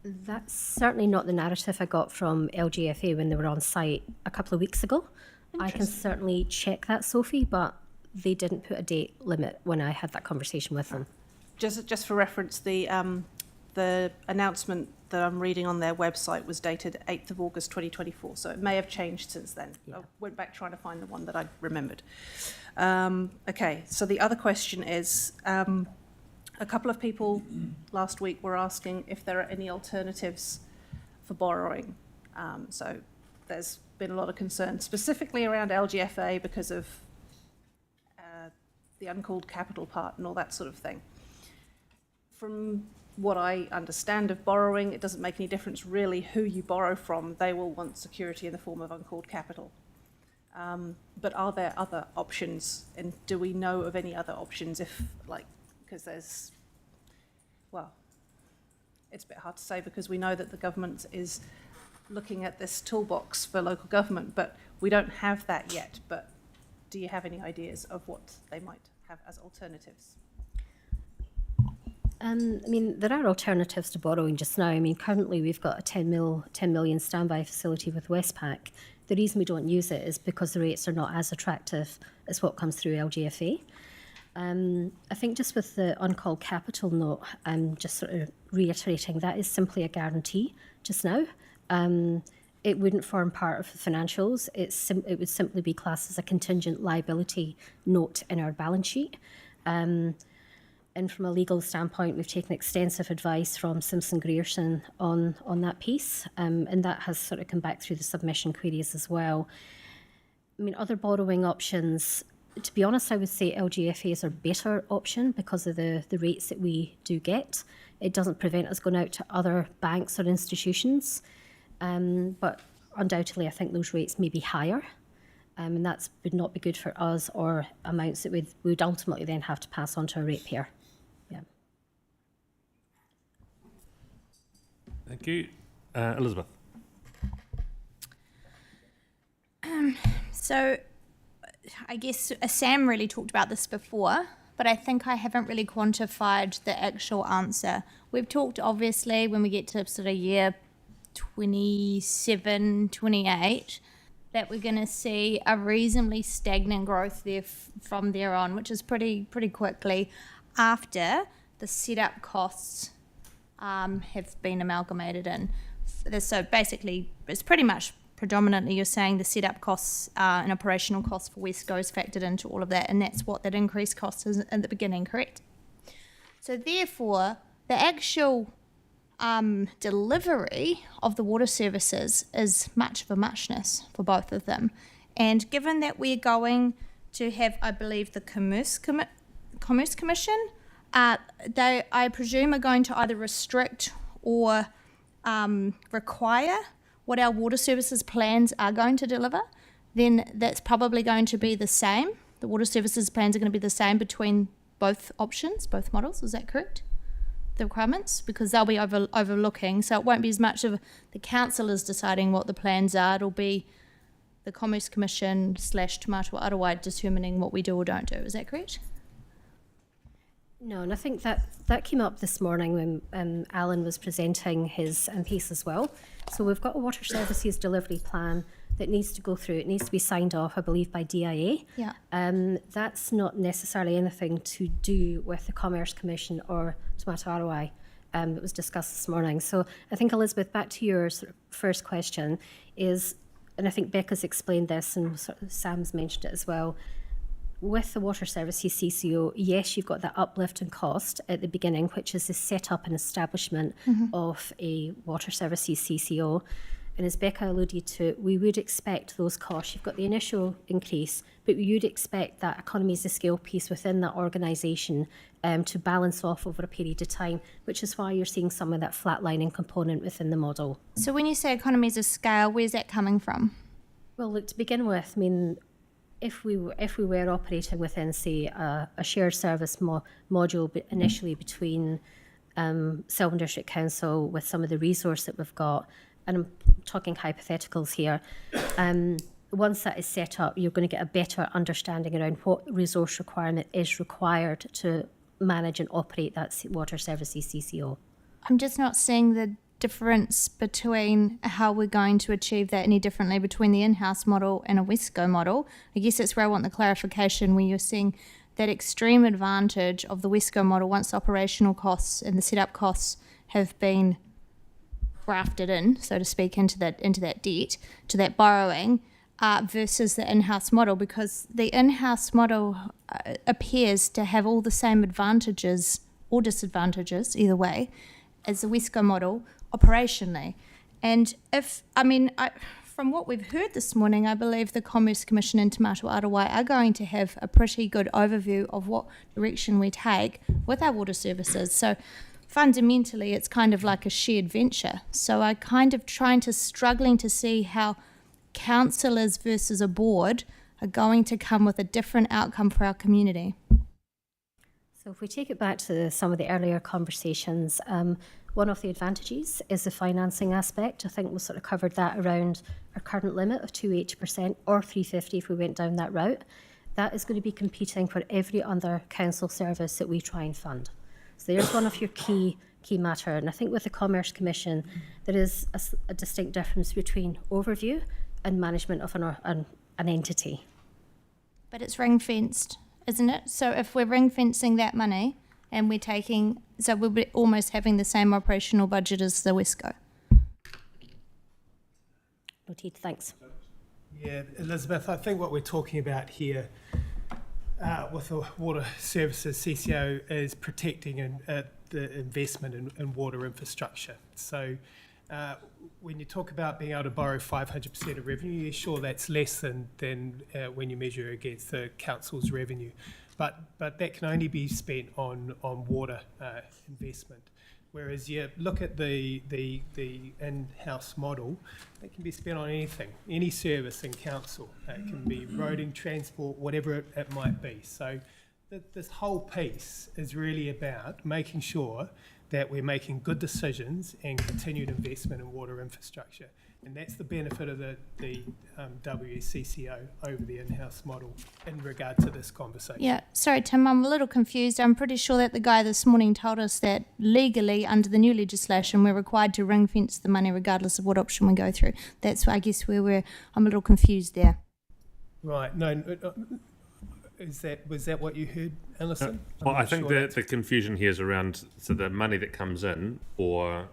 That's certainly not the narrative I got from LGFA when they were on site a couple of weeks ago. I can certainly check that, Sophie, but they didn't put a date limit when I had that conversation with them. Just for reference, the announcement that I'm reading on their website was dated 8th of August 2024, so it may have changed since then. Yeah. I went back trying to find the one that I remembered. Okay, so the other question is, a couple of people last week were asking if there are any alternatives for borrowing. So there's been a lot of concern, specifically around LGFA because of the uncalled capital part and all that sort of thing. From what I understand of borrowing, it doesn't make any difference really who you borrow from. They will want security in the form of uncalled capital. But are there other options, and do we know of any other options because there's, well, it's a bit hard to say because we know that the government is looking at this toolbox for local government, but we don't have that yet. But do you have any ideas of what they might have as alternatives? I mean, there are alternatives to borrowing just now. I mean, currently we've got a 10 million standby facility with Westpac. The reason we don't use it is because the rates are not as attractive as what comes through LGFA. I think just with the uncalled capital note, I'm just sort of reiterating that is simply a guarantee just now. It wouldn't form part of the financials. It would simply be classed as a contingent liability note in our balance sheet. And from a legal standpoint, we've taken extensive advice from Simpson Grierson on that piece, and that has sort of come back through the submission queries as well. I mean, other borrowing options, to be honest, I would say LGFA is our better option because of the rates that we do get. It doesn't prevent us going out to other banks or institutions, but undoubtedly I think those rates may be higher, and that would not be good for us or amounts that we would ultimately then have to pass on to a ratepayer. Thank you. Elizabeth. So I guess Sam really talked about this before, but I think I haven't really quantified the actual answer. We've talked, obviously, when we get to sort of year 27, 28, that we're going to see a reasonably stagnant growth there from there on, which is pretty quickly after the setup costs have been amalgamated in. So basically, it's pretty much predominantly you're saying the setup costs and operational costs for Wesco is factored into all of that, and that's what that increased cost is at the beginning, correct? So therefore, the actual delivery of the water services is much of a muchness for both of them. And given that we're going to have, I believe, the Commerce Commission, they, I presume, are going to either restrict or require what our water services plans are going to deliver, then that's probably going to be the same. The water services plans are going to be the same between both options, both models. Is that correct? The requirements? Because they'll be overlooking, so it won't be as much of the councillors deciding what the plans are. It'll be the Commerce Commission / Tomato Arawai determining what we do or don't do. Is that correct? No, and I think that came up this morning when Alan was presenting his piece as well. So we've got a water services delivery plan that needs to go through. It needs to be signed off, I believe, by DIA. Yeah. That's not necessarily anything to do with the Commerce Commission or Tomato Arawai that was discussed this morning. So I think, Elizabeth, back to your sort of first question is, and I think Becca's explained this and sort of Sam's mentioned it as well, with the water services CCO, yes, you've got that uplift in cost at the beginning, which is the setup and establishment of a water services CCO. And as Becca alluded to, we would expect those costs. You've got the initial increase, but we would expect that economies of scale piece within that organisation to balance off over a period of time, which is why you're seeing some of that flatlining component within the model. So when you say economies of scale, where's that coming from? Well, look, to begin with, I mean, if we were operating within, say, a shared service module, but initially between Sylvan District Council with some of the resource that we've got, and I'm talking hypotheticals here, once that is set up, you're going to get a better understanding around what resource requirement is required to manage and operate that water services CCO. I'm just not seeing the difference between how we're going to achieve that any differently between the in-house model and a Wesco model? I guess that's where I want the clarification, where you're seeing that extreme advantage of the Wesco model once operational costs and the setup costs have been grafted in, so to speak, into that debt, to that borrowing, versus the in-house model, because the in-house model appears to have all the same advantages or disadvantages, either way, as the Wesco model operationally. And from what we've heard this morning, I believe the Commerce Commission and Te Matu Arawai are going to have a pretty good overview of what direction we take with our water services. So fundamentally, it's kind of like a shared venture. So I kind of struggling to see how councillors versus a board are going to come with a different outcome for our community. So if we take it back to some of the earlier conversations, one of the advantages is the financing aspect. I think we sort of covered that around our current limit of 280% or 350 if we went down that route. That is going to be competing for every other council service that we try and fund. So there's one of your key matter. And I think with the Commerce Commission, there is a distinct difference between overview and management of an entity. But it's ring-fenced, isn't it? So if we're ring-fencing that money and we'll be almost having the same operational budget as the Wesco. Noted, thanks. Yeah, Elizabeth, I think what we're talking about here with the water services CCO is protecting the investment in water infrastructure. So when you talk about being able to borrow 500% of revenue, sure, that's less than when you measure against the council's revenue. But that can only be spent on water investment. Whereas you look at the in-house model, it can be spent on anything, any service in council. It can be roading, transport, whatever it might be. So this whole piece is really about making sure that we're making good decisions and continued investment in water infrastructure. And that's the benefit of the WCCO over the in-house model in regard to this conversation. Yeah, sorry, Tim, I'm a little confused. I'm pretty sure that the guy this morning told us that legally, under the new legislation, we're required to ring-fence the money regardless of what option we go through. That's, I guess, where I'm a little confused there. Right, no, was that what you heard, Alison? Well, I think the confusion here is around the money that comes in or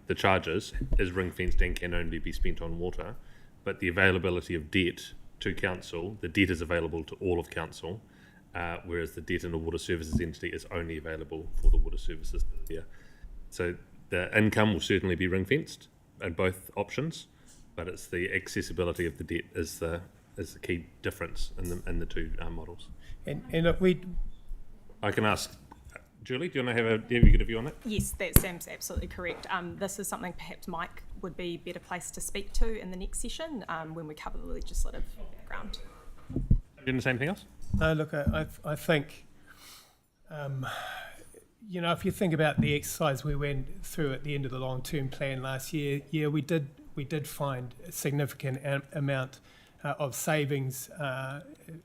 the charges is ring-fenced and can only be spent on water, but the availability of debt to council, the debt is available to all of council, whereas the debt in the water services entity is only available for the water services here. So the income will certainly be ring-fenced in both options, but it's the accessibility of the debt is the key difference in the two models. And look, I can ask Julie, do you want to have you got a view on that? Yes, that Sam's absolutely correct. This is something perhaps Mike would be better placed to speak to in the next session when we cover the legislative background. Doing the same thing else? No, look, I think, if you think about the exercise we went through at the end of the long-term plan last year, we did find a significant amount of savings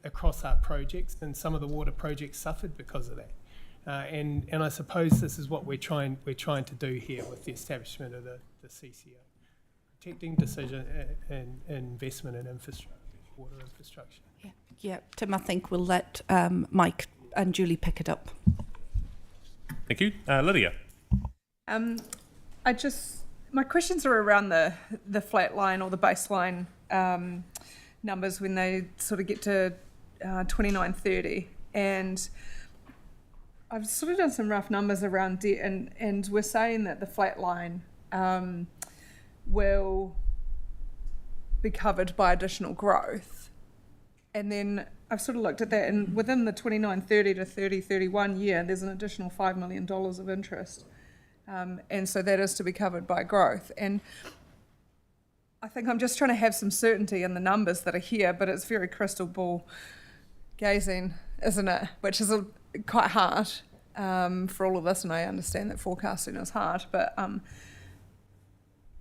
across our projects, and some of the water projects suffered because of that. And I suppose this is what we're trying to do here with the establishment of the CCO, protecting decision and investment in infrastructure, water infrastructure. Yeah, Tim, I think we'll let Mike and Julie pick it up. Thank you. Lydia. My questions are around the flat line or the baseline numbers when they sort of get to 2930, and I've sort of done some rough numbers around debt, and we're saying that the flat line will be covered by additional growth. And then I've sort of looked at that, and within the 2930 to 3031 year, there's an additional $5 million of interest. And so that is to be covered by growth. And I think I'm just trying to have some certainty in the numbers that are here, but it's very crystal ball gazing, isn't it? Which is quite hard for all of us, and I understand that forecasting is hard, but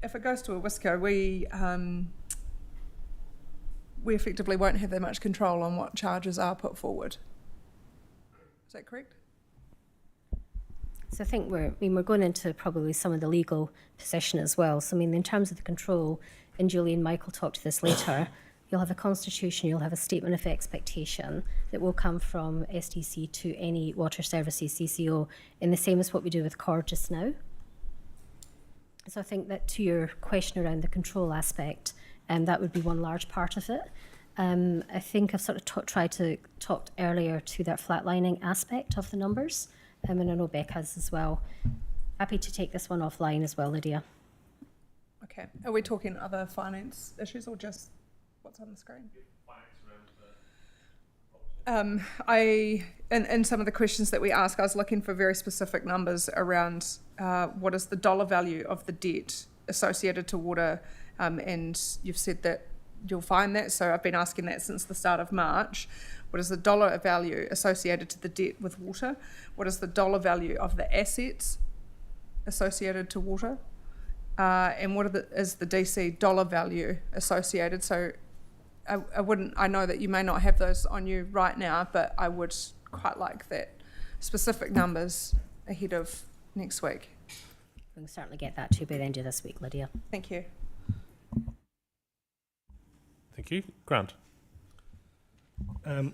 if it goes to a Wesco, we effectively won't have that much control on what charges are put forward. Is that correct? So I think we're going into probably some of the legal position as well. So I mean, in terms of the control, and Julie and Michael talk to this later, you'll have a constitution, you'll have a statement of expectation that will come from SDC to any water services CCO, in the same as what we do with COR just now. So I think that to your question around the control aspect, that would be one large part of it. I think I've sort of tried to talk earlier to that flatlining aspect of the numbers, and I know Beck has as well. Happy to take this one offline as well, Lydia. Okay. Are we talking other finance issues or just what's on the screen? In some of the questions that we ask, I was looking for very specific numbers around what is the dollar value of the debt associated to water, and you've said that you'll find that, so I've been asking that since the start of March. What is the dollar value associated to the debt with water? What is the dollar value of the assets associated to water? And what is the DC dollar value associated? So I know that you may not have those on you right now, but I would quite like that specific numbers ahead of next week. We can certainly get that to you by the end of this week, Lydia. Thank you. Thank you. Grant.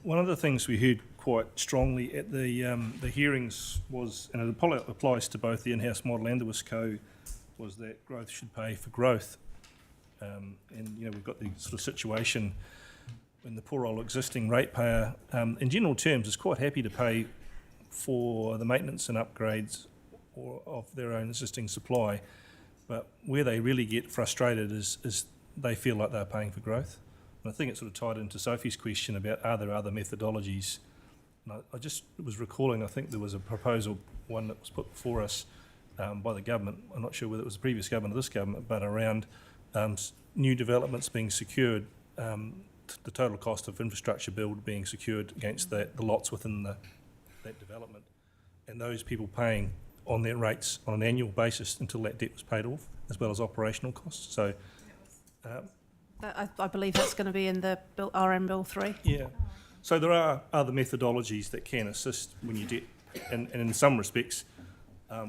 One of the things we heard quite strongly at the hearings was, and it applies to both the in-house model and the WISCO, was that growth should pay for growth. And we've got the sort of situation when the poor old existing ratepayer, in general terms, is quite happy to pay for the maintenance and upgrades of their own existing supply, but where they really get frustrated is they feel like they're paying for growth. And I think it's sort of tied into Sophie's question about are there other methodologies. And I just was recalling, I think there was a proposal, one that was put before us by the government, I'm not sure whether it was the previous government or this government, but around new developments being secured, the total cost of infrastructure build being secured against the lots within that development, and those people paying on their rates on an annual basis until that debt was paid off, as well as operational costs. So I believe that's going to be in the RM Bill 3. Yeah. So there are other methodologies that can assist when you debt, and in some respects,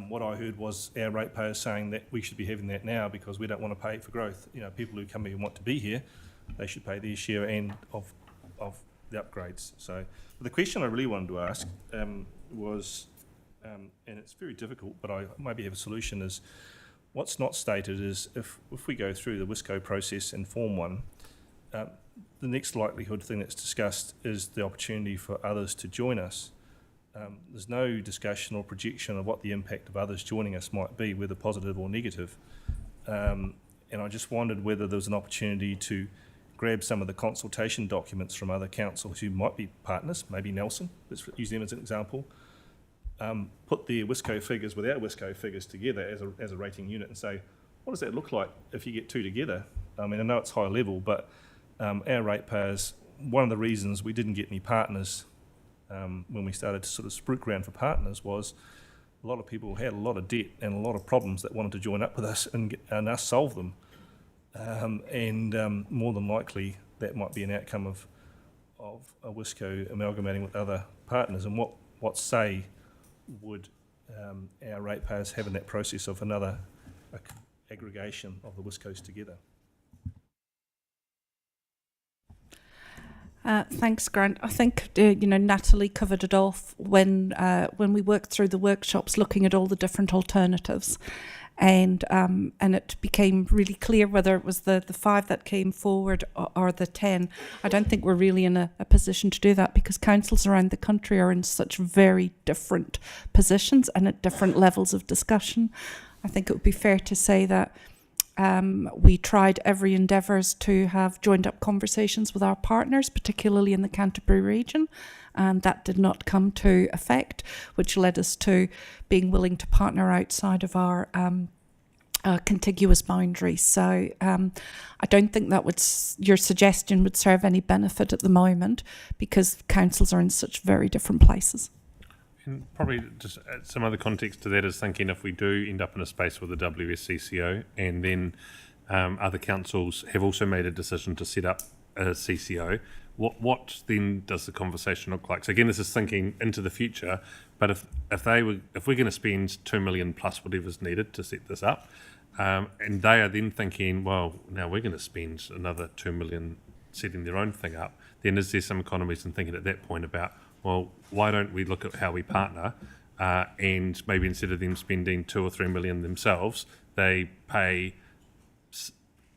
what I heard was our ratepayers saying that we should be having that now because we don't want to pay for growth. People who come here and want to be here, they should pay their share and of the upgrades. So the question I really wanted to ask was, and it's very difficult, but I maybe have a solution, is what's not stated is if we go through the WISCO process and form one, the next likelihood thing that's discussed is the opportunity for others to join us. There's no discussion or projection of what the impact of others joining us might be, whether positive or negative. And I just wondered whether there was an opportunity to grab some of the consultation documents from other councils who might be partners, maybe Nelson, let's use them as an example, put their WISCO figures with our WISCO figures together as a rating unit and say, what does that look like if you get two together? I mean, I know it's high level, but our ratepayers, one of the reasons we didn't get any partners when we started to sort of spruik around for partners was a lot of people had a lot of debt and a lot of problems that wanted to join up with us and us solve them. More than likely, that might be an outcome of a WISCO amalgamating with other partners. And what say would our ratepayers have in that process of another aggregation of the WISCOs together? Thanks, Grant. I think Natalie covered it off when we worked through the workshops, looking at all the different alternatives, and it became really clear whether it was the 5 that came forward or the 10. I don't think we're really in a position to do that because councils around the country are in such very different positions and at different levels of discussion. I think it would be fair to say that we tried every endeavours to have joined up conversations with our partners, particularly in the Canterbury region, and that did not come to effect, which led us to being willing to partner outside of our contiguous boundaries. So I don't think that your suggestion would serve any benefit at the moment because councils are in such very different places. And probably just add some other context to that is thinking if we do end up in a space with the WSCCO and then other councils have also made a decision to set up a CCO, what then does the conversation look like? So again, this is thinking into the future, but if we're going to spend 2 million plus whatever's needed to set this up, and they are then thinking, well, now we're going to spend another 2 million setting their own thing up, then is there some economies in thinking at that point about, well, why don't we look at how we partner, and maybe instead of them spending 2 or 3 million themselves, they pay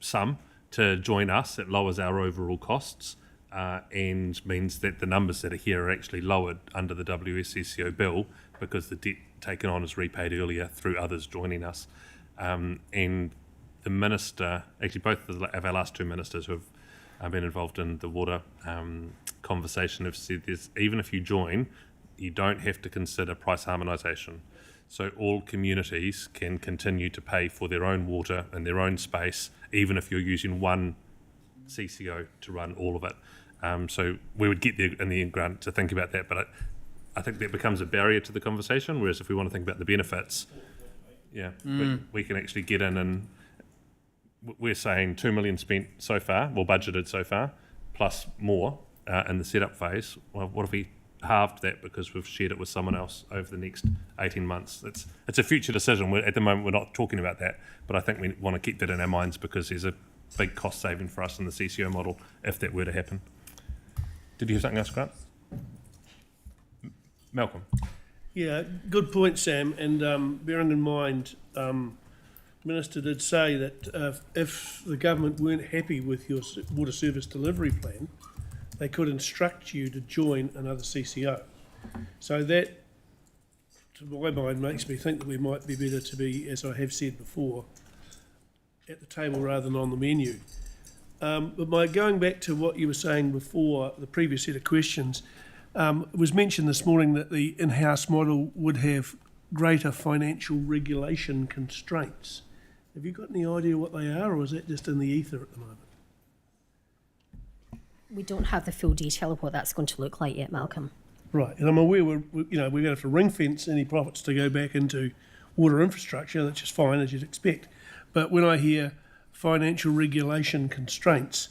some to join us. It lowers our overall costs, and means that the numbers that are here are actually lowered under the WSCCO bill because the debt taken on is repaid earlier through others joining us. And the minister, actually both of our last two ministers who have been involved in the water conversation have said even if you join, you don't have to consider price harmonisation. So all communities can continue to pay for their own water in their own space, even if you're using one CCO to run all of it. So we would get there in the end grant to think about that, but I think that becomes a barrier to the conversation, whereas if we want to think about the benefits, we can actually get in, and we're saying 2 million spent so far, well budgeted so far, plus more in the setup phase. Well, what if we halved that because we've shared it with someone else over the next 18 months? It's a future decision. At the moment, we're not talking about that, but I think we want to keep that in our minds because there's a big cost saving for us in the CCO model if that were to happen. Did you have something else, Grant? Malcolm. Yeah, good point, Sam. And bearing in mind, Minister did say that if the government weren't happy with your water service delivery plan, they could instruct you to join another CCO. So that, to my mind, makes me think that we might be better to be, as I have said before, at the table rather than on the menu. But going back to what you were saying before, the previous set of questions, it was mentioned this morning that the in-house model would have greater financial regulation constraints. Have you got any idea what they are, or is that just in the ether at the moment? We don't have the full detail of what that's going to look like yet, Malcolm. Right, and I'm aware we're going to have to ring fence any profits to go back into water infrastructure. That's just fine, as you'd expect. But when I hear financial regulation constraints,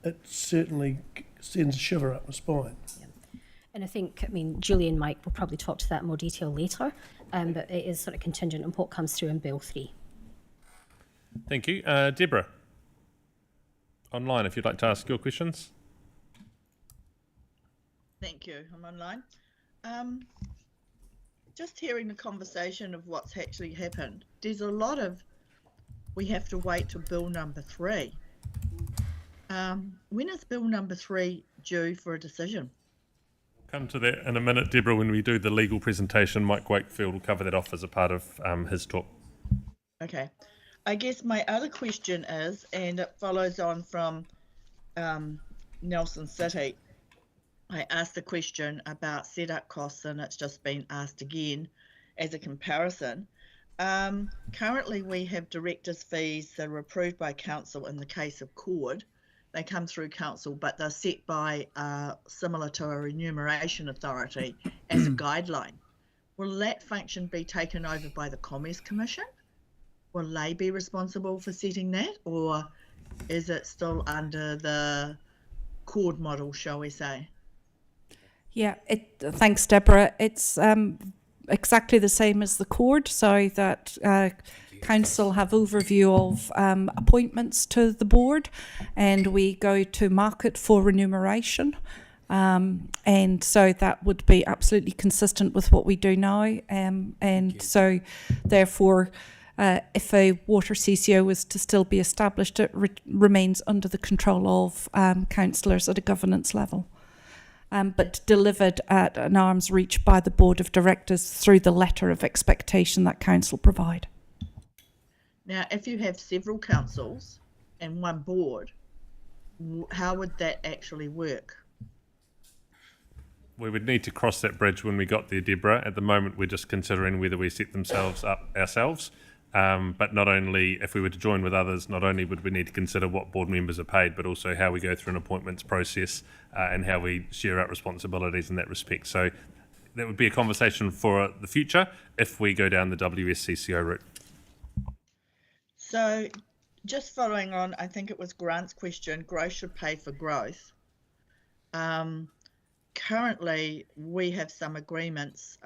it certainly sends a shiver up my spine. Yeah. And I think, Julie and Mike will probably talk to that in more detail later, but it is sort of contingent on what comes through in Bill 3. Thank you. Deborah, online, if you'd like to ask your questions. Thank you. I'm online. Just hearing the conversation of what's actually happened, there's a lot of we have to wait till Bill number 3. When is Bill number 3 due for a decision? Come to that in a minute, Deborah, when we do the legal presentation. Mike Wakefield will cover that off as a part of his talk. Okay. I guess my other question is, and it follows on from Nelson City, I asked the question about setup costs, and it's just been asked again as a comparison. Currently, we have directors' fees that are approved by council in the case of CORD. They come through council, but they're set by similar to a remuneration authority as a guideline. Will that function be taken over by the Commerce Commission? Will they be responsible for setting that, or is it still under the CORD model, shall we say? Yeah, thanks, Deborah. It's exactly the same as the CORD, so that council have overview of appointments to the board, and we go to market for remuneration. And so that would be absolutely consistent with what we do now. And so therefore, if a water CCO was to still be established, it remains under the control of councillors at a governance level. But delivered at an arm's reach by the Board of Directors through the letter of expectation that Council provide. Now, if you have several councils and one board, how would that actually work? We would need to cross that bridge when we got there, Deborah. At the moment, we're just considering whether we set themselves up ourselves. But not only, if we were to join with others, not only would we need to consider what board members are paid, but also how we go through an appointments process and how we share out responsibilities in that respect. So that would be a conversation for the future if we go down the WSCCO route. So just following on, I think it was Grant's question, growth should pay for growth. Currently, we have some agreements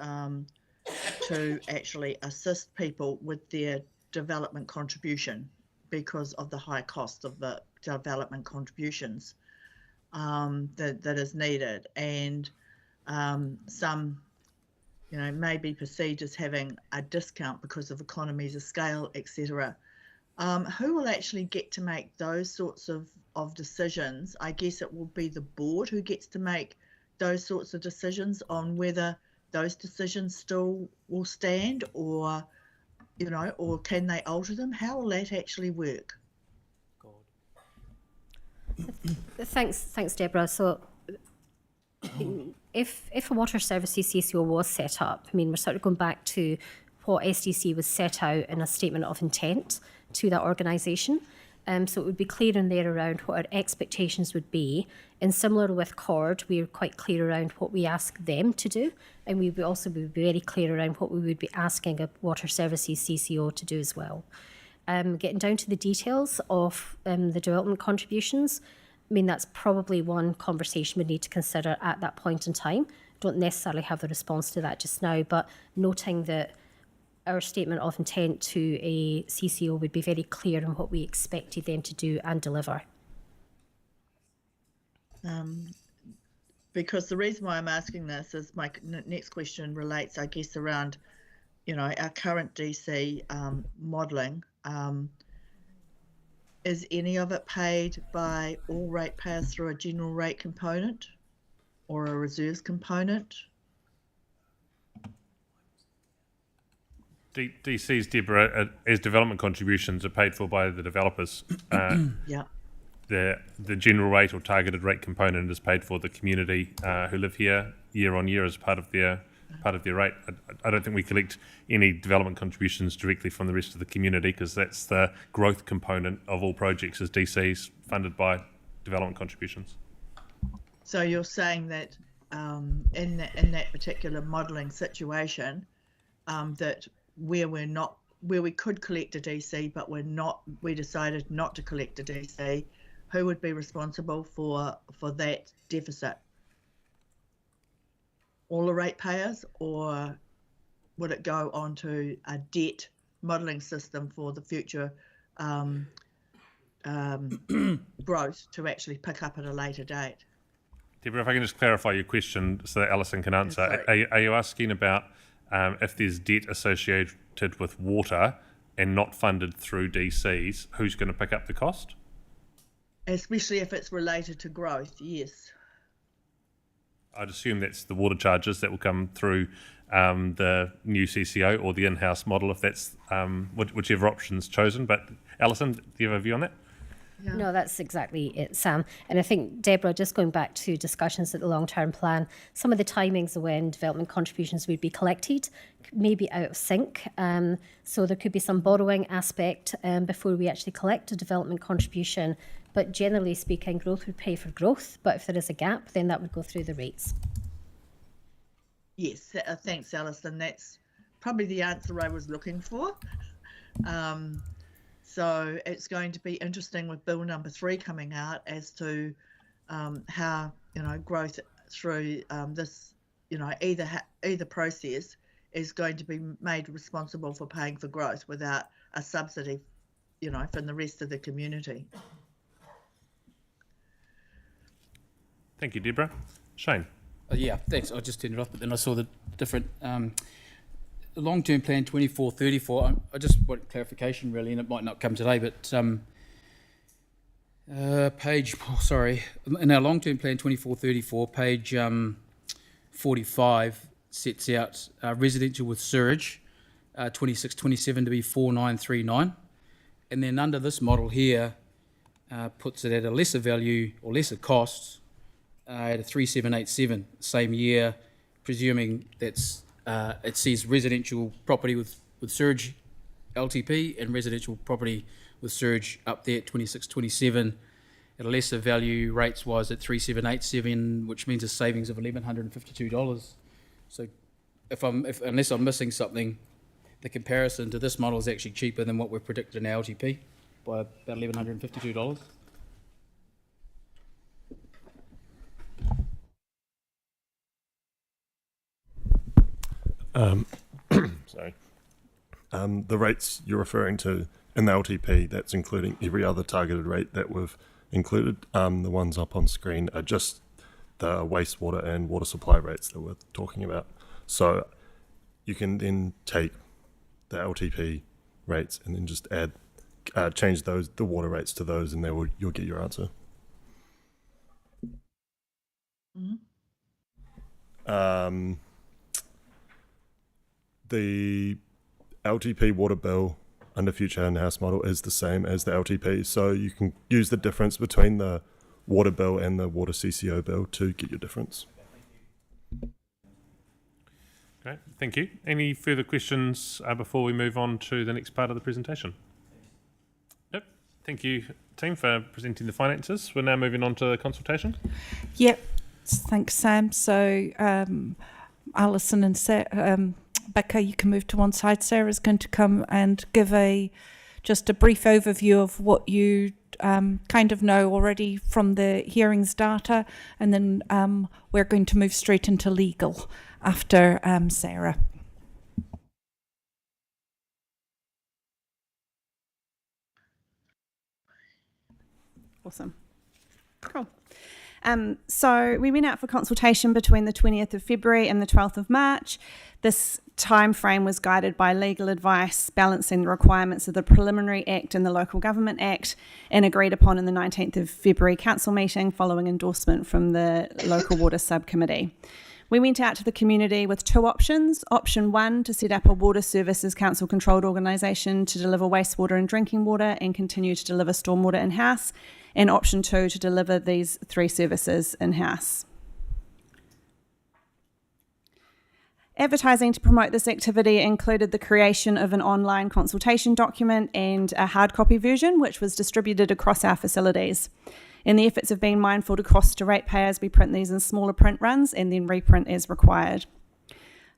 to actually assist people with their development contribution because of the high cost of the development contributions that is needed, and some, may be perceived as having a discount because of economies of scale, etc. Who will actually get to make those sorts of decisions? I guess it will be the board who gets to make those sorts of decisions on whether those decisions still will stand, or or can they alter them? How will that actually work? Thanks, Deborah. So, if a water services CCO was set up, we're sort of going back to what SDC was set out in a statement of intent to that organisation. So it would be clear in there around what our expectations would be. And similar with CORD, we are quite clear around what we ask them to do. And we would also be very clear around what we would be asking a water services CCO to do as well. Getting down to the details of the development contributions, that's probably one conversation we need to consider at that point in time. Don't necessarily have the response to that just now, but noting that our statement of intent to a CCO would be very clear on what we expected them to do and deliver. Because the reason why I'm asking this is my next question relates, I guess, around, our current DC modelling. Is any of it paid by all ratepayers through a general rate component or a reserves component? DC's, Deborah, as development contributions are paid for by the developers. Yeah. The general rate or targeted rate component is paid for the community who live here year on year as part of their rate. I don't think we collect any development contributions directly from the rest of the community, because that's the growth component of all projects as DC's funded by development contributions. So you're saying that in that particular modelling situation, that where we could collect a DC, but we decided not to collect a DC, who would be responsible for that deficit? All the ratepayers, or would it go onto a debt modelling system for the future growth to actually pick up at a later date? Deborah, if I can just clarify your question so that Alison can answer. Are you asking about if there's debt associated with water and not funded through DCs, who's going to pick up the cost? Especially if it's related to growth, yes. I'd assume that's the water charges that will come through the new CCO or the in-house model, if that's whichever option's chosen. But Alison, do you have a view on that? Yeah. No, that's exactly it, Sam. And I think, Deborah, just going back to discussions at the long-term plan, some of the timings of when development contributions would be collected may be out of sync. So there could be some borrowing aspect before we actually collect a development contribution. But generally speaking, growth would pay for growth. But if there is a gap, then that would go through the rates. Yes, thanks, Alison. That's probably the answer I was looking for. So it's going to be interesting with Bill number 3 coming out as to how growth through this either process is going to be made responsible for paying for growth without a subsidy, from the rest of the community. Thank you, Deborah. Shane. Yeah, thanks. I just turned it off, but then I saw the different long-term plan 24-34. I just want clarification, really, and it might not come today, but in our long-term plan 24-34, page 45 sets out residential with sewage 26-27 to be 4939, and then under this model here puts it at a lesser value or lesser cost at a 3787, same year, presuming that's it says residential property with sewage LTP and residential property with sewage up there at 2627 at a lesser value rates wise at 3787, which means a savings of $1,152. So unless I'm missing something, the comparison to this model is actually cheaper than what we've predicted in our LTP by about $1,152. Sorry. The rates you're referring to in the LTP, that's including every other targeted rate that we've included. The ones up on screen are just the wastewater and water supply rates that we're talking about. So you can then take the LTP rates and then just add, change the water rates to those, and you'll get your answer. The LTP water bill under future in-house model is the same as the LTP, so you can use the difference between the water bill and the water CCO bill to get your difference. Great, thank you. Any further questions before we move on to the next part of the presentation? Yep. Thank you, team, for presenting the finances. We're now moving on to the consultation. Yep. Thanks, Sam. So Alison and Becca, you can move to one side. Sarah's going to come and give just a brief overview of what you kind of know already from the hearings data, and then we're going to move straight into legal after Sarah. Awesome. Cool. So we went out for consultation between the 20th of February and the 12th of March. This time frame was guided by legal advice, balancing the requirements of the Preliminary Act and the Local Government Act, and agreed upon in the 19th of February council meeting following endorsement from the Local Water Subcommittee. We went out to the community with two options. Option one, to set up a water services council controlled organisation to deliver wastewater and drinking water and continue to deliver stormwater in-house. And option two, to deliver these three services in-house. Advertising to promote this activity included the creation of an online consultation document and a hard copy version, which was distributed across our facilities. In the efforts of being mindful to cost to ratepayers, we print these in smaller print runs and then reprint as required.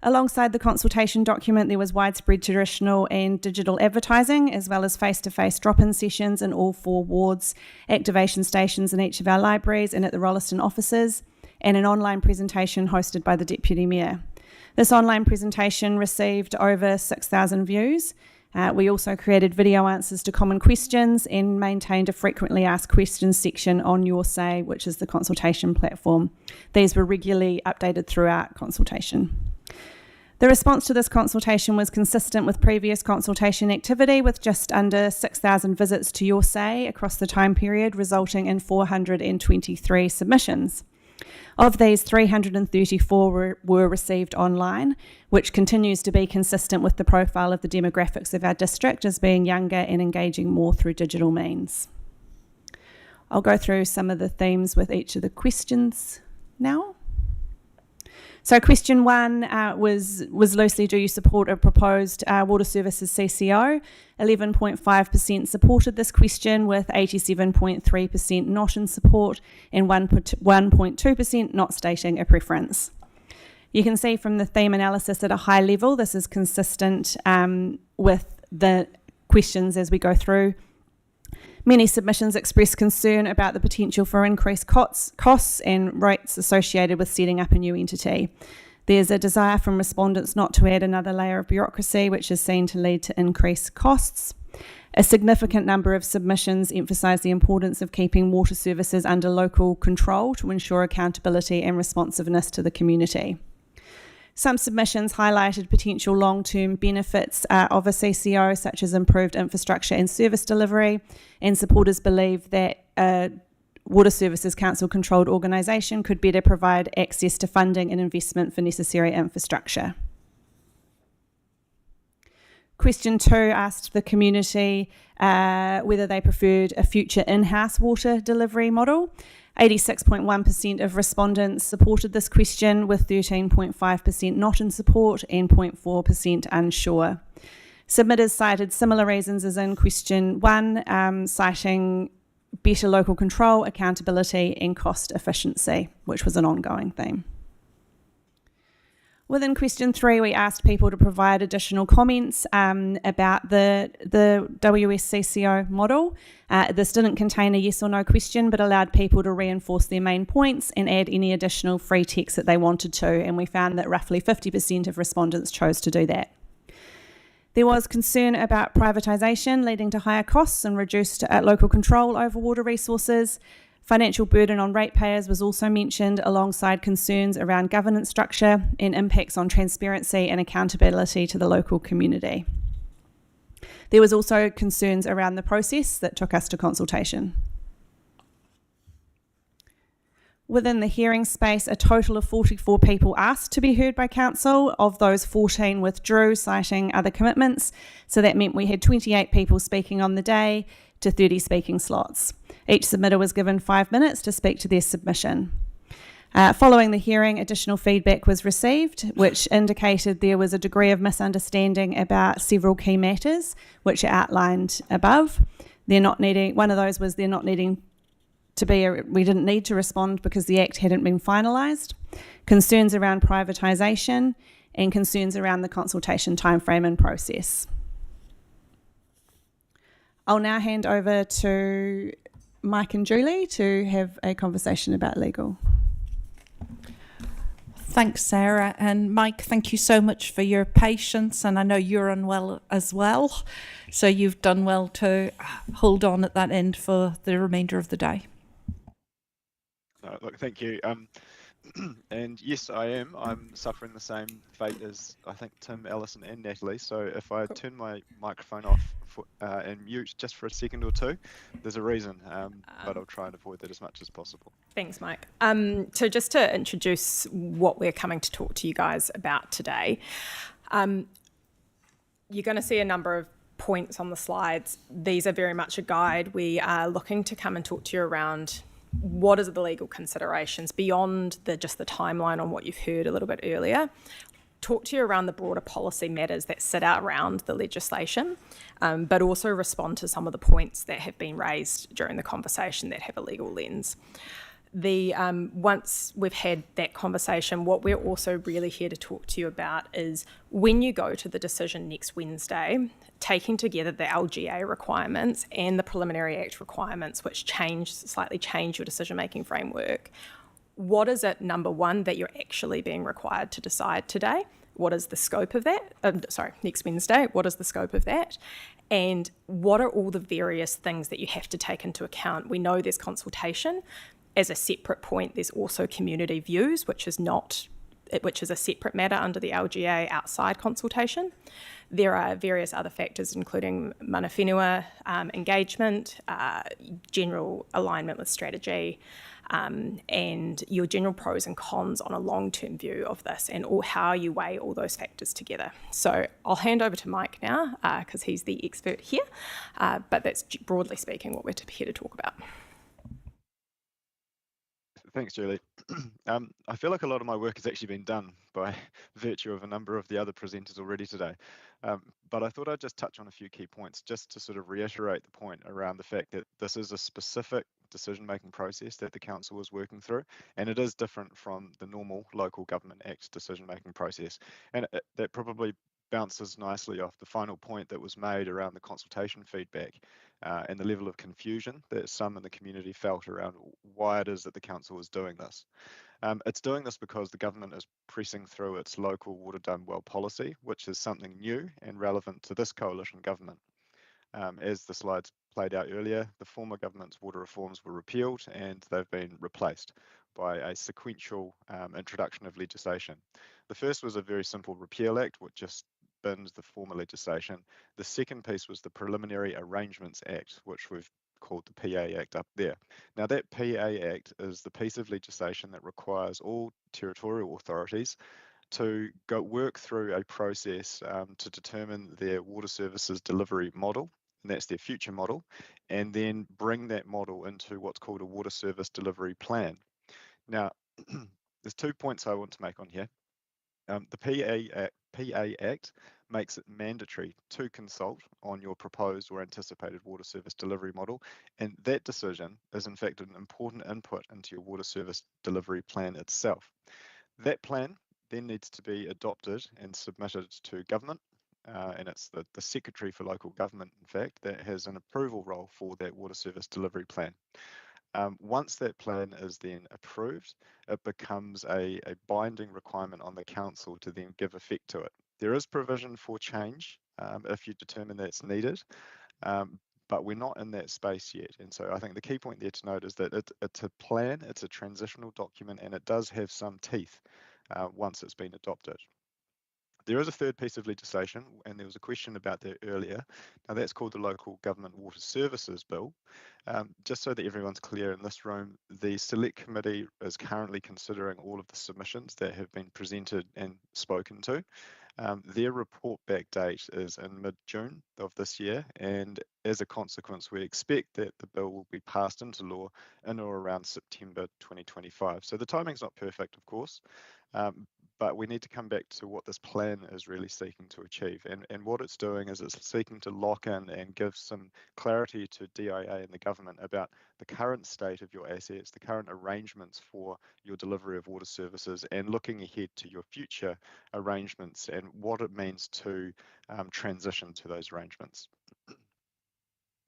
Alongside the consultation document, there was widespread traditional and digital advertising, as well as face-to-face drop-in sessions in all 4 wards, activation stations in each of our libraries and at the Rolleston offices, and an online presentation hosted by the Deputy Mayor. This online presentation received over 6,000 views. We also created video answers to common questions and maintained a frequently asked questions section on Your Say, which is the consultation platform. These were regularly updated throughout consultation. The response to this consultation was consistent with previous consultation activity, with just under 6,000 visits to Your Say across the time period, resulting in 423 submissions. Of these, 334 were received online, which continues to be consistent with the profile of the demographics of our district as being younger and engaging more through digital means. I'll go through some of the themes with each of the questions now. So question 1 was loosely, do you support a proposed water services CCO? 11.5% supported this question, with 87.3% not in support and 1.2% not stating a preference. You can see from the theme analysis at a high level, this is consistent with the questions as we go through. Many submissions express concern about the potential for increased costs and rates associated with setting up a new entity. There's a desire from respondents not to add another layer of bureaucracy, which is seen to lead to increased costs. A significant number of submissions emphasise the importance of keeping water services under local control to ensure accountability and responsiveness to the community. Some submissions highlighted potential long-term benefits of a CCO, such as improved infrastructure and service delivery, and supporters believe that a Water Services Council-controlled organisation could better provide access to funding and investment for necessary infrastructure. Question 2 asked the community whether they preferred a future in-house water delivery model. 86.1% of respondents supported this question, with 13.5% not in support and 0.4% unsure. Submitters cited similar reasons as in question 1, citing better local control, accountability and cost efficiency, which was an ongoing theme. Within question 3, we asked people to provide additional comments about the WSCCO model. This didn't contain a yes or no question, but allowed people to reinforce their main points and add any additional free text that they wanted to, and we found that roughly 50% of respondents chose to do that. There was concern about privatisation leading to higher costs and reduced local control over water resources. Financial burden on ratepayers was also mentioned, alongside concerns around governance structure and impacts on transparency and accountability to the local community. There was also concerns around the process that took us to consultation. Within the hearing space, a total of 44 people asked to be heard by council. Of those, 14 withdrew, citing other commitments. So that meant we had 28 people speaking on the day to 30 speaking slots. Each submitter was given 5 minutes to speak to their submission. Following the hearing, additional feedback was received, which indicated there was a degree of misunderstanding about several key matters, which are outlined above. One of those was they're not needing to be, we didn't need to respond because the Act hadn't been finalised, concerns around privatisation, and concerns around the consultation timeframe and process. I'll now hand over to Mike and Julie to have a conversation about legal. Thanks, Sarah. And Mike, thank you so much for your patience. And I know you're unwell as well. So you've done well to hold on at that end for the remainder of the day. Look, thank you. And yes, I am. I'm suffering the same fate as I think Tim, Alison, and Natalie. So if I turn my microphone off and mute just for a second or two, there's a reason. But I'll try and avoid that as much as possible. Thanks, Mike. So just to introduce what we're coming to talk to you guys about today, you're going to see a number of points on the slides. These are very much a guide. We are looking to come and talk to you around what are the legal considerations beyond just the timeline on what you've heard a little bit earlier. Talk to you around the broader policy matters that sit out around the legislation, but also respond to some of the points that have been raised during the conversation that have a legal lens. Once we've had that conversation, what we're also really here to talk to you about is when you go to the decision next Wednesday, taking together the LGA requirements and the Preliminary Act requirements, which slightly change your decision-making framework. What is it, number one, that you're actually being required to decide today? What is the scope of that? Next Wednesday, what is the scope of that? And what are all the various things that you have to take into account? We know there's consultation. As a separate point, there's also community views, which is a separate matter under the LGA outside consultation. There are various other factors, including mana whenua, engagement, general alignment with strategy, and your general pros and cons on a long-term view of this and how you weigh all those factors together. So I'll hand over to Mike now because he's the expert here, but that's broadly speaking what we're here to talk about. Thanks, Julie. I feel like a lot of my work has actually been done by virtue of a number of the other presenters already today. But I thought I'd just touch on a few key points just to sort of reiterate the point around the fact that this is a specific decision-making process that the council is working through, and it is different from the normal Local Government Act decision-making process. And that probably bounces nicely off the final point that was made around the consultation feedback and the level of confusion that some in the community felt around why it is that the council is doing this. It's doing this because the government is pressing through its local water done well policy, which is something new and relevant to this coalition government. As the slides played out earlier, the former government's water reforms were repealed and they've been replaced by a sequential introduction of legislation. The first was a very simple repeal act, which just bins the former legislation. The second piece was the Preliminary Arrangements Act, which we've called the PA Act up there. Now that PA Act is the piece of legislation that requires all territorial authorities to go work through a process to determine their water services delivery model, and that's their future model, and then bring that model into what's called a water service delivery plan. Now, there's 2 points I want to make on here. The PA Act makes it mandatory to consult on your proposed or anticipated water service delivery model, and that decision is in fact an important input into your water service delivery plan itself. That plan then needs to be adopted and submitted to government. And it's the Secretary for Local Government, in fact, that has an approval role for that water service delivery plan. Once that plan is then approved, it becomes a binding requirement on the council to then give effect to it. There is provision for change if you determine that's needed, but we're not in that space yet. And so I think the key point there to note is that it's a plan, it's a transitional document, and it does have some teeth once it's been adopted. There is a third piece of legislation, and there was a question about that earlier. Now that's called the Local Government Water Services Bill. Just so that everyone's clear in this room, the Select Committee is currently considering all of the submissions that have been presented and spoken to. Their report back date is in mid-June of this year, and as a consequence, we expect that the bill will be passed into law in or around September 2025. So the timing's not perfect, of course, but we need to come back to what this plan is really seeking to achieve. And what it's doing is it's seeking to lock in and give some clarity to DIA and the government about the current state of your assets, the current arrangements for your delivery of water services, and looking ahead to your future arrangements and what it means to transition to those arrangements.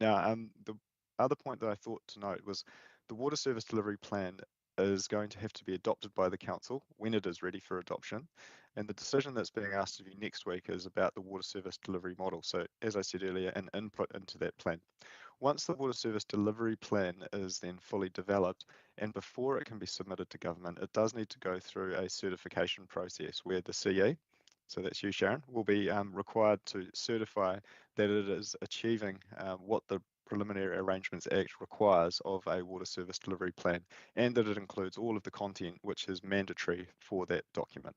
Now, the other point that I thought to note was the water service delivery plan is going to have to be adopted by the council when it is ready for adoption. And the decision that's being asked of you next week is about the water service delivery model. So as I said earlier, an input into that plan. Once the water service delivery plan is then fully developed, and before it can be submitted to government, it does need to go through a certification process where the CE, so that's you, Sharon, will be required to certify that it is achieving what the Preliminary Arrangements Act requires of a water service delivery plan, and that it includes all of the content which is mandatory for that document.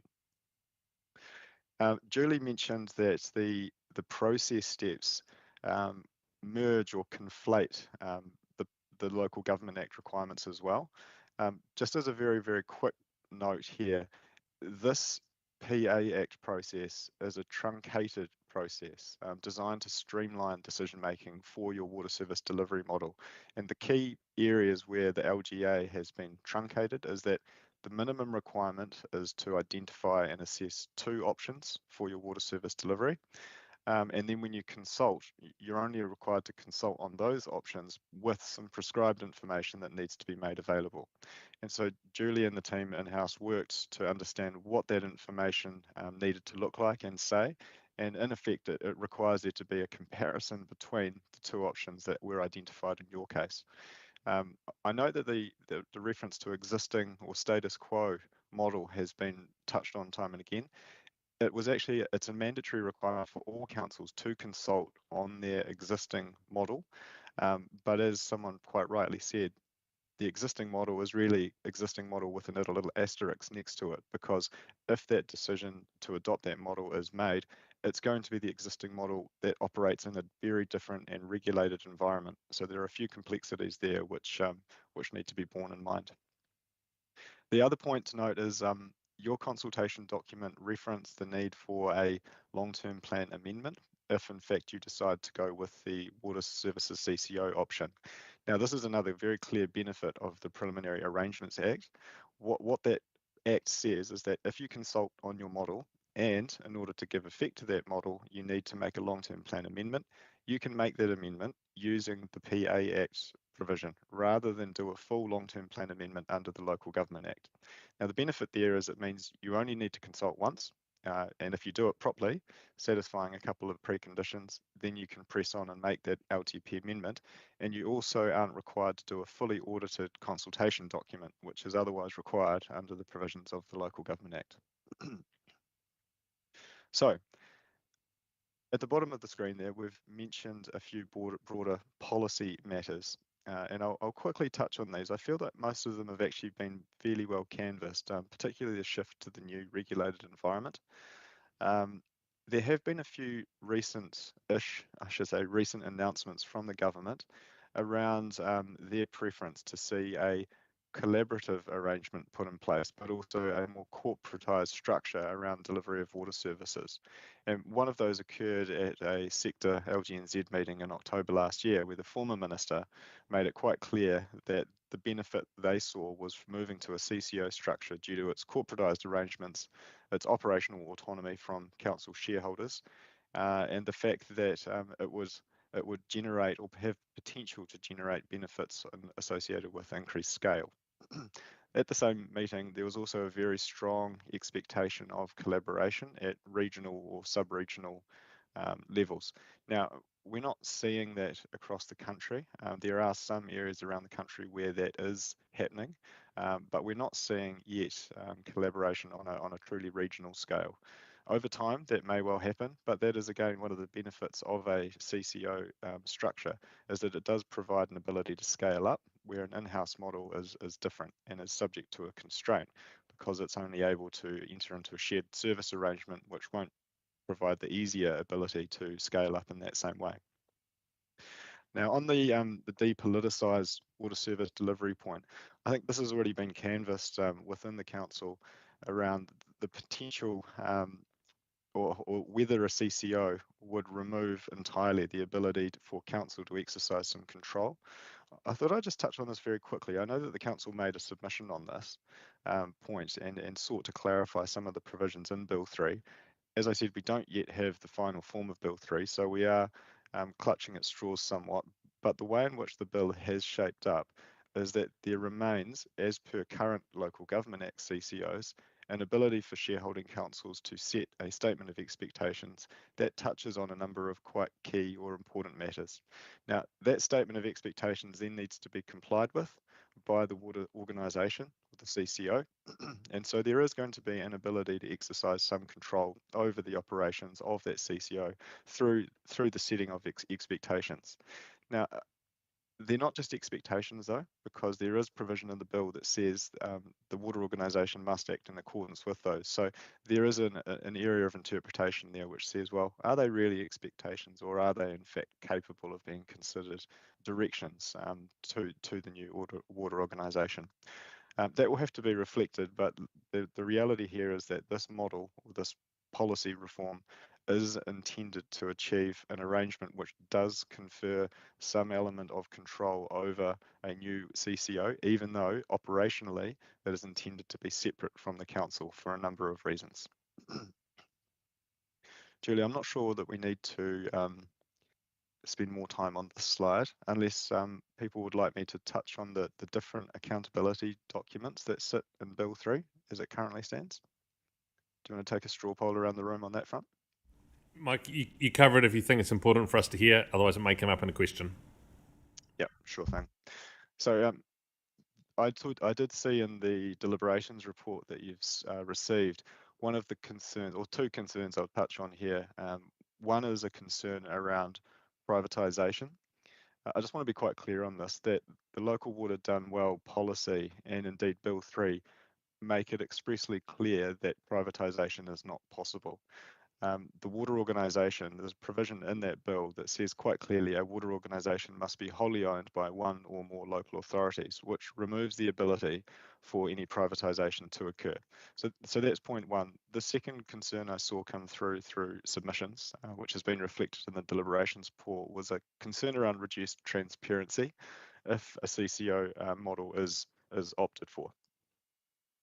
Julie mentioned that the process steps merge or conflate the Local Government Act requirements as well. Just as a very, very quick note here, this PA Act process is a truncated process designed to streamline decision making for your water service delivery model. And the key areas where the LGA has been truncated is that the minimum requirement is to identify and assess 2 options for your water service delivery. And then when you consult, you're only required to consult on those options with some prescribed information that needs to be made available. And so Julie and the team in-house worked to understand what that information needed to look like and say. And in effect, it requires there to be a comparison between the 2 options that were identified in your case. I know that the reference to existing or status quo model has been touched on time and again. It's a mandatory requirement for all councils to consult on their existing model. But as someone quite rightly said, the existing model is really existing model with a little asterisk next to it, because if that decision to adopt that model is made, it's going to be the existing model that operates in a very different and regulated environment. So there are a few complexities there which need to be borne in mind. The other point to note is your consultation document referenced the need for a long-term plan amendment if in fact you decide to go with the Water Services CCO option. Now this is another very clear benefit of the Preliminary Arrangements Act. What that Act says is that if you consult on your model, and in order to give effect to that model, you need to make a long-term plan amendment, you can make that amendment using the PA Act provision rather than do a full long-term plan amendment under the Local Government Act. Now the benefit there is it means you only need to consult once, and if you do it properly, satisfying a couple of preconditions, then you can press on and make that LTP amendment, and you also aren't required to do a fully audited consultation document, which is otherwise required under the provisions of the Local Government Act. So, at the bottom of the screen there, we've mentioned a few broader policy matters, and I'll quickly touch on these. I feel that most of them have actually been fairly well canvassed, particularly the shift to the new regulated environment. There have been a few recent announcements from the government around their preference to see a collaborative arrangement put in place, but also a more corporatized structure around delivery of water services. And one of those occurred at a sector LGNZ meeting in October last year, where the former minister made it quite clear that the benefit they saw was moving to a CCO structure due to its corporatized arrangements, its operational autonomy from council shareholders, and the fact that it would generate or have potential to generate benefits associated with increased scale. At the same meeting, there was also a very strong expectation of collaboration at regional or sub-regional levels. Now, we're not seeing that across the country. There are some areas around the country where that is happening, but we're not seeing yet collaboration on a truly regional scale. Over time, that may well happen, but that is again one of the benefits of a CCO structure, is that it does provide an ability to scale up, where an in-house model is different and is subject to a constraint because it's only able to enter into a shared service arrangement, which won't provide the easier ability to scale up in that same way. Now, on the depoliticised water service delivery point, I think this has already been canvassed within the council around the potential or whether a CCO would remove entirely the ability for council to exercise some control. I thought I'd just touch on this very quickly. I know that the council made a submission on this point and sought to clarify some of the provisions in Bill 3. As I said, we don't yet have the final form of Bill 3, so we are clutching at straws somewhat, but the way in which the bill has shaped up is that there remains, as per current Local Government Act CCOs, an ability for shareholding councils to set a statement of expectations that touches on a number of quite key or important matters. Now, that statement of expectations then needs to be complied with by the water organisation, the CCO, and so there is going to be an ability to exercise some control over the operations of that CCO through the setting of expectations. Now, they're not just expectations though, because there is provision in the bill that says the water organisation must act in accordance with those. So there is an area of interpretation there which says, well, are they really expectations, or are they in fact capable of being considered directions to the new water organisation? That will have to be reflected, but the reality here is that this model, or this policy reform, is intended to achieve an arrangement which does confer some element of control over a new CCO, even though operationally it is intended to be separate from the council for a number of reasons. Julie, I'm not sure that we need to spend more time on this slide, unless people would like me to touch on the different accountability documents that sit in Bill 3 as it currently stands. Do you want to take a straw poll around the room on that front? Mike, you cover it if you think it's important for us to hear, otherwise it may come up in a question. Yeah, sure thing. So I did see in the deliberations report that you've received, one of the concerns, or two concerns I'll touch on here. One is a concern around privatisation. I just want to be quite clear on this, that the Local Water Done Well policy, and indeed Bill 3, make it expressly clear that privatisation is not possible. The water organisation, there's a provision in that bill that says quite clearly a water organisation must be wholly owned by one or more local authorities, which removes the ability for any privatisation to occur. So that's point one. The second concern I saw come through submissions, which has been reflected in the deliberations report, was a concern around reduced transparency if a CCO model is opted for.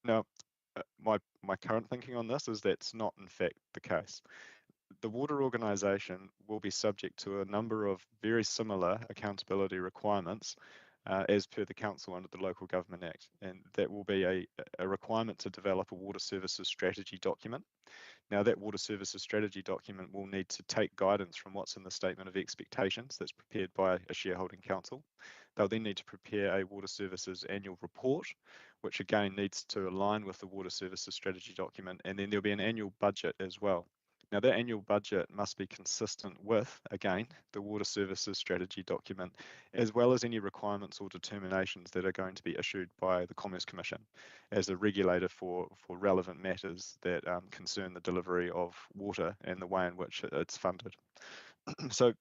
Now, my current thinking on this is that's not in fact the case. The water organisation will be subject to a number of very similar accountability requirements as per the council under the Local Government Act, and that will be a requirement to develop a water services strategy document. Now, that water services strategy document will need to take guidance from what's in the statement of expectations that's prepared by a shareholding council. They'll then need to prepare a water services annual report, which again needs to align with the water services strategy document, and then there'll be an annual budget as well. Now, that annual budget must be consistent with, again, the water services strategy document, as well as any requirements or determinations that are going to be issued by the Commerce Commission as a regulator for relevant matters that concern the delivery of water and the way in which it's funded. So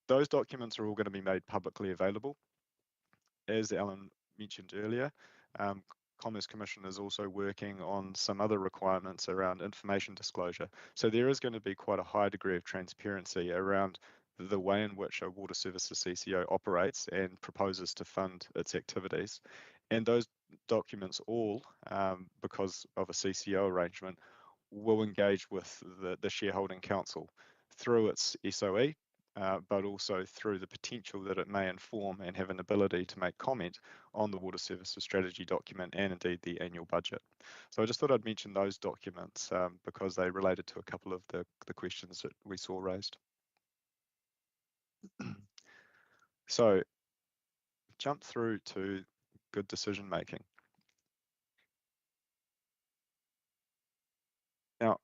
those documents are all going to be made publicly available. As Alan mentioned earlier, Commerce Commission is also working on some other requirements around information disclosure. So there is going to be quite a high degree of transparency around the way in which a water services CCO operates and proposes to fund its activities. And those documents all, because of a CCO arrangement, will engage with the shareholding council through its SOE, but also through the potential that it may inform and have an ability to make comment on the water services strategy document and indeed the annual budget. So I just thought I'd mention those documents because they related to a couple of the questions that we saw raised. So jump through to good decision making. Now,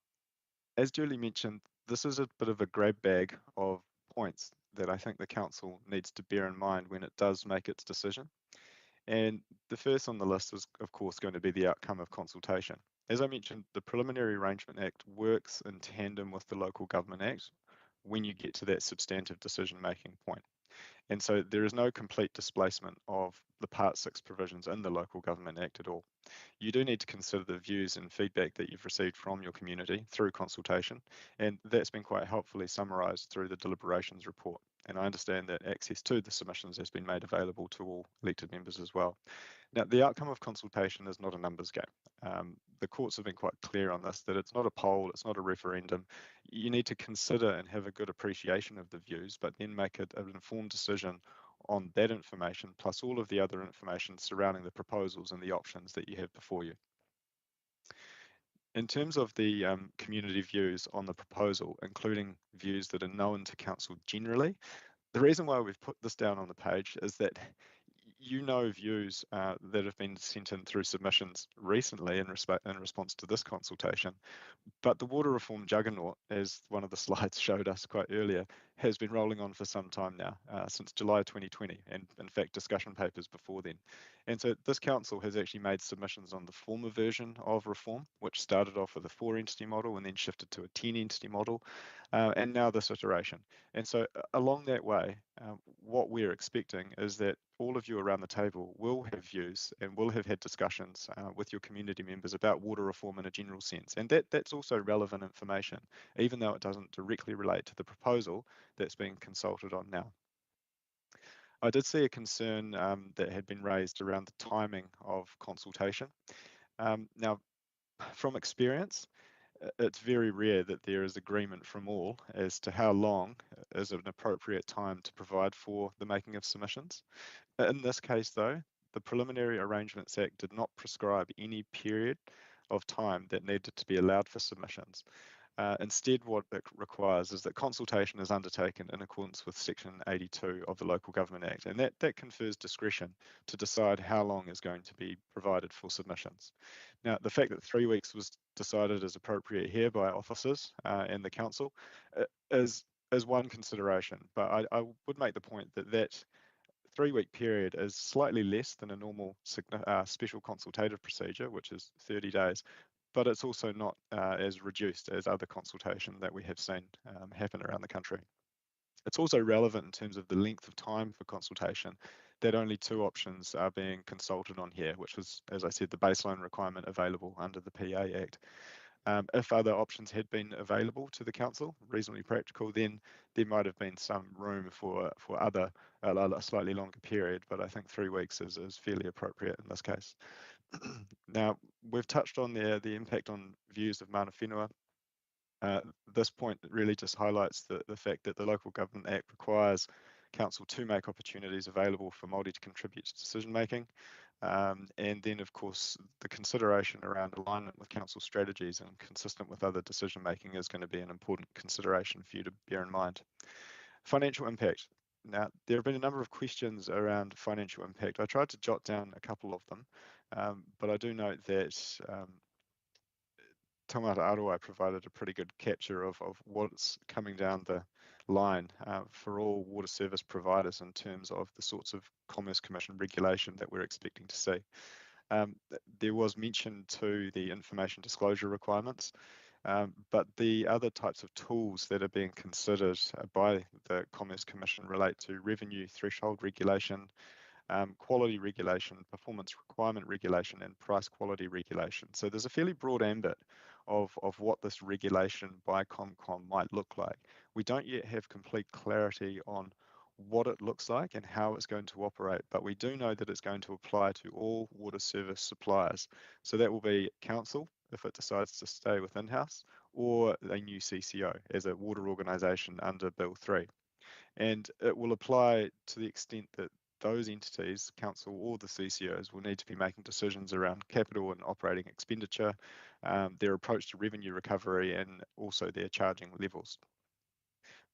as Julie mentioned, this is a bit of a grab bag of points that I think the council needs to bear in mind when it does make its decision. And the first on the list is, of course, going to be the outcome of consultation. As I mentioned, the Preliminary Arrangement Act works in tandem with the Local Government Act when you get to that substantive decision-making point. And so there is no complete displacement of the Part 6 provisions in the Local Government Act at all. You do need to consider the views and feedback that you've received from your community through consultation, and that's been quite helpfully summarised through the Deliberations report. And I understand that access to the submissions has been made available to all elected members as well. Now, the outcome of consultation is not a numbers game. The courts have been quite clear on this, that it's not a poll, it's not a referendum. You need to consider and have a good appreciation of the views, but then make an informed decision on that information, plus all of the other information surrounding the proposals and the options that you have before you. In terms of the community views on the proposal, including views that are known to council generally, the reason why we've put this down on the page is that you know views that have been sent in through submissions recently in response to this consultation, but the water reform juggernaut, as one of the slides showed us quite earlier, has been rolling on for some time now, since July 2020, and in fact discussion papers before then. And so this council has actually made submissions on the former version of reform, which started off with a 4-entity model and then shifted to a 10-entity model, and now this iteration. And so along that way, what we're expecting is that all of you around the table will have views and will have had discussions with your community members about water reform in a general sense. And that's also relevant information, even though it doesn't directly relate to the proposal that's being consulted on now. I did see a concern that had been raised around the timing of consultation. Now, from experience, it's very rare that there is agreement from all as to how long is an appropriate time to provide for the making of submissions. In this case, though, the Preliminary Arrangements Act did not prescribe any period of time that needed to be allowed for submissions. Instead, what it requires is that consultation is undertaken in accordance with Section 82 of the Local Government Act, and that confers discretion to decide how long is going to be provided for submissions. Now, the fact that 3 weeks was decided as appropriate here by officers and the council is one consideration, but I would make the point that that 3-week period is slightly less than a normal special consultative procedure, which is 30 days, but it's also not as reduced as other consultation that we have seen happen around the country. It's also relevant in terms of the length of time for consultation that only 2 options are being consulted on here, which was, as I said, the baseline requirement available under the PA Act. If other options had been available to the council, reasonably practical, then there might have been some room for other, a slightly longer period, but I think 3 weeks is fairly appropriate in this case. Now, we've touched on the impact on views of mana whenua. This point really just highlights the fact that the Local Government Act requires council to make opportunities available for Māori to contribute to decision making. And then, of course, the consideration around alignment with council strategies and consistent with other decision making is going to be an important consideration for you to bear in mind. Financial impact. Now, there have been a number of questions around financial impact. I tried to jot down a couple of them, but I do note that Taumata Aroa provided a pretty good capture of what's coming down the line for all water service providers in terms of the sorts of Commerce Commission regulation that we're expecting to see. There was mention to the information disclosure requirements, but the other types of tools that are being considered by the Commerce Commission relate to revenue threshold regulation, quality regulation, performance requirement regulation, and price quality regulation. So there's a fairly broad ambit of what this regulation by ComCom might look like. We don't yet have complete clarity on what it looks like and how it's going to operate, but we do know that it's going to apply to all water service suppliers. So that will be council if it decides to stay with in-house, or a new CCO as a water organisation under Bill 3. And it will apply to the extent that those entities, council or the CCOs, will need to be making decisions around capital and operating expenditure, their approach to revenue recovery, and also their charging levels.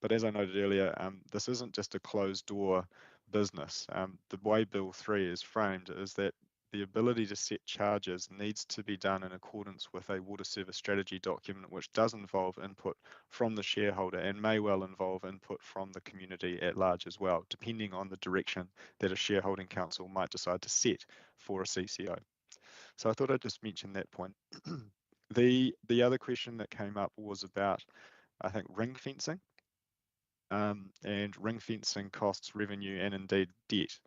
But as I noted earlier, this isn't just a closed door business. The way Bill 3 is framed is that the ability to set charges needs to be done in accordance with a water service strategy document, which does involve input from the shareholder and may well involve input from the community at large as well, depending on the direction that a shareholding council might decide to set for a CCO. So I thought I'd just mention that point. The other question that came up was about, I think, ring fencing. And ring fencing costs, revenue, and indeed debt.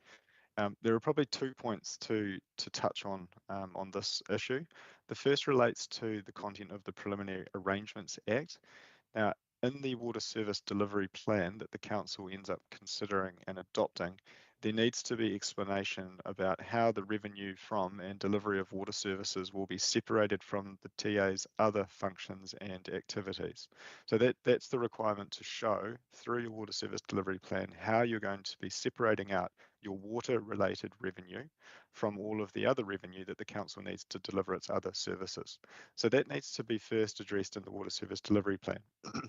There are probably 2 points to touch on this issue. The first relates to the content of the Preliminary Arrangements Act. Now, in the Water Service Delivery Plan that the Council ends up considering and adopting, there needs to be explanation about how the revenue from and delivery of water services will be separated from the TA's other functions and activities. So that's the requirement to show through your Water Service Delivery Plan how you're going to be separating out your water-related revenue from all of the other revenue that the council needs to deliver its other services. So that needs to be first addressed in the Water Service Delivery Plan.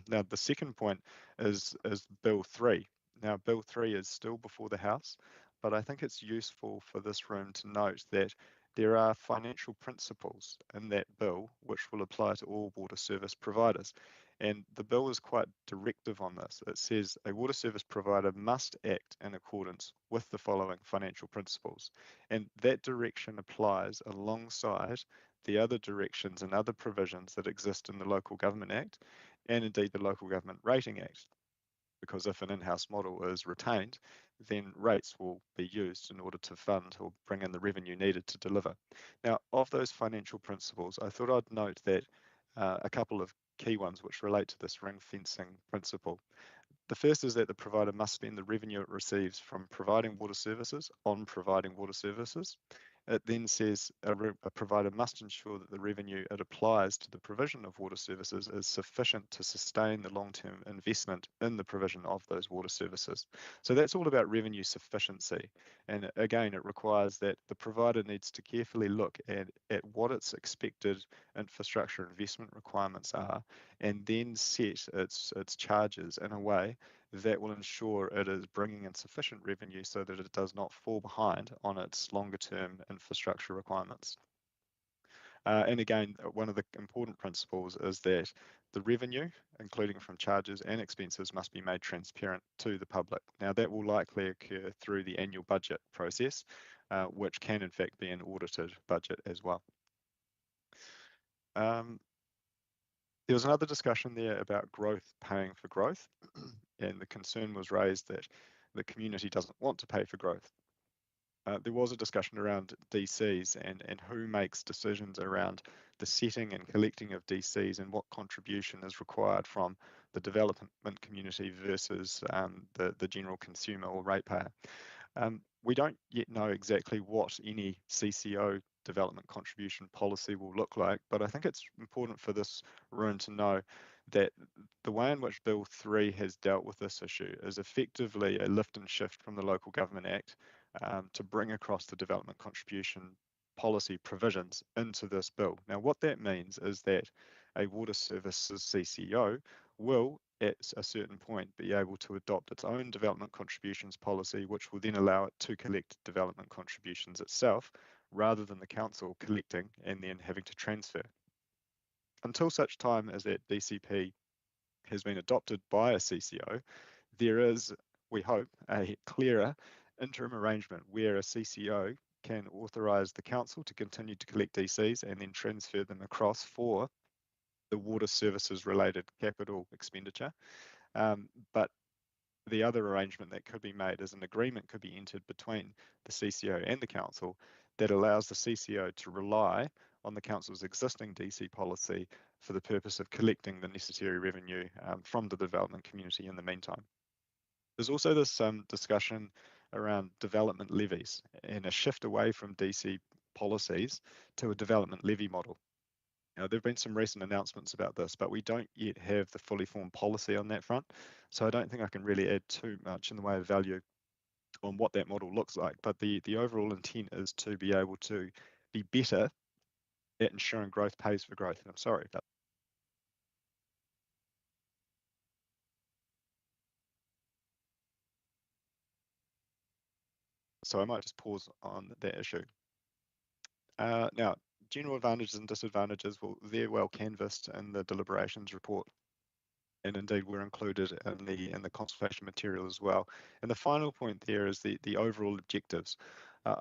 Now, the second point is Bill 3. Now, Bill 3 is still before the House, but I think it's useful for this room to note that there are financial principles in that bill which will apply to all water service providers. And the bill is quite directive on this. It says a water service provider must act in accordance with the following financial principles. And that direction applies alongside the other directions and other provisions that exist in the Local Government Act and indeed the Local Government Rating Act. Because if an in-house model is retained, then rates will be used in order to fund or bring in the revenue needed to deliver. Now, of those financial principles, I thought I'd note that a couple of key ones which relate to this ring fencing principle. The first is that the provider must spend the revenue it receives from providing water services on providing water services. It then says a provider must ensure that the revenue it applies to the provision of water services is sufficient to sustain the long-term investment in the provision of those water services. So that's all about revenue sufficiency. And again, it requires that the provider needs to carefully look at what its expected infrastructure investment requirements are and then set its charges in a way that will ensure it is bringing in sufficient revenue so that it does not fall behind on its longer term infrastructure requirements. And again, one of the important principles is that the revenue, including from charges and expenses, must be made transparent to the public. Now, that will likely occur through the annual budget process, which can in fact be an audited budget as well. There was another discussion there about growth paying for growth, and the concern was raised that the community doesn't want to pay for growth. There was a discussion around DCs and who makes decisions around the setting and collecting of DCs and what contribution is required from the development community versus the general consumer or ratepayer. We don't yet know exactly what any CCO development contribution policy will look like, but I think it's important for this room to know that the way in which Bill 3 has dealt with this issue is effectively a lift and shift from the Local Government Act to bring across the development contribution policy provisions into this bill. Now, what that means is that a water services CCO will, at a certain point, be able to adopt its own development contributions policy, which will then allow it to collect development contributions itself, rather than the council collecting and then having to transfer. Until such time as that DCP has been adopted by a CCO, there is, we hope, a clearer interim arrangement where a CCO can authorise the council to continue to collect DCs and then transfer them across for the water services related capital expenditure. But the other arrangement that could be made is an agreement could be entered between the CCO and the council that allows the CCO to rely on the council's existing DC policy for the purpose of collecting the necessary revenue from the development community in the meantime. There's also this discussion around development levies and a shift away from DC policies to a development levy model. Now, there have been some recent announcements about this, but we don't yet have the fully formed policy on that front. So I don't think I can really add too much in the way of value on what that model looks like. But the overall intent is to be able to be better at ensuring growth pays for growth. And I'm sorry about so I might just pause on that issue. Now, general advantages and disadvantages, well, they're well canvassed in the deliberations report, and indeed were included in the consultation material as well. And the final point there is the overall objectives.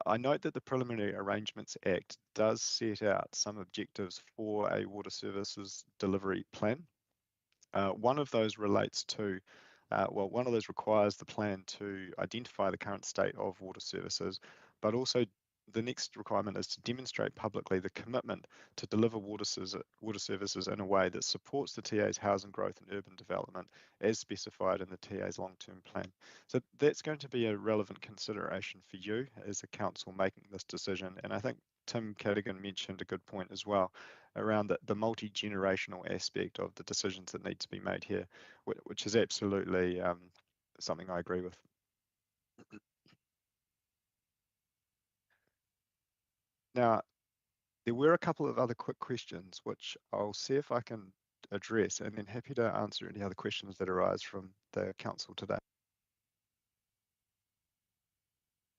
I note that the Preliminary Arrangements Act does set out some objectives for a water services delivery plan. One of those relates to one of those requires the plan to identify the current state of water services, but also the next requirement is to demonstrate publicly the commitment to deliver water services in a way that supports the TA's housing growth and urban development as specified in the TA's long-term plan. So that's going to be a relevant consideration for you as a council making this decision. And I think Tim Cadigan mentioned a good point as well around the multi-generational aspect of the decisions that need to be made here, which is absolutely something I agree with. Now, there were a couple of other quick questions, which I'll see if I can address, and then happy to answer any other questions that arise from the council today.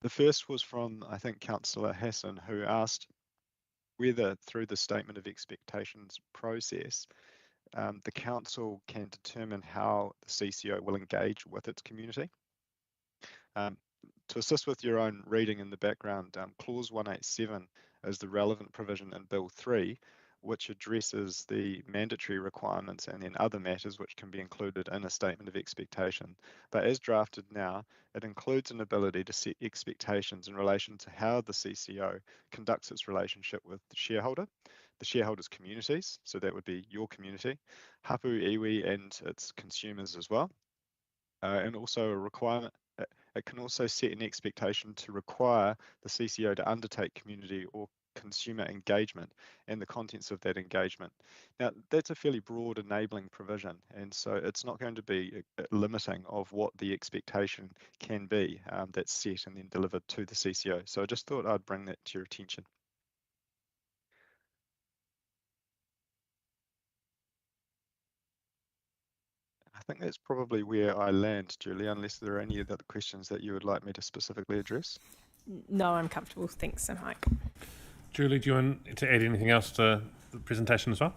The first was from, I think, Councillor Hassan, who asked whether through the statement of expectations process, the council can determine how the CCO will engage with its community. To assist with your own reading in the background, Clause 187 is the relevant provision in Bill 3, which addresses the mandatory requirements and then other matters which can be included in a statement of expectation. But as drafted now, it includes an ability to set expectations in relation to how the CCO conducts its relationship with the shareholder, the shareholders' communities, so that would be your community, hapu, iwi, and its consumers as well, and also a requirement. It can also set an expectation to require the CCO to undertake community or consumer engagement and the contents of that engagement. Now, that's a fairly broad enabling provision, and so it's not going to be limiting of what the expectation can be that's set and then delivered to the CCO. So I just thought I'd bring that to your attention. I think that's probably where I land, Julie, unless there are any other questions that you would like me to specifically address. No, I'm comfortable. Thanks, Mike. Julie, do you want to add anything else to the presentation as well?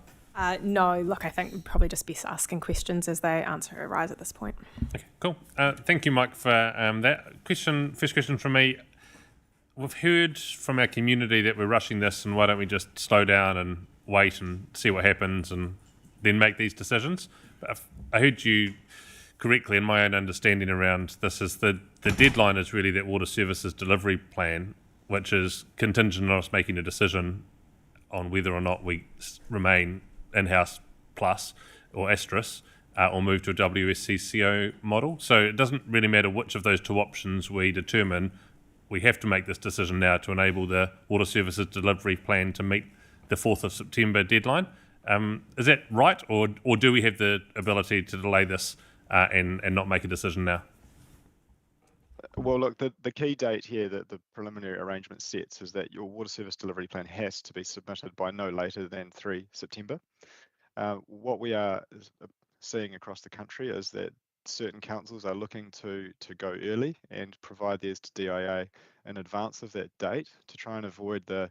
No, look, I think we'd probably just be asking questions as they arise at this point. Okay, cool. Thank you, Mike, for that question. First question from me. We've heard from our community that we're rushing this, and why don't we just slow down and wait and see what happens and then make these decisions? But if I heard you correctly, in my own understanding around this, is the deadline is really that water services delivery plan, which is contingent on us making a decision on whether or not we remain in-house plus or asterisk or move to a WSCCO model. So it doesn't really matter which of those two options we determine. We have to make this decision now to enable the water services delivery plan to meet the 4th of September deadline. Is that right, or do we have the ability to delay this and not make a decision now? Well, look, the key date here that the preliminary arrangement sets is that your water service delivery plan has to be submitted by no later than 3 September. What we are seeing across the country is that certain councils are looking to go early and provide theirs to DIA in advance of that date to try and avoid the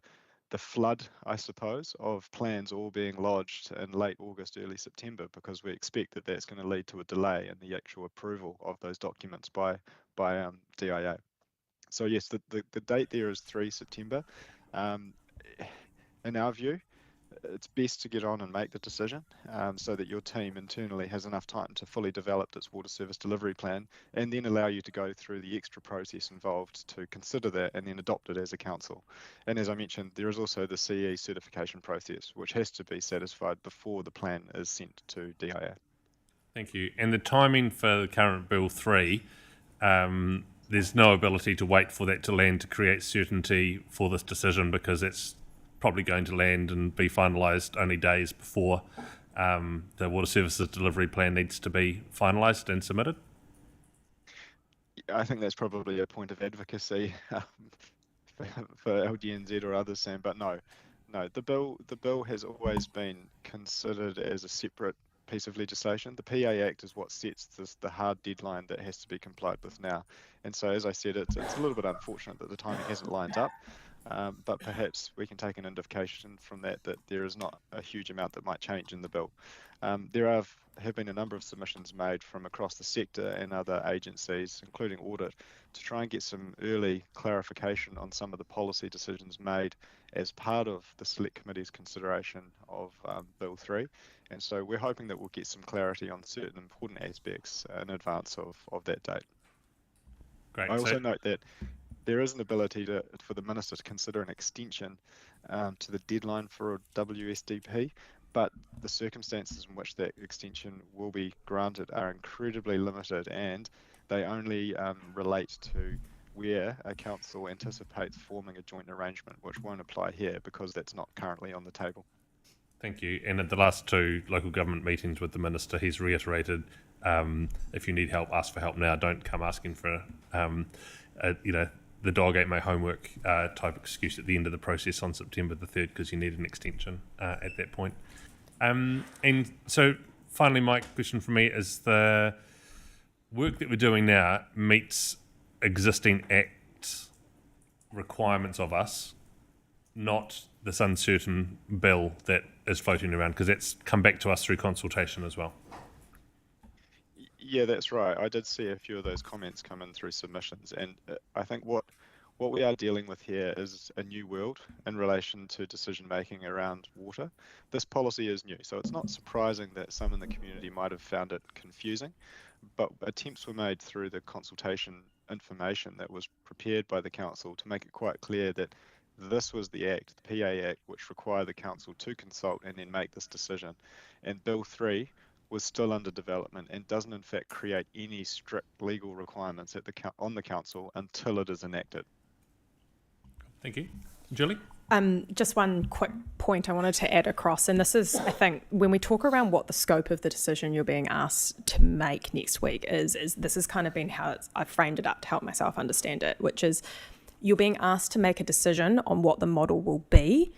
flood, I suppose, of plans all being lodged in late August, early September, because we expect that that's going to lead to a delay in the actual approval of those documents by DIA. So yes, the date there is 3 September. In our view, it's best to get on and make the decision so that your team internally has enough time to fully develop its water service delivery plan, and then allow you to go through the extra process involved to consider that and then adopt it as a council. And as I mentioned, there is also the CE certification process, which has to be satisfied before the plan is sent to DIA. Thank you. And the timing for the current Bill 3, there's no ability to wait for that to land to create certainty for this decision, because it's probably going to land and be finalised only days before the water services delivery plan needs to be finalised and submitted. I think that's probably a point of advocacy for LGNZ or others, Sam, but no, the bill has always been considered as a separate piece of legislation. The PA Act is what sets the hard deadline that has to be complied with now. And so, as I said, it's a little bit unfortunate that the timing hasn't lined up, but perhaps we can take an indication from that there is not a huge amount that might change in the bill. There have been a number of submissions made from across the sector and other agencies, including audit, to try and get some early clarification on some of the policy decisions made as part of the Select Committee's consideration of Bill 3. And so we're hoping that we'll get some clarity on certain important aspects in advance of that date. Great. I also note that there is an ability for the Minister to consider an extension to the deadline for a WSDP, but the circumstances in which that extension will be granted are incredibly limited, and they only relate to where a council anticipates forming a joint arrangement, which won't apply here because that's not currently on the table. Thank you. And at the last 2 local government meetings with the Minister, he's reiterated, if you need help, ask for help now. Don't come asking for, the dog ate my homework type excuse at the end of the process on September the 3rd, because you need an extension at that point. And so finally, Mike, question for me is, the work that we're doing now meets existing Act requirements of us, not this uncertain bill that is floating around, because it's come back to us through consultation as well. Yeah, that's right. I did see a few of those comments come in through submissions, and I think what we are dealing with here is a new world in relation to decision making around water. This policy is new, so it's not surprising that some in the community might have found it confusing, but attempts were made through the consultation information that was prepared by the council to make it quite clear that this was the Act, the PA Act, which required the council to consult and then make this decision. And Bill 3 was still under development and doesn't in fact create any strict legal requirements on the council until it is enacted. Thank you. Julie? Just one quick point I wanted to add across, and this is, I think, when we talk around what the scope of the decision you're being asked to make next week is this has kind of been how I've framed it up to help myself understand it, which is you're being asked to make a decision on what the model will be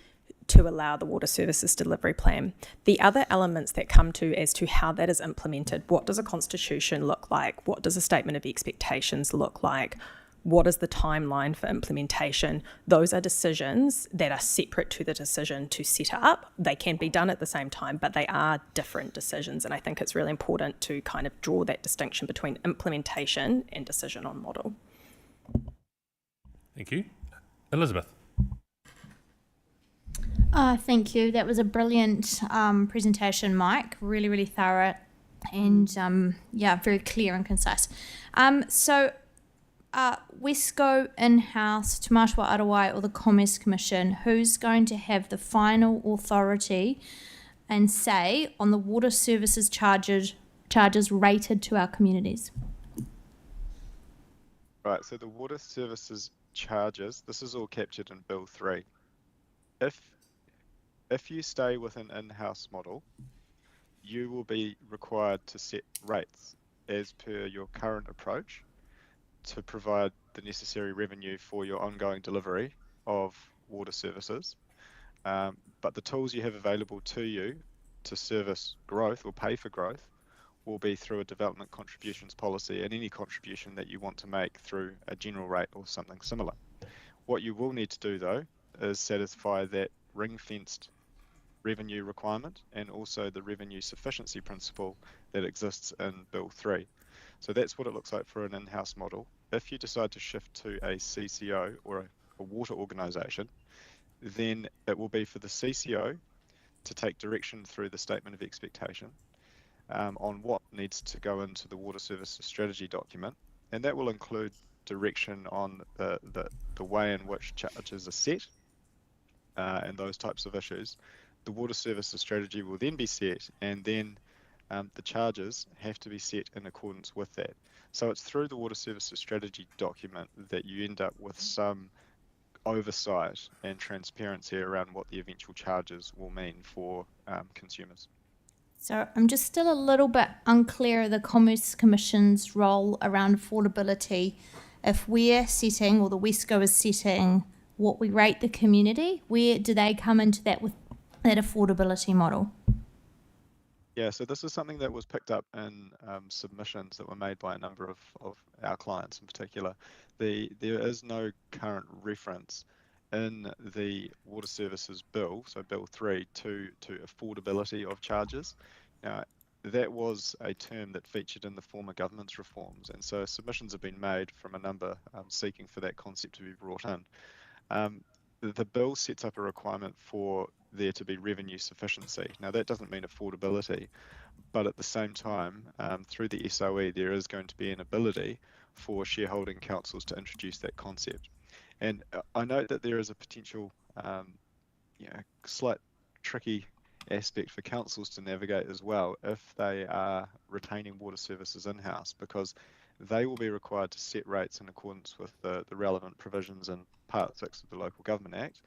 to allow the water services delivery plan. The other elements that come to as to how that is implemented, what does a constitution look like? What does a statement of expectations look like? What is the timeline for implementation? Those are decisions that are separate to the decision to set up. They can be done at the same time, but they are different decisions. And I think it's really important to kind of draw that distinction between implementation and decision on model. Thank you. Elizabeth? Thank you. That was a brilliant presentation, Mike. Really, really thorough and, very clear and concise. Wesco in-house, Te Matua Arawai or the Commerce Commission, who's going to have the final authority and say on the water services charges rated to our communities? Right, so the water services charges, this is all captured in Bill 3. If you stay with an in-house model, you will be required to set rates as per your current approach to provide the necessary revenue for your ongoing delivery of water services. But the tools you have available to you to service growth or pay for growth will be through a development contributions policy and any contribution that you want to make through a general rate or something similar. What you will need to do, though, is satisfy that ring-fenced revenue requirement and also the revenue sufficiency principle that exists in Bill 3. So that's what it looks like for an in-house model. If you decide to shift to a CCO or a water organisation, then it will be for the CCO to take direction through the statement of expectation on what needs to go into the water services strategy document, and that will include direction on the way in which charges are set and those types of issues. The water services strategy will then be set, and then the charges have to be set in accordance with that. So it's through the water services strategy document that you end up with some oversight and transparency around what the eventual charges will mean for consumers. So I'm just still a little bit unclear of the Commerce Commission's role around affordability. If we're setting, or the Wesco is setting, what we rate the community, where do they come into that with that affordability model? Yeah, so this is something that was picked up in submissions that were made by a number of our clients in particular. There is no current reference in the water services bill, so Bill 3, to affordability of charges. Now, that was a term that featured in the former government's reforms, and so submissions have been made from a number seeking for that concept to be brought in. The bill sets up a requirement for there to be revenue sufficiency. Now, that doesn't mean affordability, but at the same time, through the SOE, there is going to be an ability for shareholding councils to introduce that concept. And I note that there is a potential, slight tricky aspect for councils to navigate as well if they are retaining water services in-house, because they will be required to set rates in accordance with the relevant provisions in Part 6 of the Local Government Act,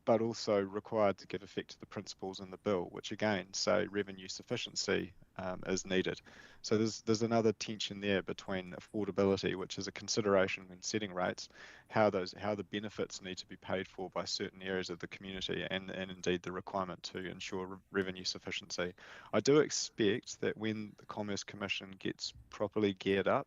but also required to give effect to the principles in the bill, which again say revenue sufficiency is needed. So there's another tension there between affordability, which is a consideration when setting rates, how the benefits need to be paid for by certain areas of the community, and indeed the requirement to ensure revenue sufficiency. I do expect that when the Commerce Commission gets properly geared up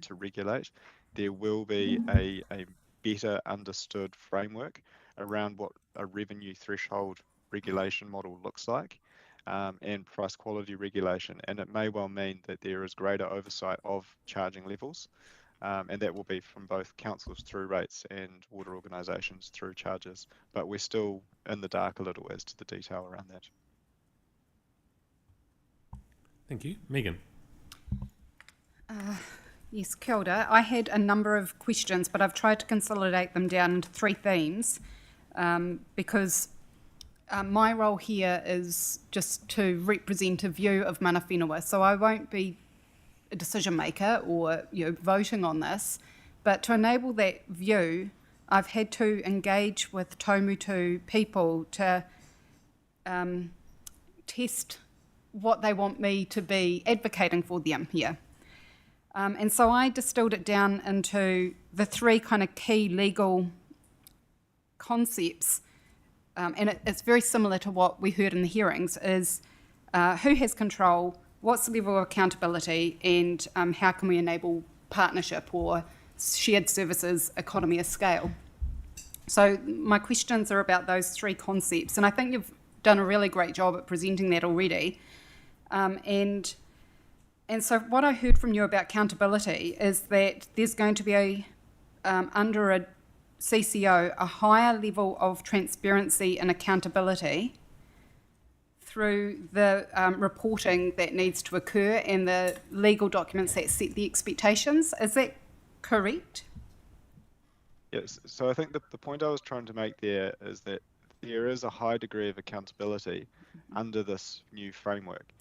to regulate, there will be a better understood framework around what a revenue threshold regulation model looks like, and price quality regulation. And it may well mean that there is greater oversight of charging levels, and that will be from both councils through rates and water organisations through charges. But we're still in the dark a little as to the detail around that. Thank you. Megan. Yes, kia ora. I had a number of questions, but I've tried to consolidate them down into 3 themes, because my role here is just to represent a view of mana whenua. So I won't be a decision maker or voting on this, but to enable that view, I've had to engage with Taumutu people to test what they want me to be advocating for them here. And so I distilled it down into the 3 kind of key legal concepts, and it's very similar to what we heard in the hearings, is who has control, what's the level of accountability, and how can we enable partnership or shared services economy of scale. So my questions are about those 3 concepts, and I think you've done a really great job at presenting that already. And so what I heard from you about accountability is that there's going to be under a CCO, a higher level of transparency and accountability through the reporting that needs to occur and the legal documents that set the expectations. Is that correct? Yes, so I think the point I was trying to make there is that there is a high degree of accountability under this new framework.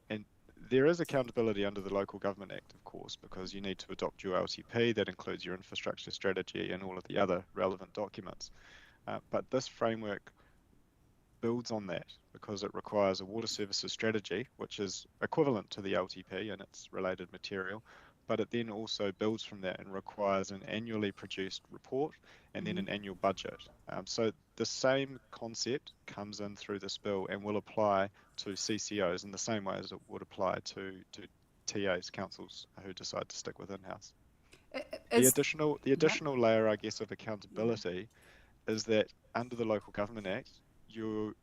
And there is accountability under the Local Government Act, of course, because you need to adopt your LTP. That includes your infrastructure strategy and all of the other relevant documents. But this framework builds on that because it requires a water services strategy, which is equivalent to the LTP and its related material, but it then also builds from that and requires an annually produced report and then an annual budget. So the same concept comes in through this bill and will apply to CCOs in the same way as it would apply to TAs, councils who decide to stick with in-house. The additional layer, I guess, of accountability is that under the Local Government Act, your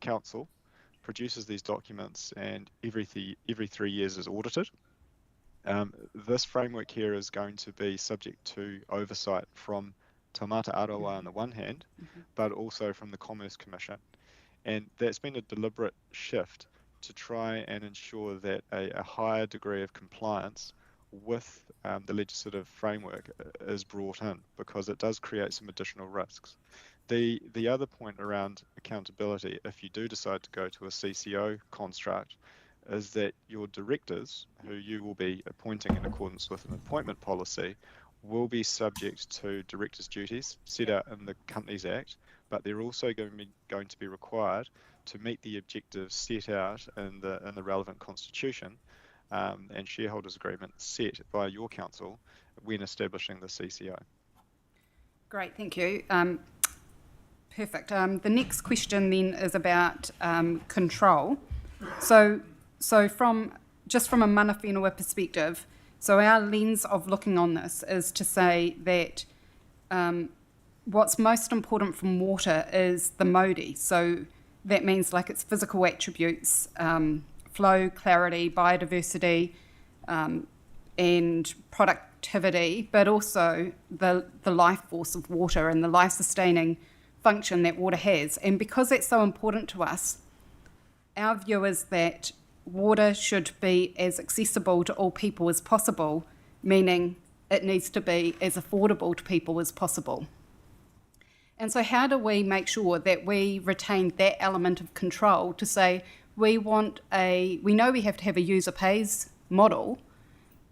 council produces these documents and every 3 years is audited. This framework here is going to be subject to oversight from Taumata Arawa on the one hand, but also from the Commerce Commission. And that's been a deliberate shift to try and ensure that a higher degree of compliance with the legislative framework is brought in, because it does create some additional risks. The other point around accountability, if you do decide to go to a CCO construct, is that your directors, who you will be appointing in accordance with an appointment policy, will be subject to directors' duties set out in the Companies Act, but they're also going to be required to meet the objectives set out in the relevant constitution and shareholders agreement set by your council when establishing the CCO. Great, thank you. Perfect. The next question then is about control. So from a mana whenua perspective, so our lens of looking on this is to say that what's most important from water is the modi. So that means like its physical attributes, flow, clarity, biodiversity, and productivity, but also the life force of water and the life-sustaining function that water has. And because it's so important to us, our view is that water should be as accessible to all people as possible, meaning it needs to be as affordable to people as possible. And so how do we make sure that we retain that element of control to say we know we have to have a user pays model,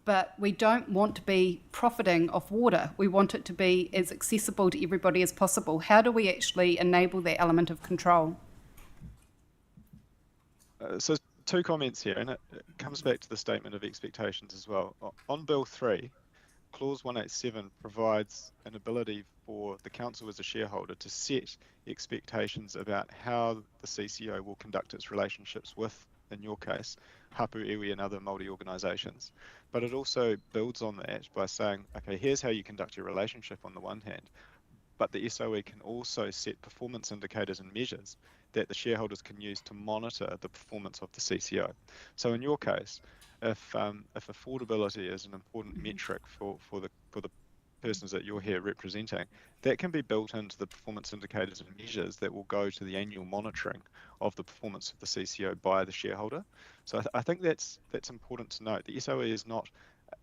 but we don't want to be profiting off water. We want it to be as accessible to everybody as possible. How do we actually enable that element of control? So two comments here, and it comes back to the statement of expectations as well. On Bill 3, Clause 187 provides an ability for the council as a shareholder to set expectations about how the CCO will conduct its relationships with, in your case, Hapu Iwi and other Māori organisations. But it also builds on that by saying, okay, here's how you conduct your relationship on the one hand, but the SOE can also set performance indicators and measures that the shareholders can use to monitor the performance of the CCO. So in your case, if affordability is an important metric for the persons that you're here representing, that can be built into the performance indicators and measures that will go to the annual monitoring of the performance of the CCO by the shareholder. So I think that's important to note. The SOE is not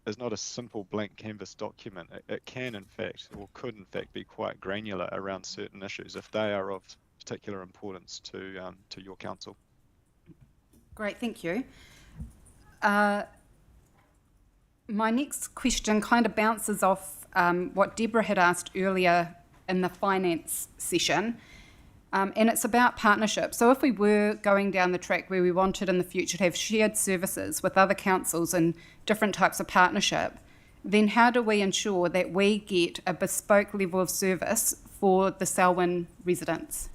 a simple blank canvas document. It can in fact, or could in fact, be quite granular around certain issues if they are of particular importance to your council. Great, thank you. My next question kind of bounces off what Deborah had asked earlier in the finance session, and it's about partnership. So if we were going down the track where we wanted in the future to have shared services with other councils and different types of partnership, then how do we ensure that we get a bespoke level of service for the Selwyn residents?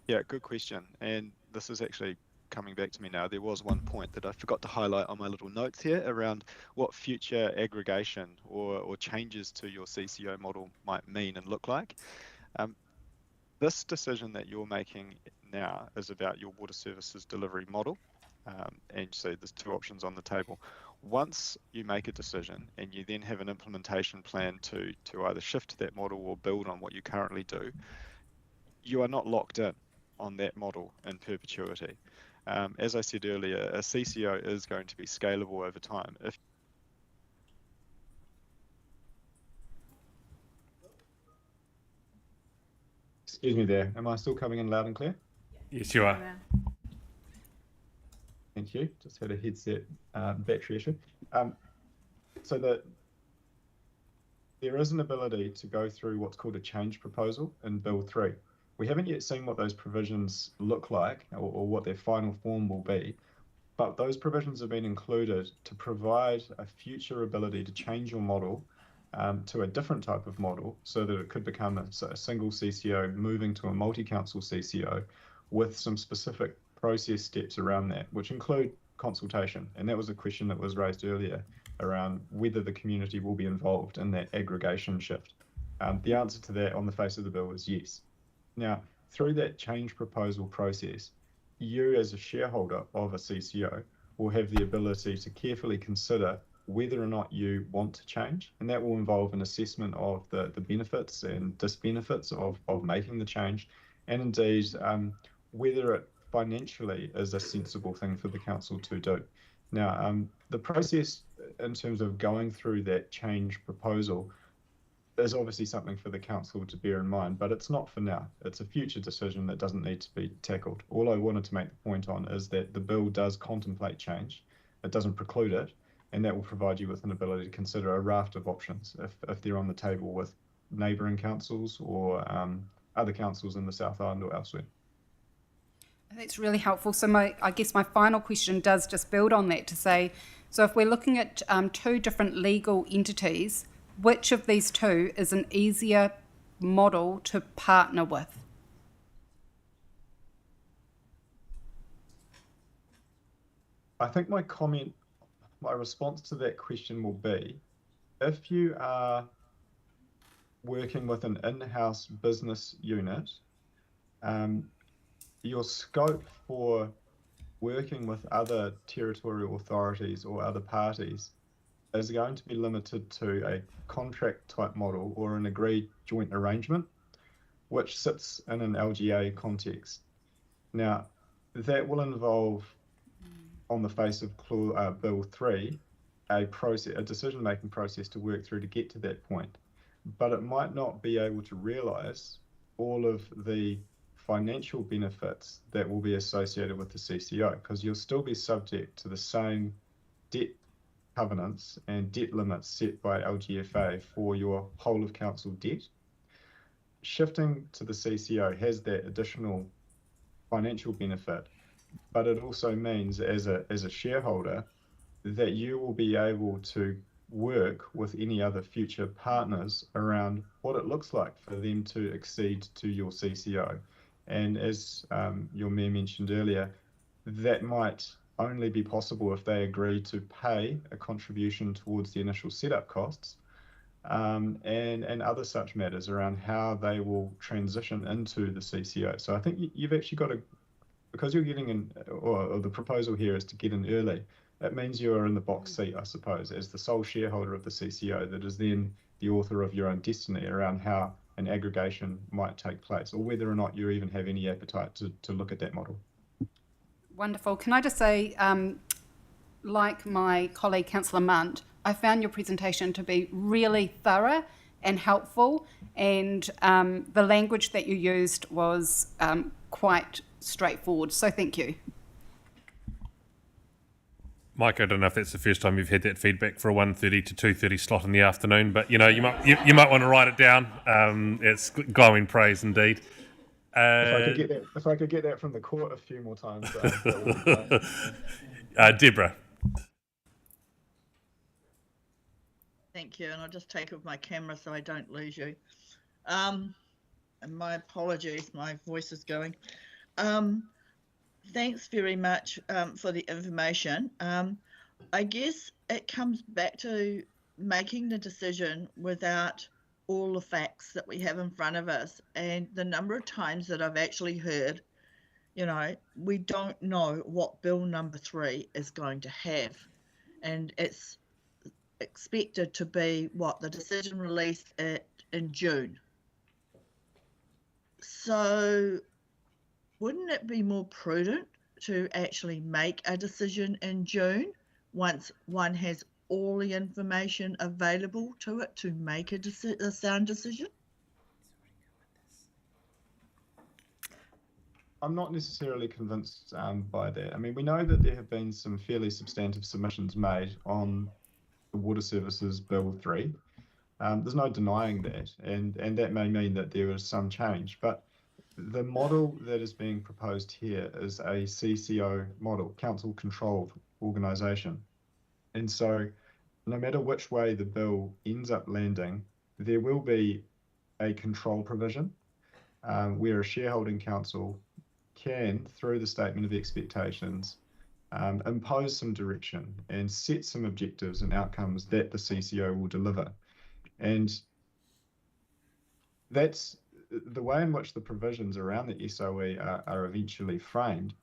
Yeah, good question. And this is actually coming back to me now. There was one point that I forgot to highlight on my little notes here around what future aggregation or changes to your CCO model might mean and look like. This decision that you're making now is about your water services delivery model. And so there's two options on the table. Once you make a decision and you then have an implementation plan to either shift to that model or build on what you currently do, you are not locked in on that model in perpetuity. As I said earlier, a CCO is going to be scalable over time. Excuse me there, am I still coming in loud and clear? Yes, you are. Thank you, just had a headset battery issue. So there is an ability to go through what's called a change proposal in Bill 3. We haven't yet seen what those provisions look like or what their final form will be, but those provisions have been included to provide a future ability to change your model to a different type of model so that it could become a single CCO moving to a multi-council CCO with some specific process steps around that, which include consultation. And that was a question that was raised earlier around whether the community will be involved in that aggregation shift. The answer to that on the face of the bill is yes. Now, through that change proposal process, you as a shareholder of a CCO will have the ability to carefully consider whether or not you want to change, and that will involve an assessment of the benefits and disbenefits of making the change, and indeed whether it financially is a sensible thing for the council to do. Now, the process in terms of going through that change proposal is obviously something for the council to bear in mind, but it's not for now. It's a future decision that doesn't need to be tackled. All I wanted to make the point on is that the bill does contemplate change. It doesn't preclude it, and that will provide you with an ability to consider a raft of options if they're on the table with neighbouring councils or other councils in the South Island or elsewhere. That's really helpful. So I guess my final question does just build on that to say, so if we're looking at two different legal entities, which of these two is an easier model to partner with? I think my response to that question will be, if you are working with an in-house business unit, your scope for working with other territorial authorities or other parties is going to be limited to a contract type model or an agreed joint arrangement, which sits in an LGA context. Now, that will involve, on the face of Bill 3, a decision-making process to work through to get to that point. But it might not be able to realise all of the financial benefits that will be associated with the CCO, because you'll still be subject to the same debt covenants and debt limits set by LGFA for your whole of council debt. Shifting to the CCO has that additional financial benefit, but it also means as a shareholder that you will be able to work with any other future partners around what it looks like for them to accede to your CCO. And as your mayor mentioned earlier, that might only be possible if they agree to pay a contribution towards the initial setup costs, and other such matters around how they will transition into the CCO. So I think you've actually got to, because you're getting in, or the proposal here is to get in early, it means you're in the box seat, I suppose, as the sole shareholder of the CCO that is then the author of your own destiny around how an aggregation might take place, or whether or not you even have any appetite to look at that model. Wonderful. Can I just say, like my colleague, Councillor Munt, I found your presentation to be really thorough and helpful, and the language that you used was quite straightforward. So thank you. Mike, I don't know if that's the first time you've had that feedback for a 1:30 to 2:30 slot in the afternoon, but you might want to write it down. It's glowing praise indeed. If I could get that from the court a few more times, that would be great. Deborah. Thank you, and I'll just take off my camera so I don't lose you. And my apologies, my voice is going. Thanks very much for the information. I guess it comes back to making the decision without all the facts that we have in front of us, and the number of times that I've actually heard, we don't know what Bill number 3 is going to have, and it's expected to be the decision released in June. So wouldn't it be more prudent to actually make a decision in June once one has all the information available to it to make a sound decision? I'm not necessarily convinced by that. I mean, we know that there have been some fairly substantive submissions made on the Water Services Bill 3. There's no denying that, and that may mean that there is some change, but the model that is being proposed here is a CCO model, council-controlled organisation. And so no matter which way the bill ends up landing, there will be a control provision where a shareholding council can, through the statement of expectations, impose some direction and set some objectives and outcomes that the CCO will deliver. And that's the way in which the provisions around the SOE are eventually framed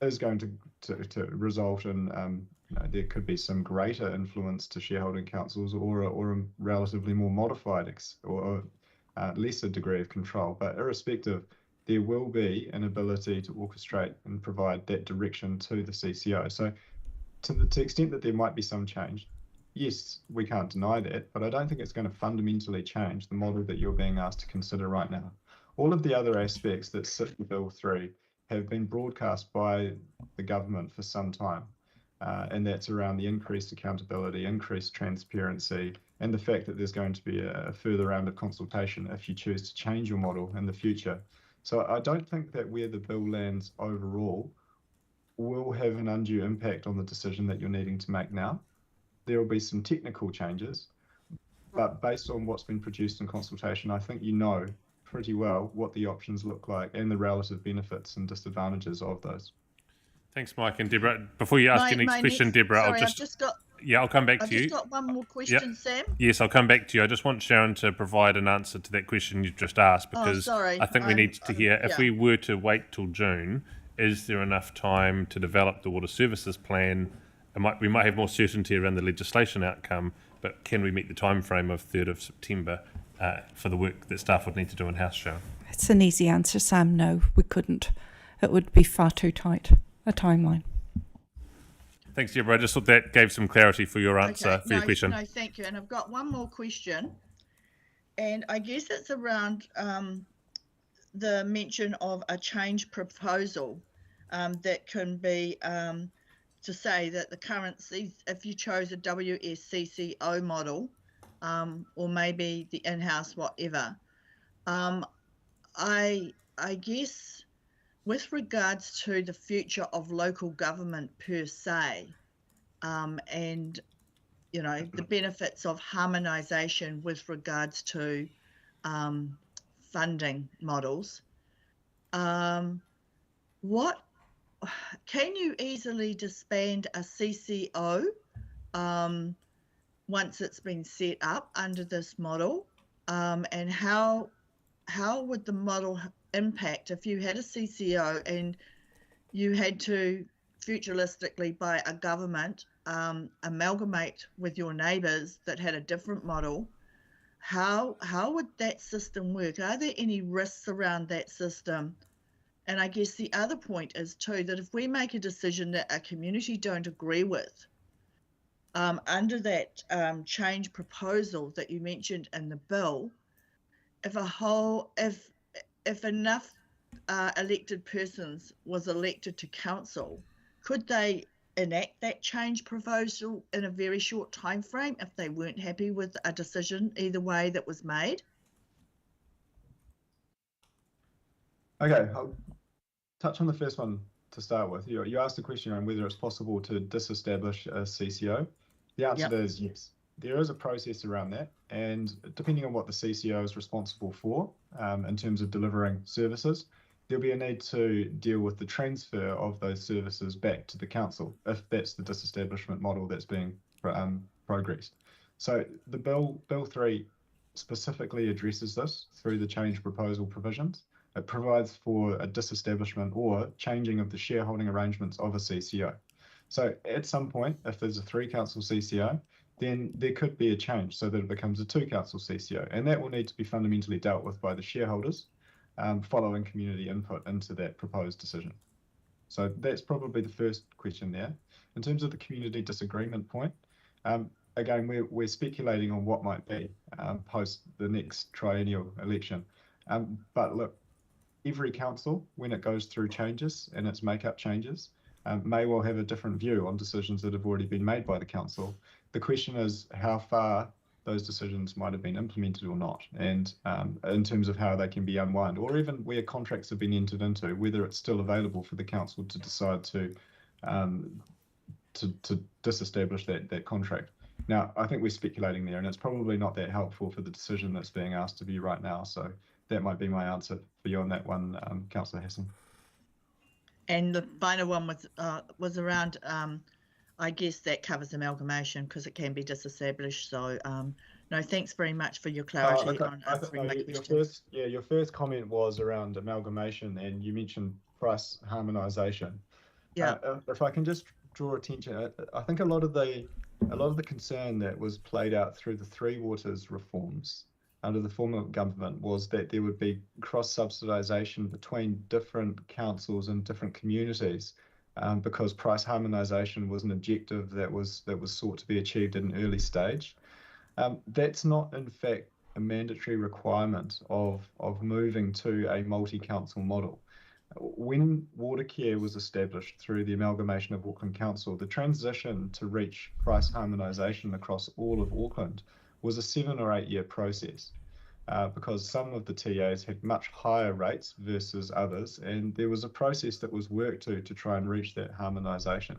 is going to result in there could be some greater influence to shareholding councils or a relatively more modified or lesser degree of control. But irrespective, there will be an ability to orchestrate and provide that direction to the CCO. So to the extent that there might be some change, yes, we can't deny that, but I don't think it's going to fundamentally change the model that you're being asked to consider right now. All of the other aspects that sit in Bill 3 have been broadcast by the government for some time, and that's around the increased accountability, increased transparency, and the fact that there's going to be a further round of consultation if you choose to change your model in the future. So I don't think that where the bill lands overall will have an undue impact on the decision that you're needing to make now. There will be some technical changes, but based on what's been produced in consultation, I think you know pretty well what the options look like and the relative benefits and disadvantages of those. Thanks, Mike and Deborah. Before you ask your next question, Deborah, sorry, I'll come back to you. I've just got one more question, Sam. Yes, I'll come back to you. I just want Sharon to provide an answer to that question you just asked, because I think we need to hear, if we were to wait till June, is there enough time to develop the water services plan? We might have more certainty around the legislation outcome, but can we meet the time frame of 3rd of September for the work that staff would need to do in-house, Sharon? It's an easy answer, Sam. No, we couldn't. It would be far too tight a timeline. Thanks, Deborah. I just thought that gave some clarity for your answer, for your question. No, thank you. And I've got one more question, and I guess it's around the mention of a change proposal that can be to say that the current, if you chose a WSCCO model, or maybe the in-house whatever, I guess with regards to the future of local government per se, and the benefits of harmonisation with regards to funding models, what can you easily disband a CCO once it's been set up under this model, and how would the model impact if you had a CCO and you had to futuristically by a government amalgamate with your neighbours that had a different model? How would that system work? Are there any risks around that system? And I guess the other point is too that if we make a decision that a community don't agree with, under that change proposal that you mentioned in the bill, if enough elected persons was elected to council, could they enact that change proposal in a very short time frame if they weren't happy with a decision either way that was made? Okay, I'll touch on the first one to start with. You asked the question on whether it's possible to disestablish a CCO. The answer is yes. There is a process around that, and depending on what the CCO is responsible for in terms of delivering services, there'll be a need to deal with the transfer of those services back to the council if that's the disestablishment model that's being progressed. So the Bill 3 specifically addresses this through the change proposal provisions. It provides for a disestablishment or changing of the shareholding arrangements of a CCO. So at some point, if there's a 3-council CCO, then there could be a change so that it becomes a 2-council CCO, and that will need to be fundamentally dealt with by the shareholders following community input into that proposed decision. So that's probably the first question there. In terms of the community disagreement point, again, we're speculating on what might be post the next triennial election. But look, every council, when it goes through changes and its makeup changes, may well have a different view on decisions that have already been made by the council. The question is how far those decisions might have been implemented or not, and in terms of how they can be unwound, or even where contracts have been entered into, whether it's still available for the council to decide to disestablish that contract. Now, I think we're speculating there, and it's probably not that helpful for the decision that's being asked of you right now. So that might be my answer for you on that one, Councillor Hassan. And the final one was around, I guess that covers amalgamation because it can be disestablished. So no, thanks very much for your clarity on answering my question. Your first comment was around amalgamation, and you mentioned price harmonisation. Yeah. If I can just draw attention. I think a lot of the concern that was played out through the Three Waters reforms under the former government was that there would be cross-subsidisation between different councils and different communities, because price harmonisation was an objective that was sought to be achieved at an early stage. That's not, in fact, a mandatory requirement of moving to a multi-council model. When Watercare was established through the amalgamation of Auckland Council, the transition to reach price harmonisation across all of Auckland was a 7 or 8 year process, because some of the TAs had much higher rates versus others, and there was a process that was worked to try and reach that harmonisation.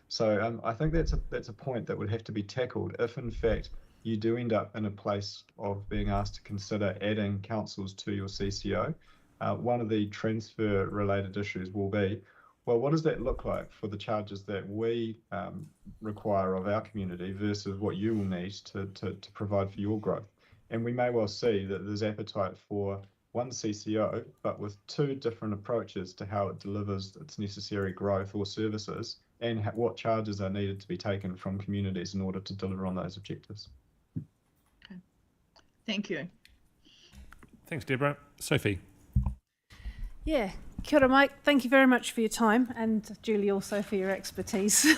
So I think that's a point that would have to be tackled if, in fact, you do end up in a place of being asked to consider adding councils to your CCO. One of the transfer related issues will be, well, what does that look like for the charges that we require of our community versus what you will need to provide for your growth? And we may well see that there's appetite for one CCO, but with two different approaches to how it delivers its necessary growth or services, and what charges are needed to be taken from communities in order to deliver on those objectives. Okay. Thank you. Thanks, Deborah. Sophie. Yeah, kia ora, Mike. Thank you very much for your time, and Julie also for your expertise.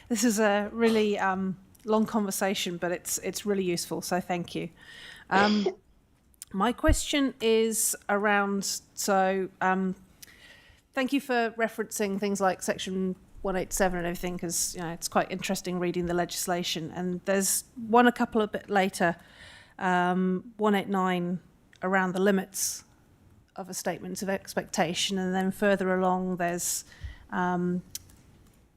This is a really long conversation, but it's really useful, so thank you. My question is around, thank you for referencing things like Section 187 and everything, because it's quite interesting reading the legislation. And there's one a couple a bit later, 189, around the limits of a statement of expectation, and then further along there's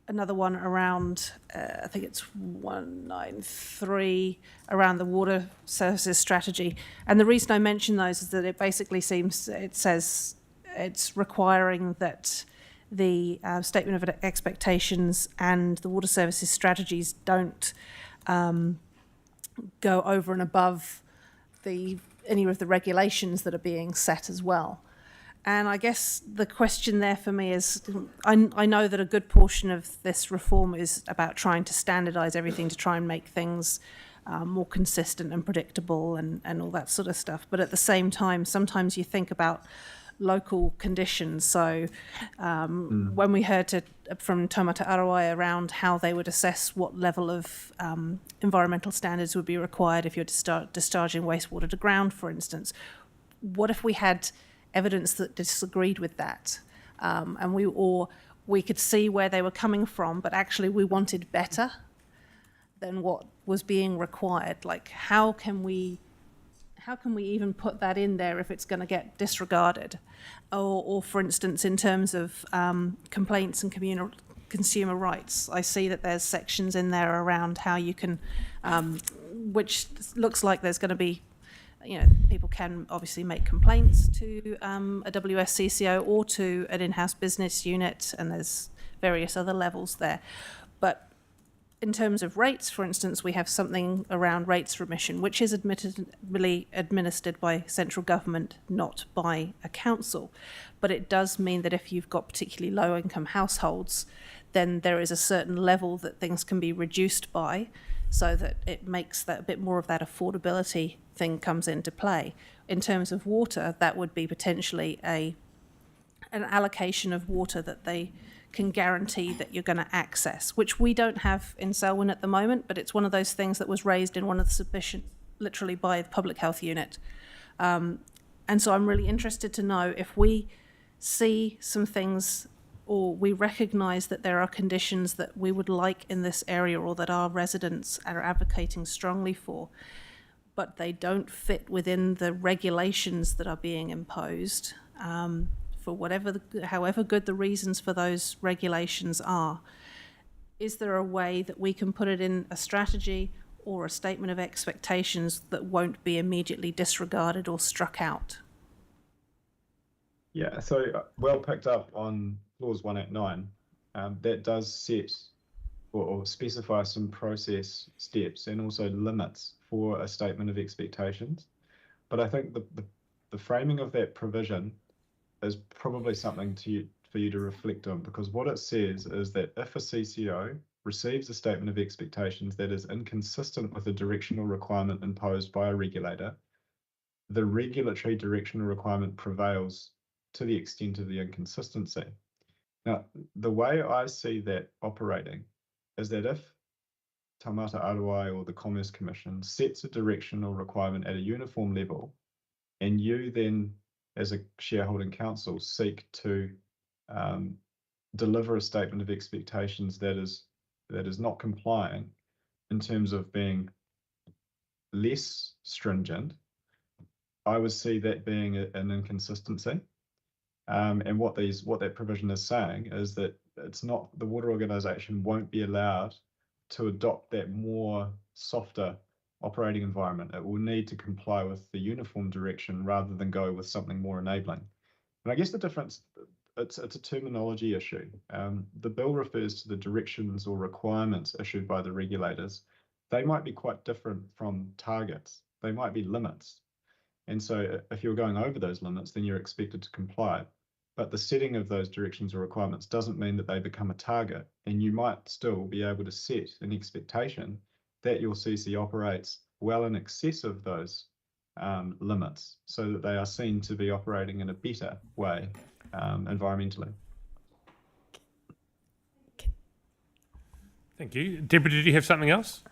another one around, I think it's 193, around the water services strategy. And the reason I mention those is that it basically says it's requiring that the statement of expectations and the water services strategies don't go over and above any of the regulations that are being set as well. And I guess the question there for me is, I know that a good portion of this reform is about trying to standardise everything to try and make things more consistent and predictable and all that sort of stuff. But at the same time, sometimes you think about local conditions. So when we heard from Taumata Arawai around how they would assess what level of environmental standards would be required if you're discharging wastewater to ground, for instance, what if we had evidence that disagreed with that, and we could see where they were coming from, but actually we wanted better than what was being required? Like, how can we even put that in there if it's going to get disregarded? Or for instance, in terms of complaints and consumer rights, I see that there's sections in there around how you can, which looks like there's going to be, people can obviously make complaints to a WSCCO or to an in-house business unit, and there's various other levels there. But in terms of rates, for instance, we have something around rates remission, which is admittedly administered by central government, not by a council. But it does mean that if you've got particularly low-income households, then there is a certain level that things can be reduced by, so that it makes that a bit more of that affordability thing comes into play. In terms of water, that would be potentially an allocation of water that they can guarantee that you're going to access, which we don't have in Selwyn at the moment, but it's one of those things that was raised in one of the submissions, literally by the public health unit. And so I'm really interested to know if we see some things, or we recognise that there are conditions that we would like in this area, or that our residents are advocating strongly for, but they don't fit within the regulations that are being imposed, for however good the reasons for those regulations are. Is there a way that we can put it in a strategy or a statement of expectations that won't be immediately disregarded or struck out? Yeah, so well picked up on clause 189. That does set or specify some process steps and also limits for a statement of expectations. But I think the framing of that provision is probably something for you to reflect on, because what it says is that if a CCO receives a statement of expectations that is inconsistent with a directional requirement imposed by a regulator, the regulatory directional requirement prevails to the extent of the inconsistency. Now, the way I see that operating is that if Taumata Arawai or the Commerce Commission sets a directional requirement at a uniform level, and you then, as a shareholding council, seek to deliver a statement of expectations that is not compliant in terms of being less stringent, I would see that being an inconsistency. And what that provision is saying is that it's not, the water organisation won't be allowed to adopt that more softer operating environment. It will need to comply with the uniform direction rather than go with something more enabling. And I guess the difference, it's a terminology issue. The bill refers to the directions or requirements issued by the regulators. They might be quite different from targets. They might be limits. And so if you're going over those limits, then you're expected to comply. But the setting of those directions or requirements doesn't mean that they become a target. And you might still be able to set an expectation that your CC operates well in excess of those limits, so that they are seen to be operating in a better way environmentally. Thank you. Deborah, did you have something else?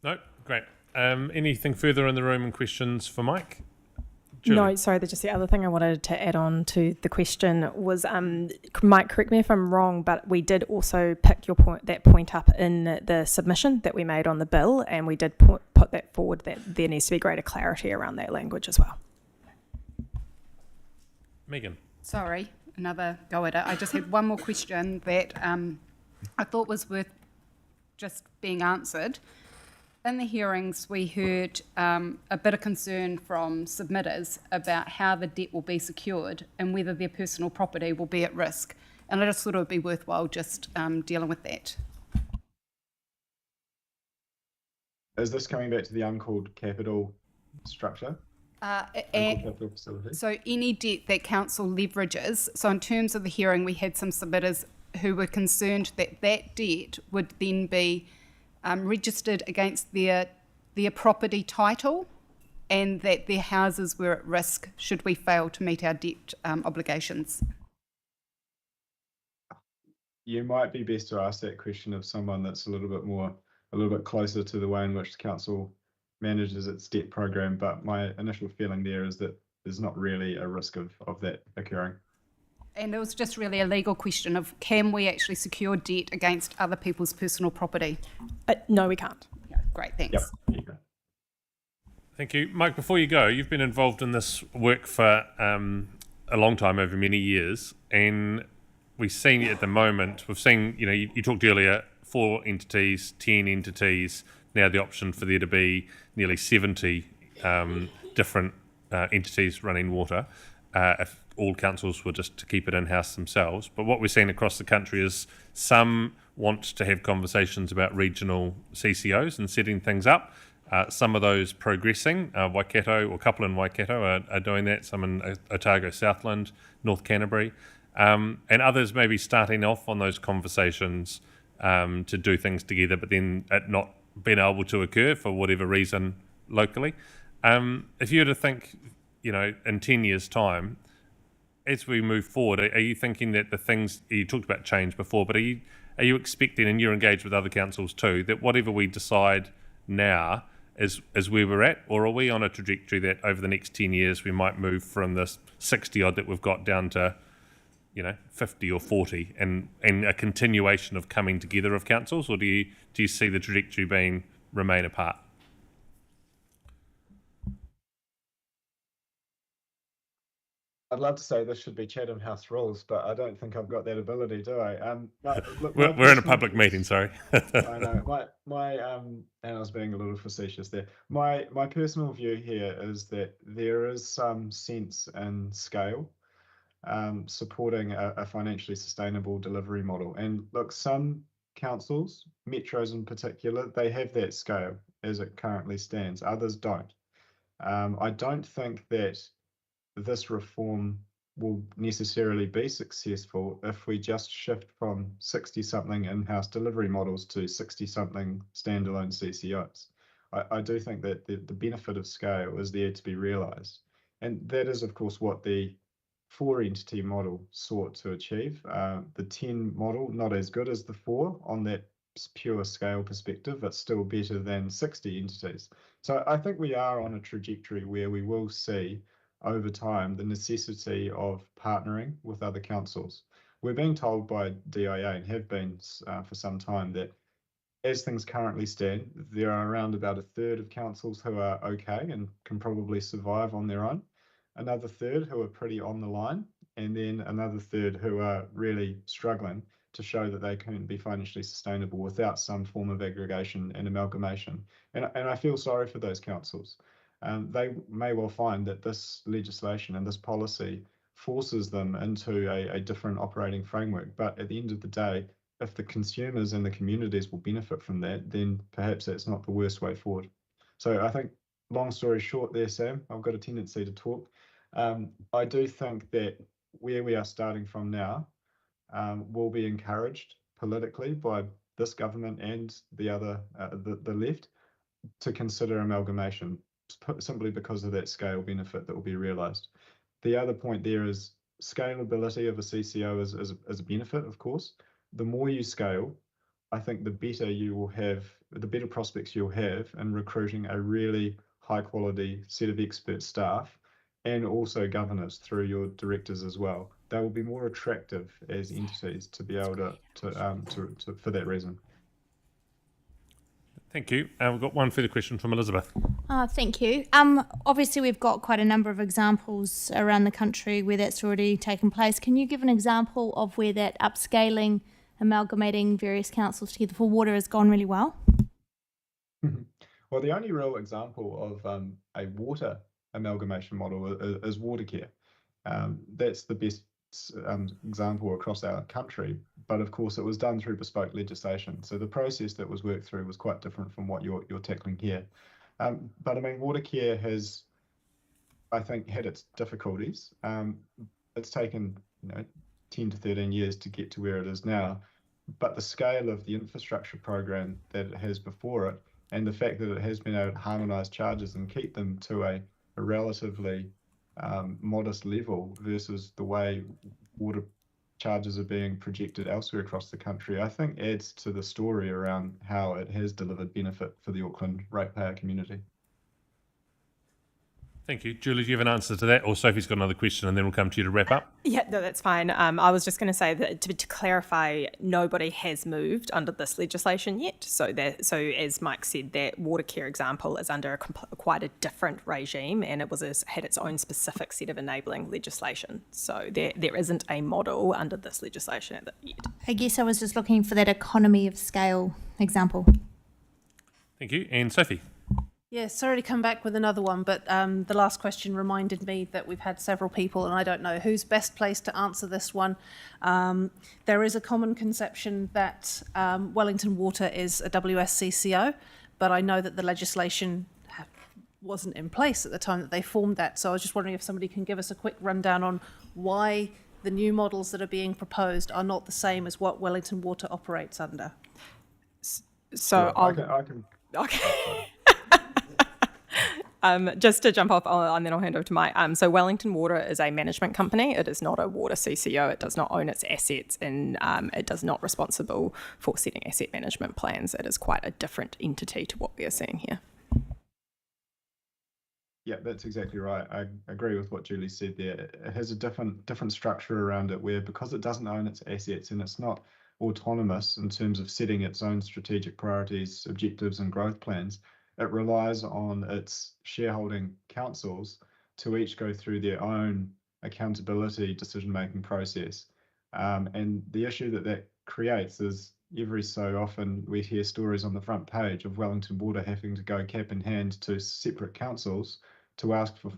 No? Great. Anything further in the room and questions for Mike? Julie? No, sorry, just the other thing I wanted to add on to the question was, Mike, correct me if I'm wrong, but we did also pick that point up in the submission that we made on the bill, and we did put that forward, that there needs to be greater clarity around that language as well. Megan. Sorry, another go at it. I just had one more question that I thought was worth just being answered. In the hearings, we heard a bit of concern from submitters about how the debt will be secured and whether their personal property will be at risk. And I just thought it would be worthwhile just dealing with that. Is this coming back to the uncalled capital structure? Capital facility? So any debt that council leverages, so in terms of the hearing, we had some submitters who were concerned that that debt would then be registered against their property title, and that their houses were at risk should we fail to meet our debt obligations. You might be best to ask that question of someone that's a little bit closer to the way in which the council manages its debt program, but my initial feeling there is that there's not really a risk of that occurring. And it was just really a legal question of, can we actually secure debt against other people's personal property? No, we can't. Yeah, great, thanks. Yep. Thank you. Mike, before you go, you've been involved in this work for a long time, over many years, and we've seen at the moment, you talked earlier, 4 entities, 10 entities, now the option for there to be nearly 70 different entities running water. If all councils were just to keep it in-house themselves. But what we're seeing across the country is some want to have conversations about regional CCOs and setting things up. Some of those progressing, Waikato, or a couple in Waikato are doing that, some in Otago Southland, North Canterbury, and others maybe starting off on those conversations to do things together, but then it not being able to occur for whatever reason locally. If you were to think, in 10 years' time, as we move forward, are you thinking that the things, you talked about change before, but are you expecting, and you're engaged with other councils too, that whatever we decide now is where we're at, or are we on a trajectory that over the next 10 years we might move from this 60 odd that we've got down to 50 or 40 and a continuation of coming together of councils, or do you see the trajectory remain apart? I'd love to say this should be Chatham House rules, but I don't think I've got that ability, do I? Look, we're in a public meeting, sorry. I know. And I was being a little facetious there. My personal view here is that there is some sense in scale supporting a financially sustainable delivery model. And look, some councils, metros in particular, they have that scale as it currently stands. Others don't. I don't think that this reform will necessarily be successful if we just shift from 60-something in-house delivery models to 60-something standalone CCOs. I do think that the benefit of scale is there to be realised. And that is, of course, what the 4-entity model sought to achieve. The 10 model, not as good as the 4 on that pure scale perspective, but still better than 60 entities. So I think we are on a trajectory where we will see over time the necessity of partnering with other councils. We're being told by DIA, and have been for some time, that as things currently stand, there are around about a third of councils who are okay and can probably survive on their own, another third who are pretty on the line, and then another third who are really struggling to show that they can be financially sustainable without some form of aggregation and amalgamation. And I feel sorry for those councils. They may well find that this legislation and this policy forces them into a different operating framework. But at the end of the day, if the consumers and the communities will benefit from that, then perhaps that's not the worst way forward. So I think, long story short there, Sam, I've got a tendency to talk. I do think that where we are starting from now will be encouraged politically by this government and the other, the left, to consider amalgamation, simply because of that scale benefit that will be realised. The other point there is scalability of a CCO is a benefit, of course. The more you scale, I think the better you will have, the better prospects you'll have in recruiting a really high quality set of expert staff, and also governors through your directors as well. They will be more attractive as entities to be able to for that reason. Thank you. We've got one further question from Elizabeth. Thank you. Obviously, we've got quite a number of examples around the country where that's already taken place. Can you give an example of where that upscaling, amalgamating various councils together for water has gone really well? Well, the only real example of a water amalgamation model is Watercare. That's the best example across our country, but of course it was done through bespoke legislation. So the process that was worked through was quite different from what you're tackling here. But I mean, Watercare has, I think, had its difficulties. It's taken 10 to 13 years to get to where it is now, but the scale of the infrastructure program that it has before it, and the fact that it has been able to harmonise charges and keep them to a relatively modest level versus the way water charges are being projected elsewhere across the country, I think adds to the story around how it has delivered benefit for the Auckland ratepayer community. Thank you. Julie, do you have an answer to that? Or Sophie's got another question and then we'll come to you to wrap up. Yeah, no, that's fine. I was just going to say that to clarify, nobody has moved under this legislation yet. So as Mike said, that Watercare example is under quite a different regime, and it had its own specific set of enabling legislation. So there isn't a model under this legislation yet. I guess I was just looking for that economy of scale example. Thank you. And Sophie? Yeah, sorry to come back with another one, but the last question reminded me that we've had several people, and I don't know who's best placed to answer this one. There is a common conception that Wellington Water is a WSCCO, but I know that the legislation wasn't in place at the time that they formed that. So I was just wondering if somebody can give us a quick rundown on why the new models that are being proposed are not the same as what Wellington Water operates under. So I can. Okay. Just to jump off, and then I'll hand over to Mike. So Wellington Water is a management company. It is not a water CCO. It does not own its assets, and it does not responsible for setting asset management plans. It is quite a different entity to what we are seeing here. Yeah, that's exactly right. I agree with what Julie said there. It has a different structure around it, where because it doesn't own its assets and it's not autonomous in terms of setting its own strategic priorities, objectives, and growth plans, it relies on its shareholding councils to each go through their own accountability decision-making process. And the issue that creates is every so often we hear stories on the front page of Wellington Water having to go cap in hand to separate councils to ask for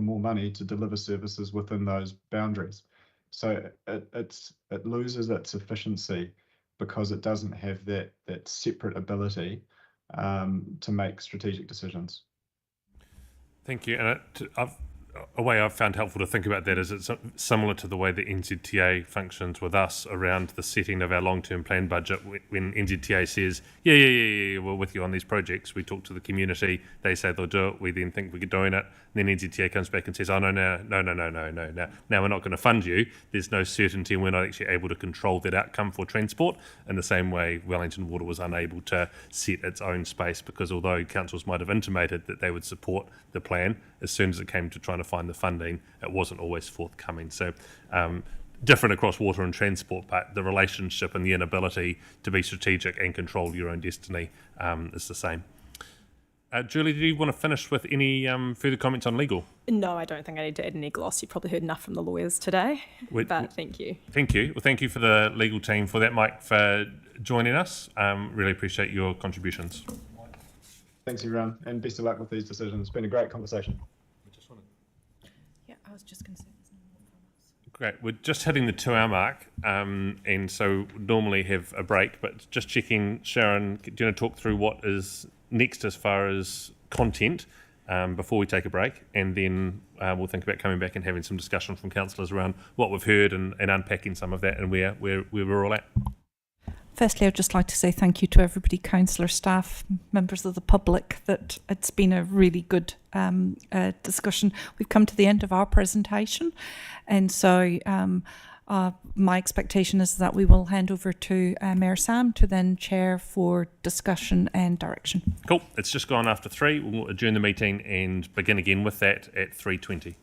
more money to deliver services within those boundaries. So it loses its efficiency because it doesn't have that separate ability to make strategic decisions. Thank you. And a way I've found helpful to think about that is it's similar to the way the NZTA functions with us around the setting of our long-term plan budget. When NZTA says, yeah, we're with you on these projects, we talk to the community, they say they'll do it, we then think we're doing it, and then NZTA comes back and says, oh, no, now we're not going to fund you. There's no certainty and we're not actually able to control that outcome for transport. In the same way, Wellington Water was unable to set its own space because although councils might have intimated that they would support the plan, as soon as it came to trying to find the funding, it wasn't always forthcoming. So different across water and transport, but the relationship and the inability to be strategic and control your own destiny is the same. Julie, do you want to finish with any further comments on legal? No, I don't think I need to add any gloss. You probably heard enough from the lawyers today, but thank you. Thank you. Well, thank you for the legal team for that, Mike, for joining us. Really appreciate your contributions. Thanks, everyone, and best of luck with these decisions. It's been a great conversation. Yeah, I was just going to say. Great. We're just hitting the 2-hour mark, and so normally have a break, but just checking, Sharon, do you want to talk through what is next as far as content before we take a break, and then we'll think about coming back and having some discussion from councillors around what we've heard and unpacking some of that and where we're all at. Firstly, I'd just like to say thank you to everybody, councillor, staff, members of the public, that it's been a really good discussion. We've come to the end of our presentation, and so my expectation is that we will hand over to Mayor Sam to then chair for discussion and direction. Cool. It's just gone after 3. We'll adjourn the meeting and begin again with that at 3:20.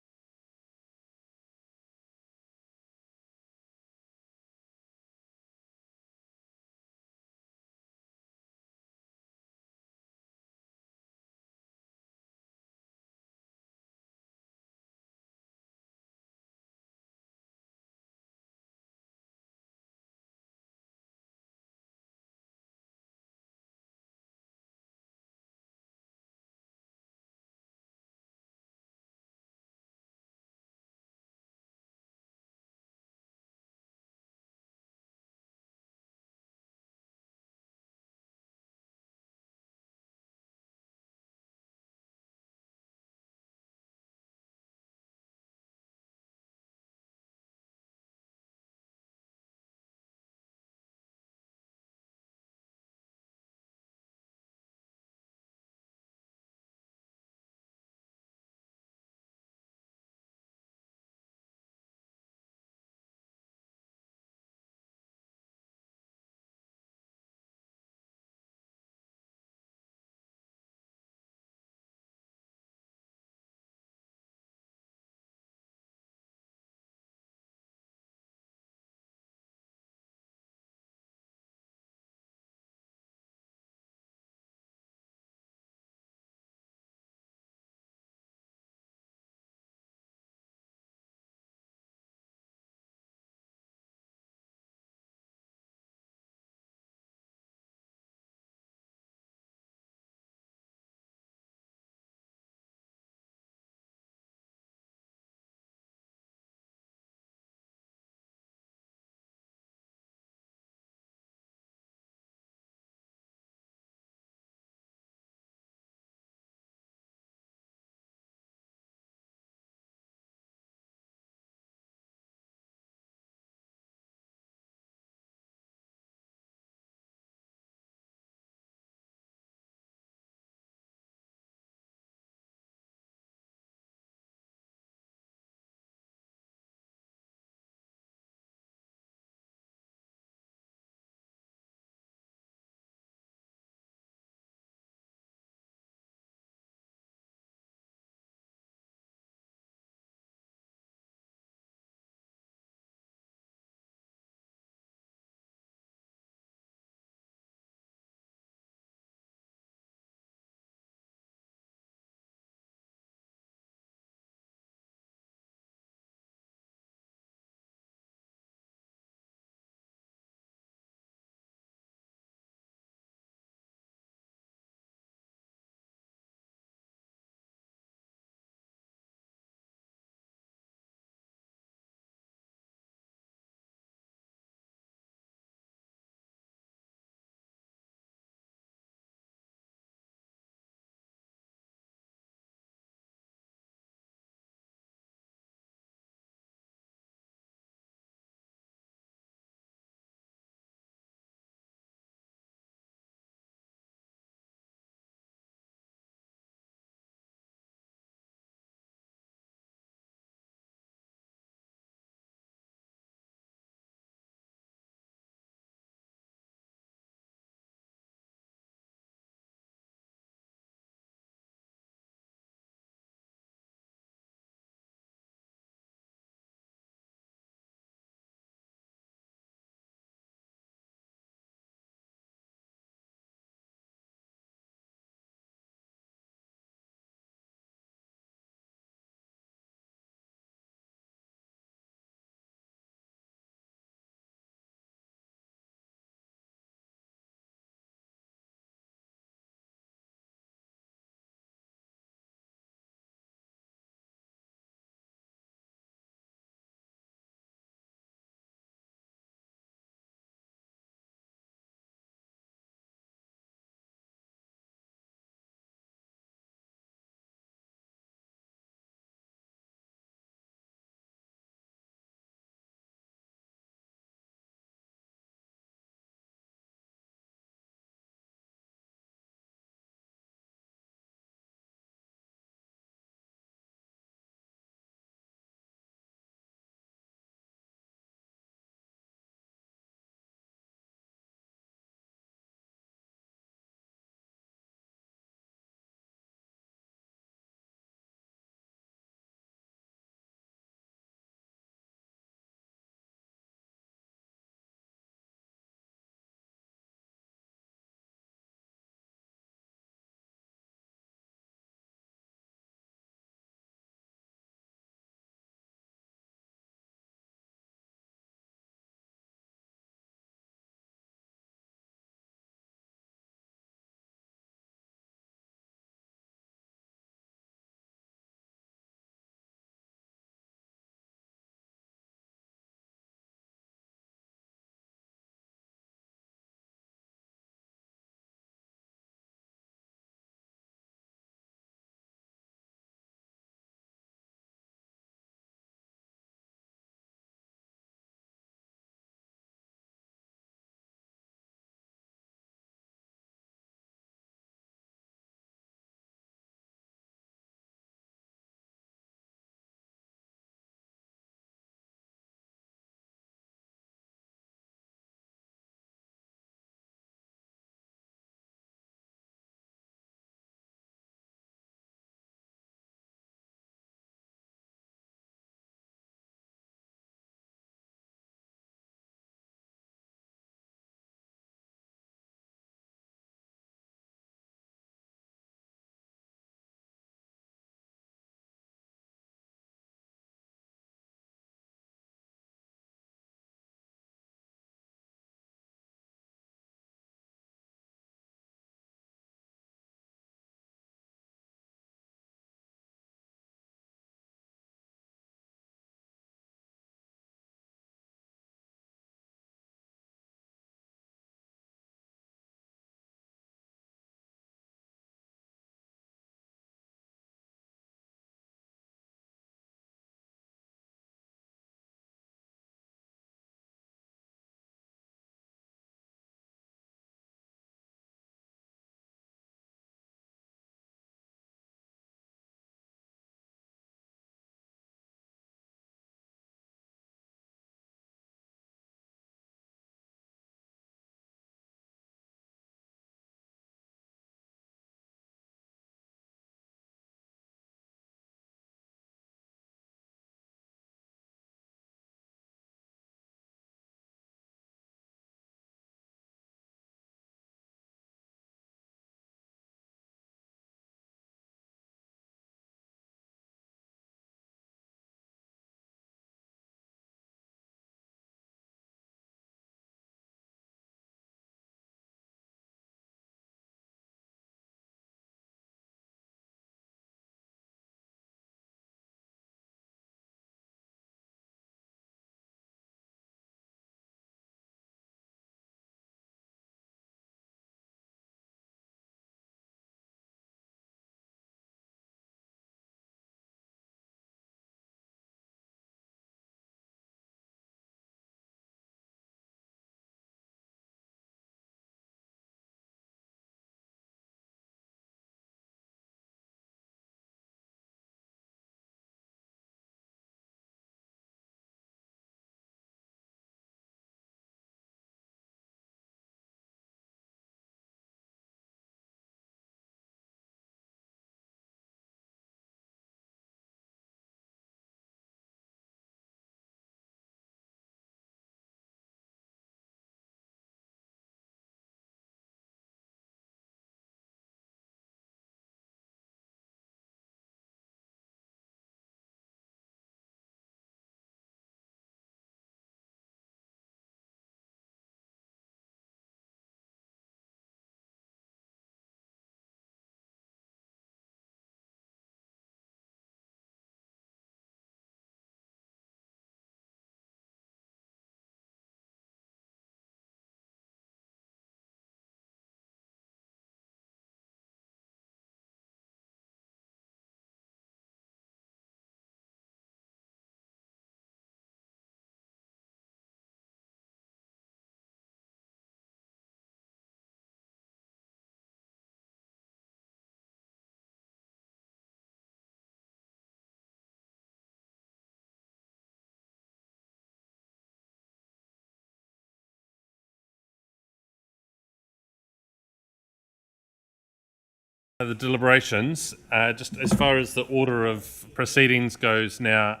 The deliberations, just as far as the order of proceedings goes now,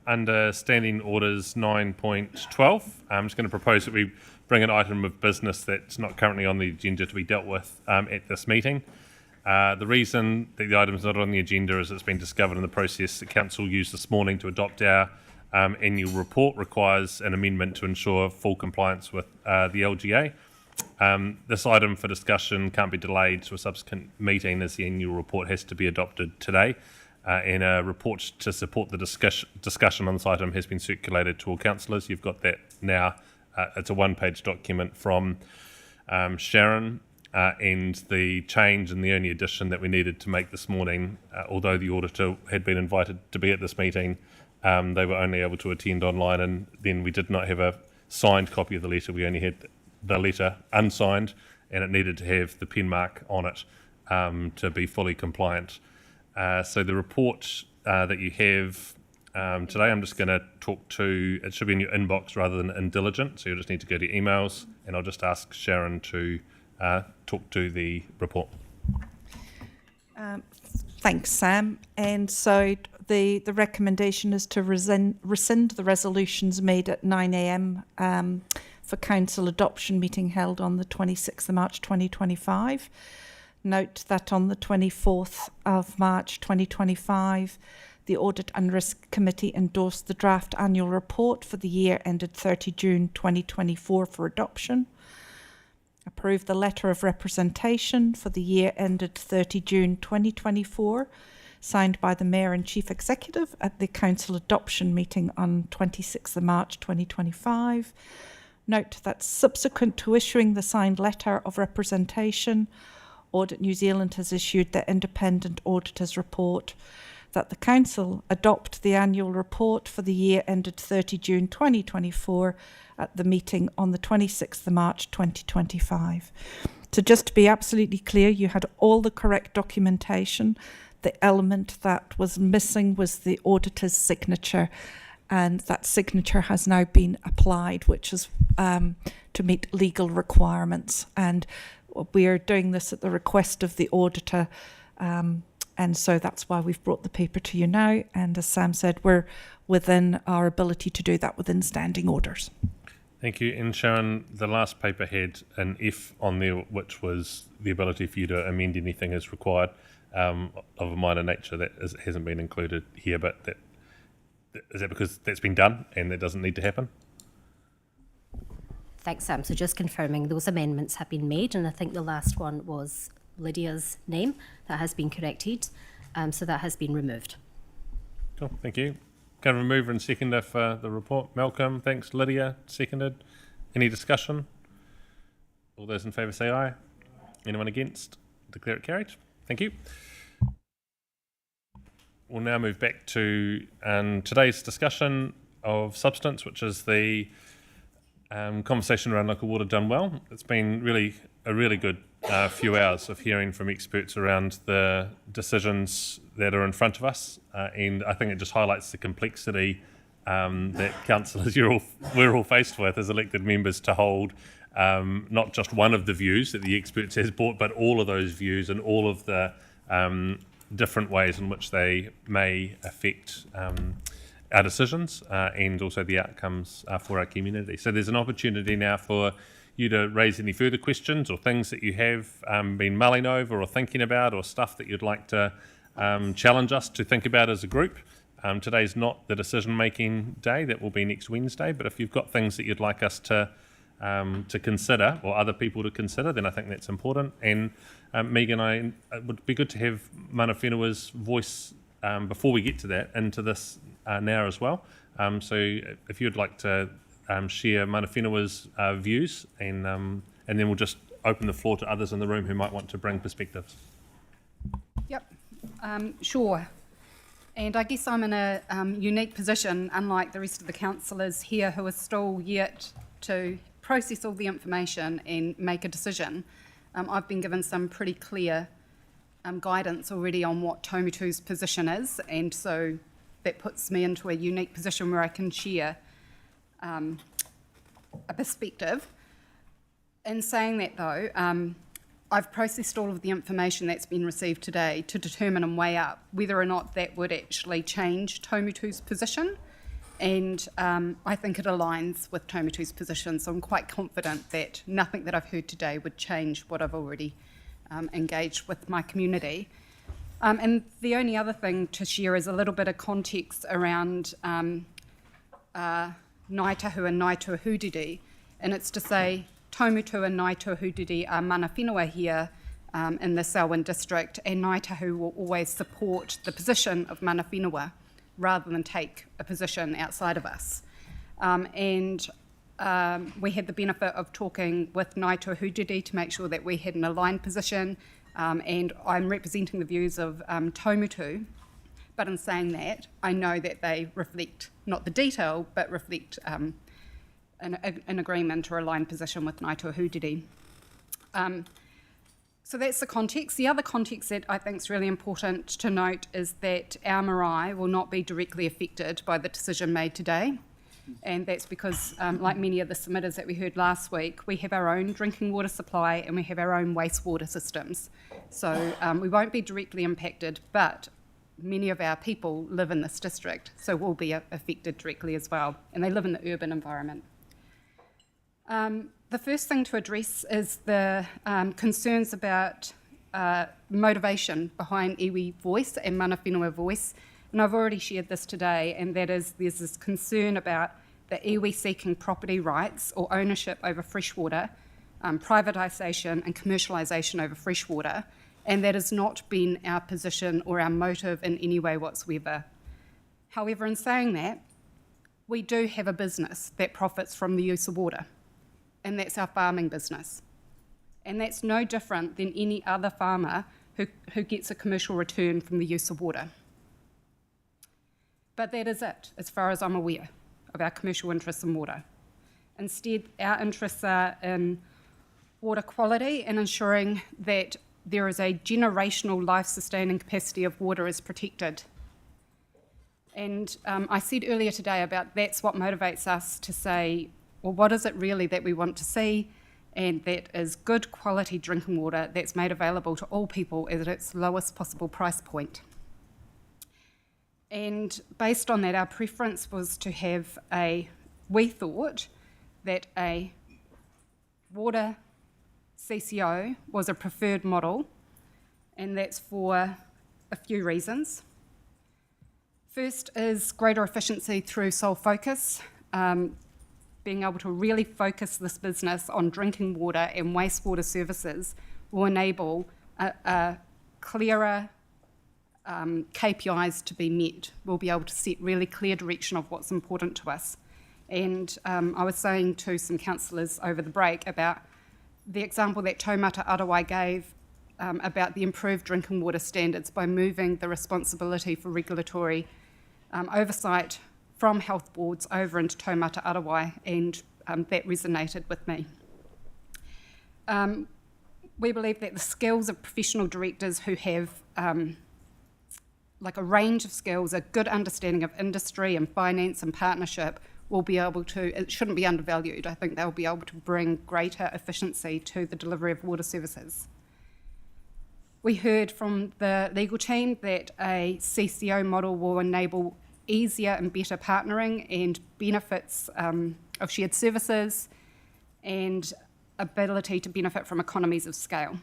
under Standing Orders 9.12, I'm just going to propose that we bring an item of business that's not currently on the agenda to be dealt with at this meeting. The reason that the item is not on the agenda is it's been discovered in the process that Council used this morning to adopt our annual report requires an amendment to ensure full compliance with the LGA. This item for discussion can't be delayed to a subsequent meeting as the annual report has to be adopted today. And a report to support the discussion on this item has been circulated to all councillors. You've got that now. It's a one-page document from Sharon, and the change and the only addition that we needed to make this morning, although the auditor had been invited to be at this meeting, they were only able to attend online, and then we did not have a signed copy of the letter. We only had the letter unsigned, and it needed to have the pen mark on it to be fully compliant. So the report that you have today, I'm just going to talk to, it should be in your inbox rather than in diligent, so you'll just need to go to your emails, and I'll just ask Sharon to talk to the report. Thanks, Sam. And so the recommendation is to rescind the resolutions made at 9 a.m. For council adoption meeting held on the 26th of March 2025. Note that on the 24th of March 2025, the Audit and Risk Committee endorsed the draft annual report for the year ended 30 June 2024 for adoption. Approved the letter of representation for the year ended 30 June 2024, signed by the Mayor and Chief Executive at the Council adoption meeting on 26th of March 2025. Note that subsequent to issuing the signed letter of representation, Audit New Zealand has issued their independent auditor's report that the Council adopt the annual report for the year ended 30 June 2024 at the meeting on the 26th of March 2025. So just to be absolutely clear, you had all the correct documentation. The element that was missing was the auditor's signature, and that signature has now been applied, which is to meet legal requirements. And we are doing this at the request of the auditor, and so that's why we've brought the paper to you now. And as Sam said, we're within our ability to do that within standing orders. Thank you. And Sharon, the last paper had an F on there, which was the ability for you to amend anything as required of a minor nature. That hasn't been included here, but is that because that's been done and that doesn't need to happen? Thanks, Sam. So just confirming those amendments have been made, and I think the last one was Lydia's name. That has been corrected, so that has been removed. Cool, thank you. Can I remove and seconder for the report? Malcolm, thanks. Lydia, seconded. Any discussion? All those in favour say aye. Anyone against? Declare it carried. Thank you. We'll now move back to today's discussion of substance, which is the conversation around local water done well. It's been a really good few hours of hearing from experts around the decisions that are in front of us, and I think it just highlights the complexity that councillors we're all faced with as elected members to hold not just one of the views that the experts has brought, but all of those views and all of the different ways in which they may affect our decisions and also the outcomes for our community. So there's an opportunity now for you to raise any further questions or things that you have been mulling over or thinking about, or stuff that you'd like to challenge us to think about as a group. Today's not the decision-making day. That will be next Wednesday. But if you've got things that you'd like us to consider, or other people to consider, then I think that's important. And Megan, it would be good to have Mana Whenua's voice before we get to that into this now as well. So if you'd like to share Mana Whenua's views, and then we'll just open the floor to others in the room who might want to bring perspectives. Yep, sure. And I guess I'm in a unique position, unlike the rest of the councillors here who are still yet to process all the information and make a decision. I've been given some pretty clear guidance already on what Taumutu's position is, and so that puts me into a unique position where I can share a perspective. In saying that though, I've processed all of the information that's been received today to determine and weigh up whether or not that would actually change Taumotu's position. And I think it aligns with Taumotu's position, so I'm quite confident that nothing that I've heard today would change what I've already engaged with my community. And the only other thing to share is a little bit of context around Ngāi Tahu and Ngāi Tuahuriri, and it's to say Taumotu and Ngāi Tuahuriri are mana whenua here in the Selwyn district, and Ngāi Tahu will always support the position of mana whenua rather than take a position outside of us. We had the benefit of talking with Ngāi Tuahuriri to make sure that we had an aligned position, and I'm representing the views of Taumotu, but in saying that, I know that they reflect, not the detail, but reflect an agreement or aligned position with Ngāi Tuahuriri. So that's the context. The other context that I think is really important to note is that our marae will not be directly affected by the decision made today. And that's because, like many of the submitters that we heard last week, we have our own drinking water supply and we have our own wastewater systems. So we won't be directly impacted, but many of our people live in this district, so will be affected directly as well. And they live in the urban environment. The first thing to address is the concerns about motivation behind iwi voice and mana whenua voice. And I've already shared this today, and that is there's this concern about the iwi seeking property rights or ownership over freshwater, privatisation and commercialisation over freshwater, and that has not been our position or our motive in any way whatsoever. However, in saying that, we do have a business that profits from the use of water, and that's our farming business. And that's no different than any other farmer who gets a commercial return from the use of water. But that is it, as far as I'm aware, of our commercial interests in water. Instead, our interests are in water quality and ensuring that there is a generational life-sustaining capacity of water is protected. And I said earlier today about that's what motivates us to say, well, what is it really that we want to see? And that is good quality drinking water that's made available to all people at its lowest possible price point. And based on that, our preference was to have we thought that a water CCO was a preferred model, and that's for a few reasons. First is greater efficiency through sole focus, being able to really focus this business on drinking water and wastewater services will enable a clearer KPIs to be met. We'll be able to set really clear direction of what's important to us. And I was saying to some councillors over the break about the example that Taumata Arawai gave about the improved drinking water standards by moving the responsibility for regulatory oversight from health boards over into Taumata Arawai, and that resonated with me. We believe that the skills of professional directors who have like a range of skills, a good understanding of industry and finance and partnership will be able to, it shouldn't be undervalued. I think they'll be able to bring greater efficiency to the delivery of water services. We heard from the legal team that a CCO model will enable easier and better partnering and benefits of shared services and ability to benefit from economies of scale.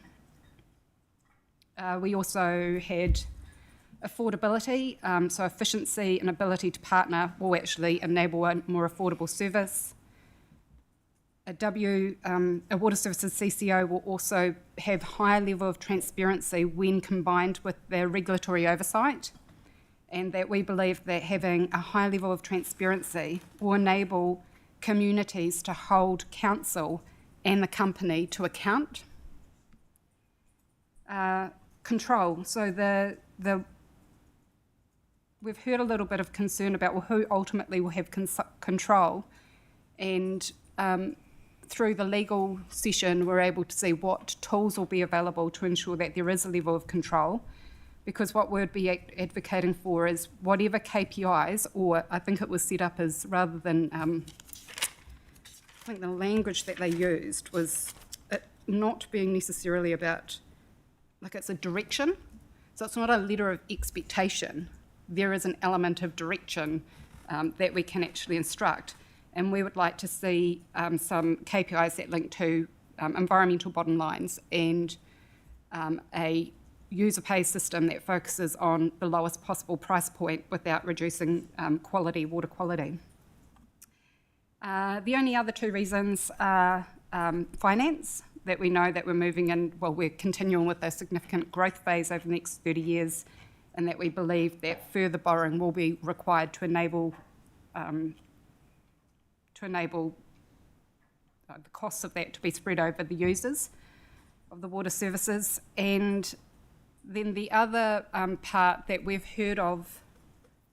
We also had affordability, so efficiency and ability to partner will actually enable a more affordable service. A water services CCO will also have higher level of transparency when combined with their regulatory oversight, and that we believe that having a high level of transparency will enable communities to hold council and the company to account. Control, so we've heard a little bit of concern about who ultimately will have control, and through the legal session we're able to see what tools will be available to ensure that there is a level of control, because what we'd be advocating for is whatever KPIs, or I think it was set up as, rather than, I think the language that they used was not being necessarily about, like, it's a direction. So it's not a letter of expectation. There is an element of direction that we can actually instruct. And we would like to see some KPIs that link to environmental bottom lines and a user pay system that focuses on the lowest possible price point without reducing water quality. The only other two reasons are finance, that we know that we're moving in, well, we're continuing with a significant growth phase over the next 30 years, and that we believe that further borrowing will be required to enable the costs of that to be spread over the users of the water services. And then the other part that we've heard of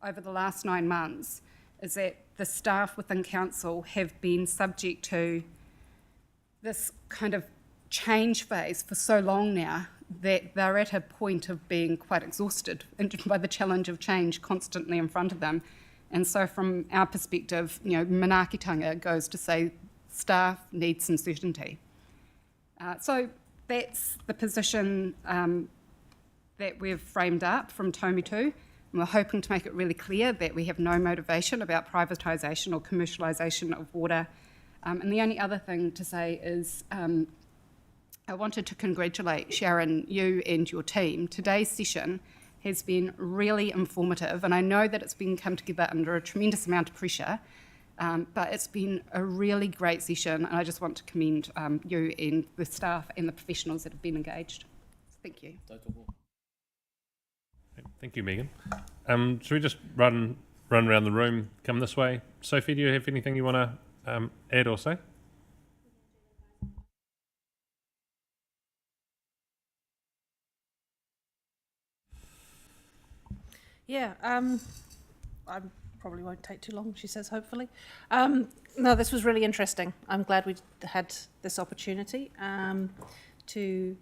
over the last 9 months is that the staff within council have been subject to this kind of change phase for so long now that they're at a point of being quite exhausted by the challenge of change constantly in front of them. And so from our perspective, manaakitanga goes to say staff need some certainty. So that's the position that we've framed up from Taumitu. And we're hoping to make it really clear that we have no motivation about privatisation or commercialisation of water. And the only other thing to say is I wanted to congratulate Sharon, you and your team. Today's session has been really informative, and I know that it's been come together under a tremendous amount of pressure, but it's been a really great session, and I just want to commend you and the staff and the professionals that have been engaged. Thank you. Thank you, Megan. Should we just run around the room, come this way? Sophie, do you have anything you want to add or say? Yeah, I probably won't take too long, she says, hopefully. No, this was really interesting. I'm glad we had this opportunity to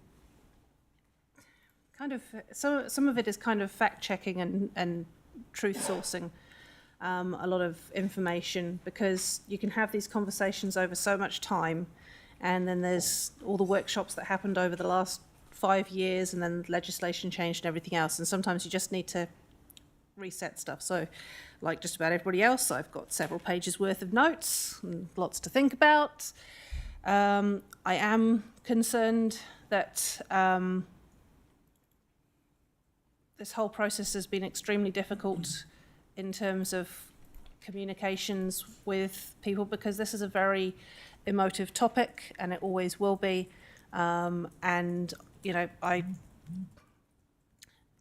kind of, some of it is kind of fact-checking and truth sourcing a lot of information, because you can have these conversations over so much time, and then there's all the workshops that happened over the last 5 years, and then legislation changed and everything else, and sometimes you just need to reset stuff. So like just about everybody else, I've got several pages worth of notes and lots to think about. I am concerned that this whole process has been extremely difficult in terms of communications with people, because this is a very emotive topic and it always will be. And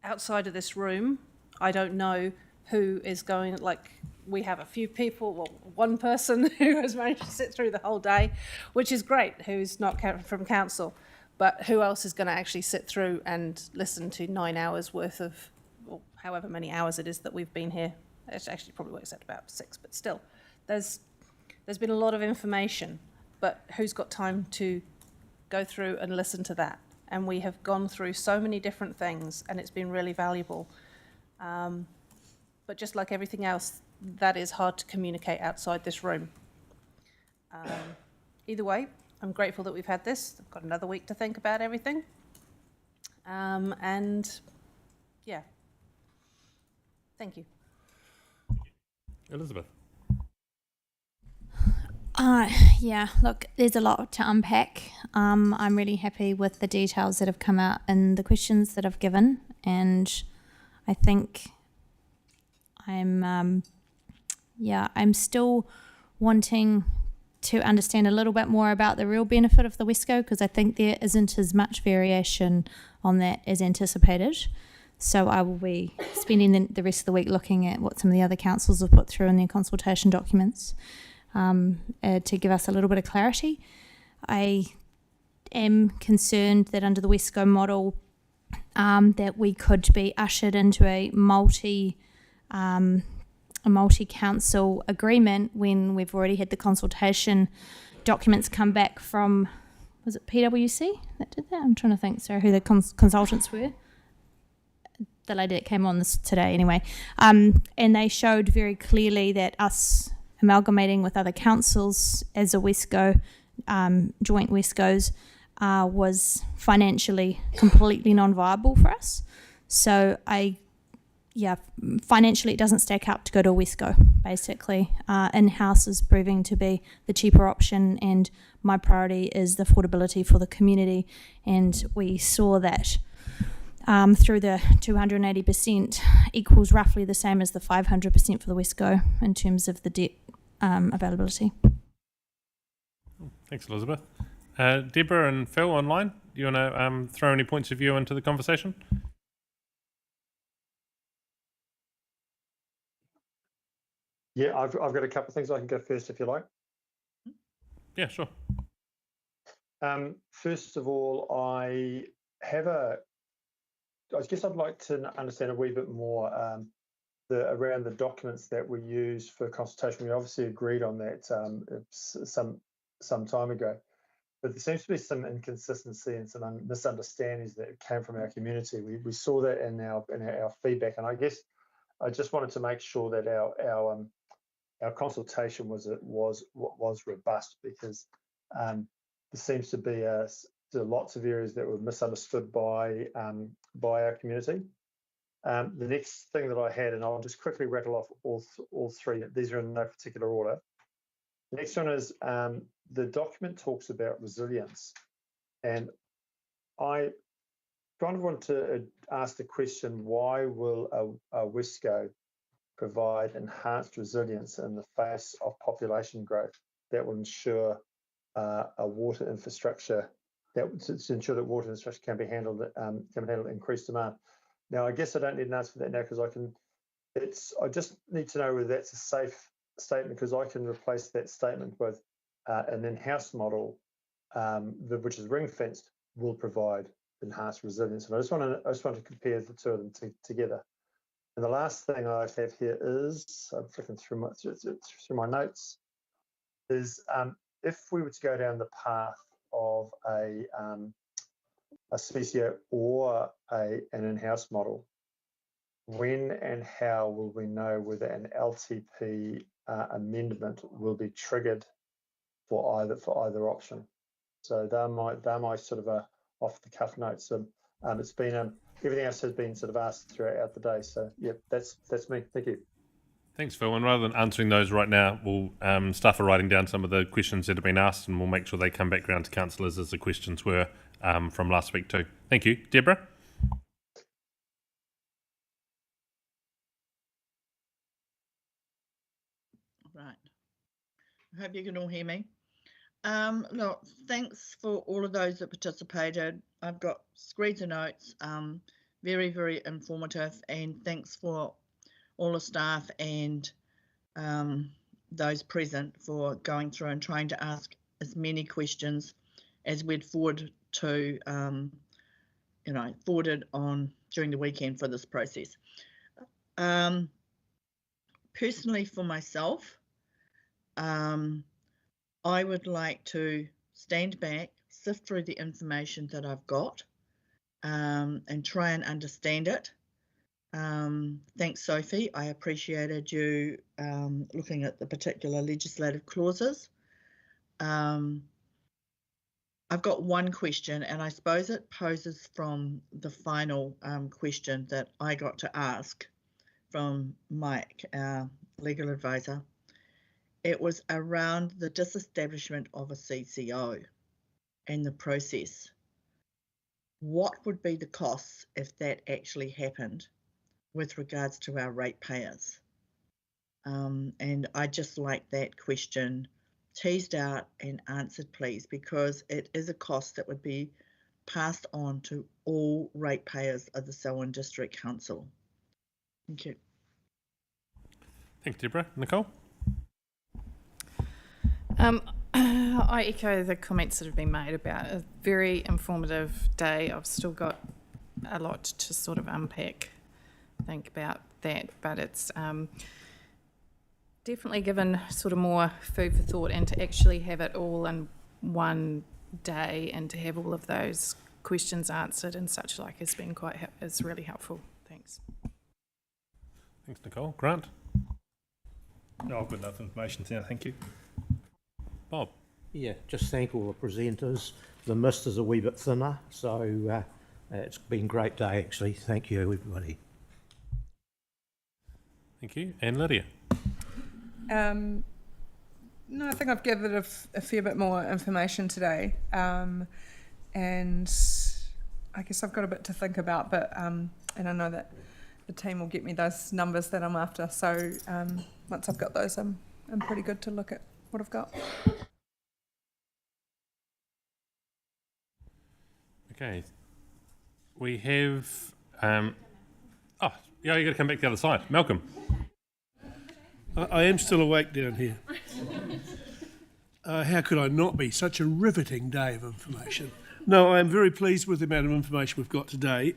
outside of this room, I don't know who is going, like, we have a few people, well, one person who has managed to sit through the whole day, which is great, who's not from council, but who else is going to actually sit through and listen to 9 hours worth of, or however many hours it is that we've been here? It actually probably works out about 6, but still, there's been a lot of information, but who's got time to go through and listen to that? And we have gone through so many different things, and it's been really valuable. But just like everything else, that is hard to communicate outside this room. Either way, I'm grateful that we've had this. I've got another week to think about everything. And yeah, thank you. Elizabeth. Yeah, look, there's a lot to unpack. I'm really happy with the details that have come out in the questions that I've given, and I think I'm still wanting to understand a little bit more about the real benefit of the Wesco, because I think there isn't as much variation on that as anticipated. So I will be spending the rest of the week looking at what some of the other councils have put through in their consultation documents to give us a little bit of clarity. I am concerned that under the Wesco model that we could be ushered into a multi-council agreement when we've already had the consultation documents come back from, was it PwC that did that? I'm trying to think, sorry, who the consultants were. The lady that came on this today anyway. And they showed very clearly that us amalgamating with other councils as a Wesco, joint Wescos, was financially completely non-viable for us. So financially it doesn't stack up to go to a Wesco, basically. In-house is proving to be the cheaper option, and my priority is the affordability for the community. And we saw that through the 280% equals roughly the same as the 500% for the Wesco in terms of the debt availability. Thanks, Elizabeth. Deborah and Phil online, do you want to throw any points of view into the conversation? Yeah, I've got a couple of things I can go first if you like. Yeah, sure. First of all, I guess I'd like to understand a wee bit more around the documents that we use for consultation. We obviously agreed on that some time ago, but there seems to be some inconsistency and some misunderstandings that came from our community. We saw that in our feedback, and I guess I just wanted to make sure that our consultation was robust, because there seems to be lots of areas that were misunderstood by our community. The next thing that I had, and I'll just quickly rattle off all three. These are in no particular order. The next one is the document talks about resilience, and I kind of want to ask the question: why will a Wesco provide enhanced resilience in the face of population growth that will ensure a water infrastructure to ensure that water infrastructure can handle increased demand? Now, I guess I don't need an answer for that now, because I just need to know whether that's a safe statement, because I can replace that statement with an in-house model, which is ring-fenced, will provide enhanced resilience. And I just want to compare the two of them together. And the last thing I have here is, I'm flicking through my notes, is if we were to go down the path of a CCO or an in-house model, when and how will we know whether an LTP amendment will be triggered for either option? So they're my sort of off the cuff notes. So it's been everything else has been sort of asked throughout the day. So yeah, that's me. Thank you. Thanks, Phil. And rather than answering those right now, we'll staff are writing down some of the questions that have been asked, and we'll make sure they come back round to councillors as the questions were from last week too. Thank you. Deborah? Right. I hope you can all hear me. Look, thanks for all of those that participated. I've got screeds of notes, very, very informative, and thanks for all the staff and those present for going through and trying to ask as many questions as we'd forwarded on during the weekend for this process. Personally, for myself, I would like to stand back, sift through the information that I've got, and try and understand it. Thanks, Sophie. I appreciated you looking at the particular legislative clauses. I've got one question, and I suppose it poses from the final question that I got to ask from Mike, our legal advisor. It was around the disestablishment of a CCO and the process. What would be the costs if that actually happened with regards to our ratepayers? And I'd just like that question teased out and answered, please, because it is a cost that would be passed on to all ratepayers of the Selwyn District Council. Thank you. Thanks, Deborah. Nicole? I echo the comments that have been made about a very informative day. I've still got a lot to sort of unpack, think about that, but it's definitely given sort of more food for thought, and to actually have it all in one day and to have all of those questions answered and such like has been is really helpful. Thanks. Thanks, Nicole. Grant? No, I've got enough information there, thank you. Bob? Yeah, just thank all the presenters. The mist is a wee bit thinner, so it's been a great day actually. Thank you, everybody. Thank you. And Lydia? No, I think I've gathered a fair bit more information today, and I guess I've got a bit to think about, but and I know that the team will get me those numbers that I'm after, so once I've got those, I'm pretty good to look at what I've got. Okay. We have... oh, yeah, you got to come back the other side. Malcolm. I am still awake down here. How could I not be? Such a riveting day of information. No, I am very pleased with the amount of information we've got today.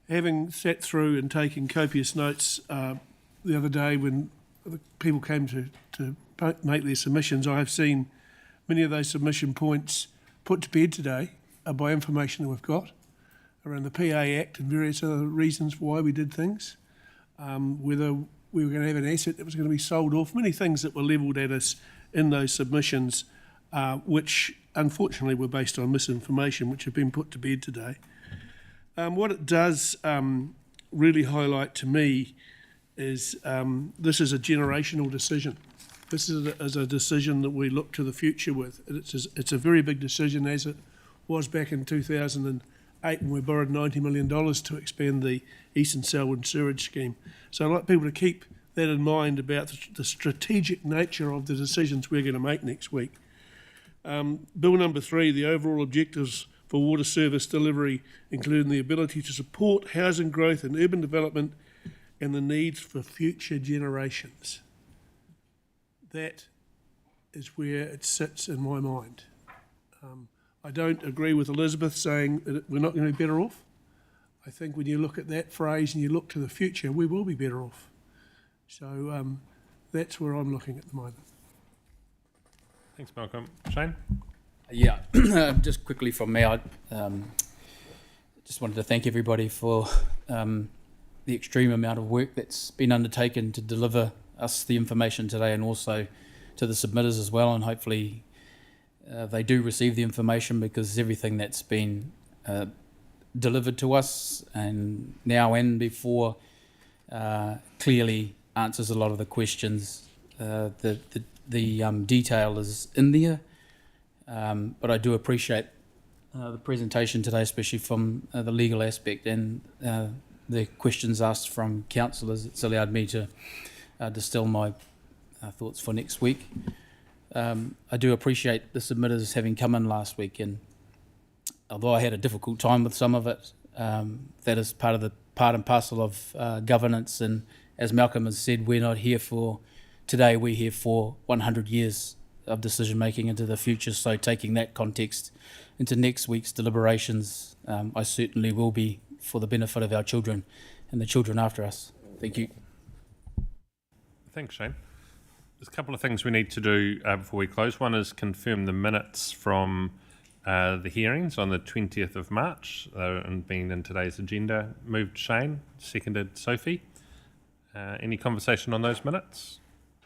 Having sat through and taken copious notes the other day when the people came to make their submissions, I have seen many of those submission points put to bed today by information that we've got around the PA Act and various other reasons why we did things, whether we were going to have an asset that was going to be sold off, many things that were levelled at us in those submissions, which unfortunately were based on misinformation, which have been put to bed today. What it does really highlight to me is this is a generational decision. This is a decision that we look to the future with. It's a very big decision, as it was back in 2008 when we borrowed $90 million to expand the Eastern Selwyn Sewerage Scheme. So I'd like people to keep that in mind about the strategic nature of the decisions we're going to make next week. Bill number 3, the overall objectives for water service delivery, including the ability to support housing growth and urban development and the needs for future generations. That is where it sits in my mind. I don't agree with Elizabeth saying that we're not going to be better off. I think when you look at that phrase and you look to the future, we will be better off. So that's where I'm looking at the moment. Thanks, Malcolm. Shane? Yeah, just quickly from me, I just wanted to thank everybody for the extreme amount of work that's been undertaken to deliver us the information today, and also to the submitters as well, and hopefully they do receive the information, because everything that's been delivered to us and now and before clearly answers a lot of the questions. The detail is in there, but I do appreciate the presentation today, especially from the legal aspect and the questions asked from councillors. It's allowed me to distill my thoughts for next week. I do appreciate the submitters having come in last week, and although I had a difficult time with some of it, that is part and parcel of governance. And as Malcolm has said, we're not here for today, we're here for 100 years of decision making into the future. So taking that context into next week's deliberations, I certainly will be for the benefit of our children and the children after us. Thank you. Thanks, Shane. There's a couple of things we need to do before we close. One is confirm the minutes from the hearings on the 20th of March, and being in today's agenda. Moved Shane, seconded Sophie. Any conversation on those minutes?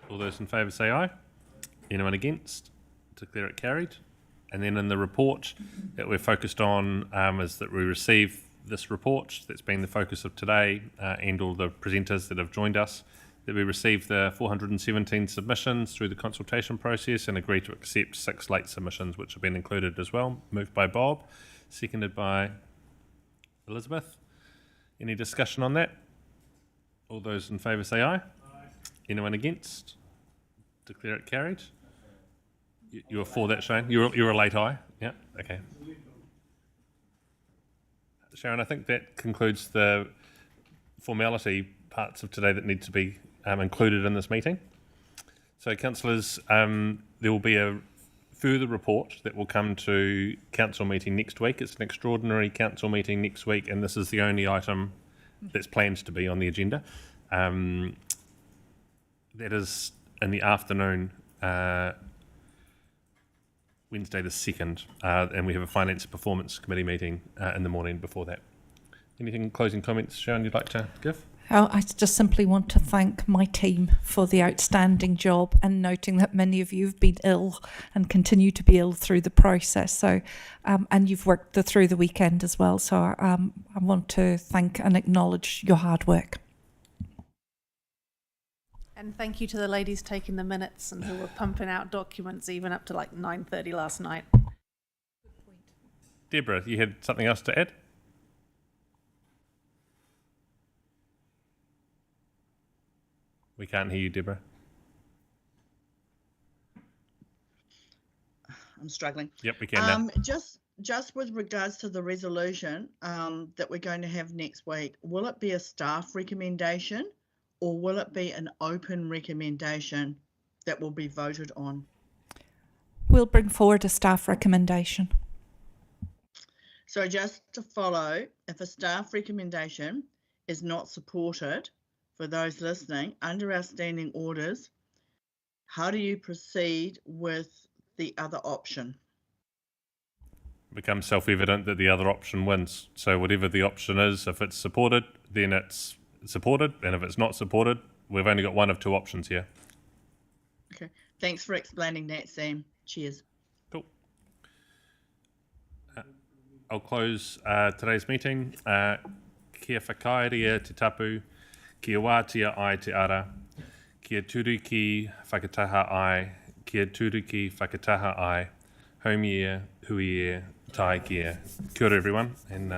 All those in favour say aye. Anyone against? Declare it carried. And then in the report that we're focused on is that we receive this report that's been the focus of today, and all the presenters that have joined us, that we receive the 417 submissions through the consultation process and agree to accept 6 late submissions, which have been included as well. Moved by Bob, seconded by Elizabeth. Any discussion on that? All those in favour say aye. Aye. Anyone against? Declare it carried. You were for that, Shane? You're a late aye? Yeah, okay. Sharon, I think that concludes the formality parts of today that need to be included in this meeting. So, councillors, there will be a further report that will come to council meeting next week. It's an extraordinary council meeting next week, and this is the only item that's planned to be on the agenda. That is in the afternoon, Wednesday the 2nd, and we have a Finance Performance Committee meeting in the morning before that. Anything, closing comments, Sharon, you'd like to give? I just simply want to thank my team for the outstanding job, and noting that many of you have been ill and continue to be ill through the process. So, and you've worked through the weekend as well. So I want to thank and acknowledge your hard work. And thank you to the ladies taking the minutes and who were pumping out documents even up to like 9:30 last night. Deborah, you had something else to add? We can't hear you, Deborah. I'm struggling. Yep, we can now. Just with regards to the resolution that we're going to have next week, will it be a staff recommendation or will it be an open recommendation that will be voted on? We'll bring forward a staff recommendation. So just to follow, if a staff recommendation is not supported, for those listening, under our standing orders, how do you proceed with the other option? It becomes self-evident that the other option wins. So whatever the option is, if it's supported, then it's supported, and if it's not supported, we've only got one of two options here. Okay, thanks for explaining that, Sam. Cheers. Cool. I'll close today's meeting. Kia whakaeria te tapu, kia wātia ai te ara, kia turu ki whakataha ai, kia turu ki whakataha ai, home year, hui year, tai kia. Kia ora everyone, and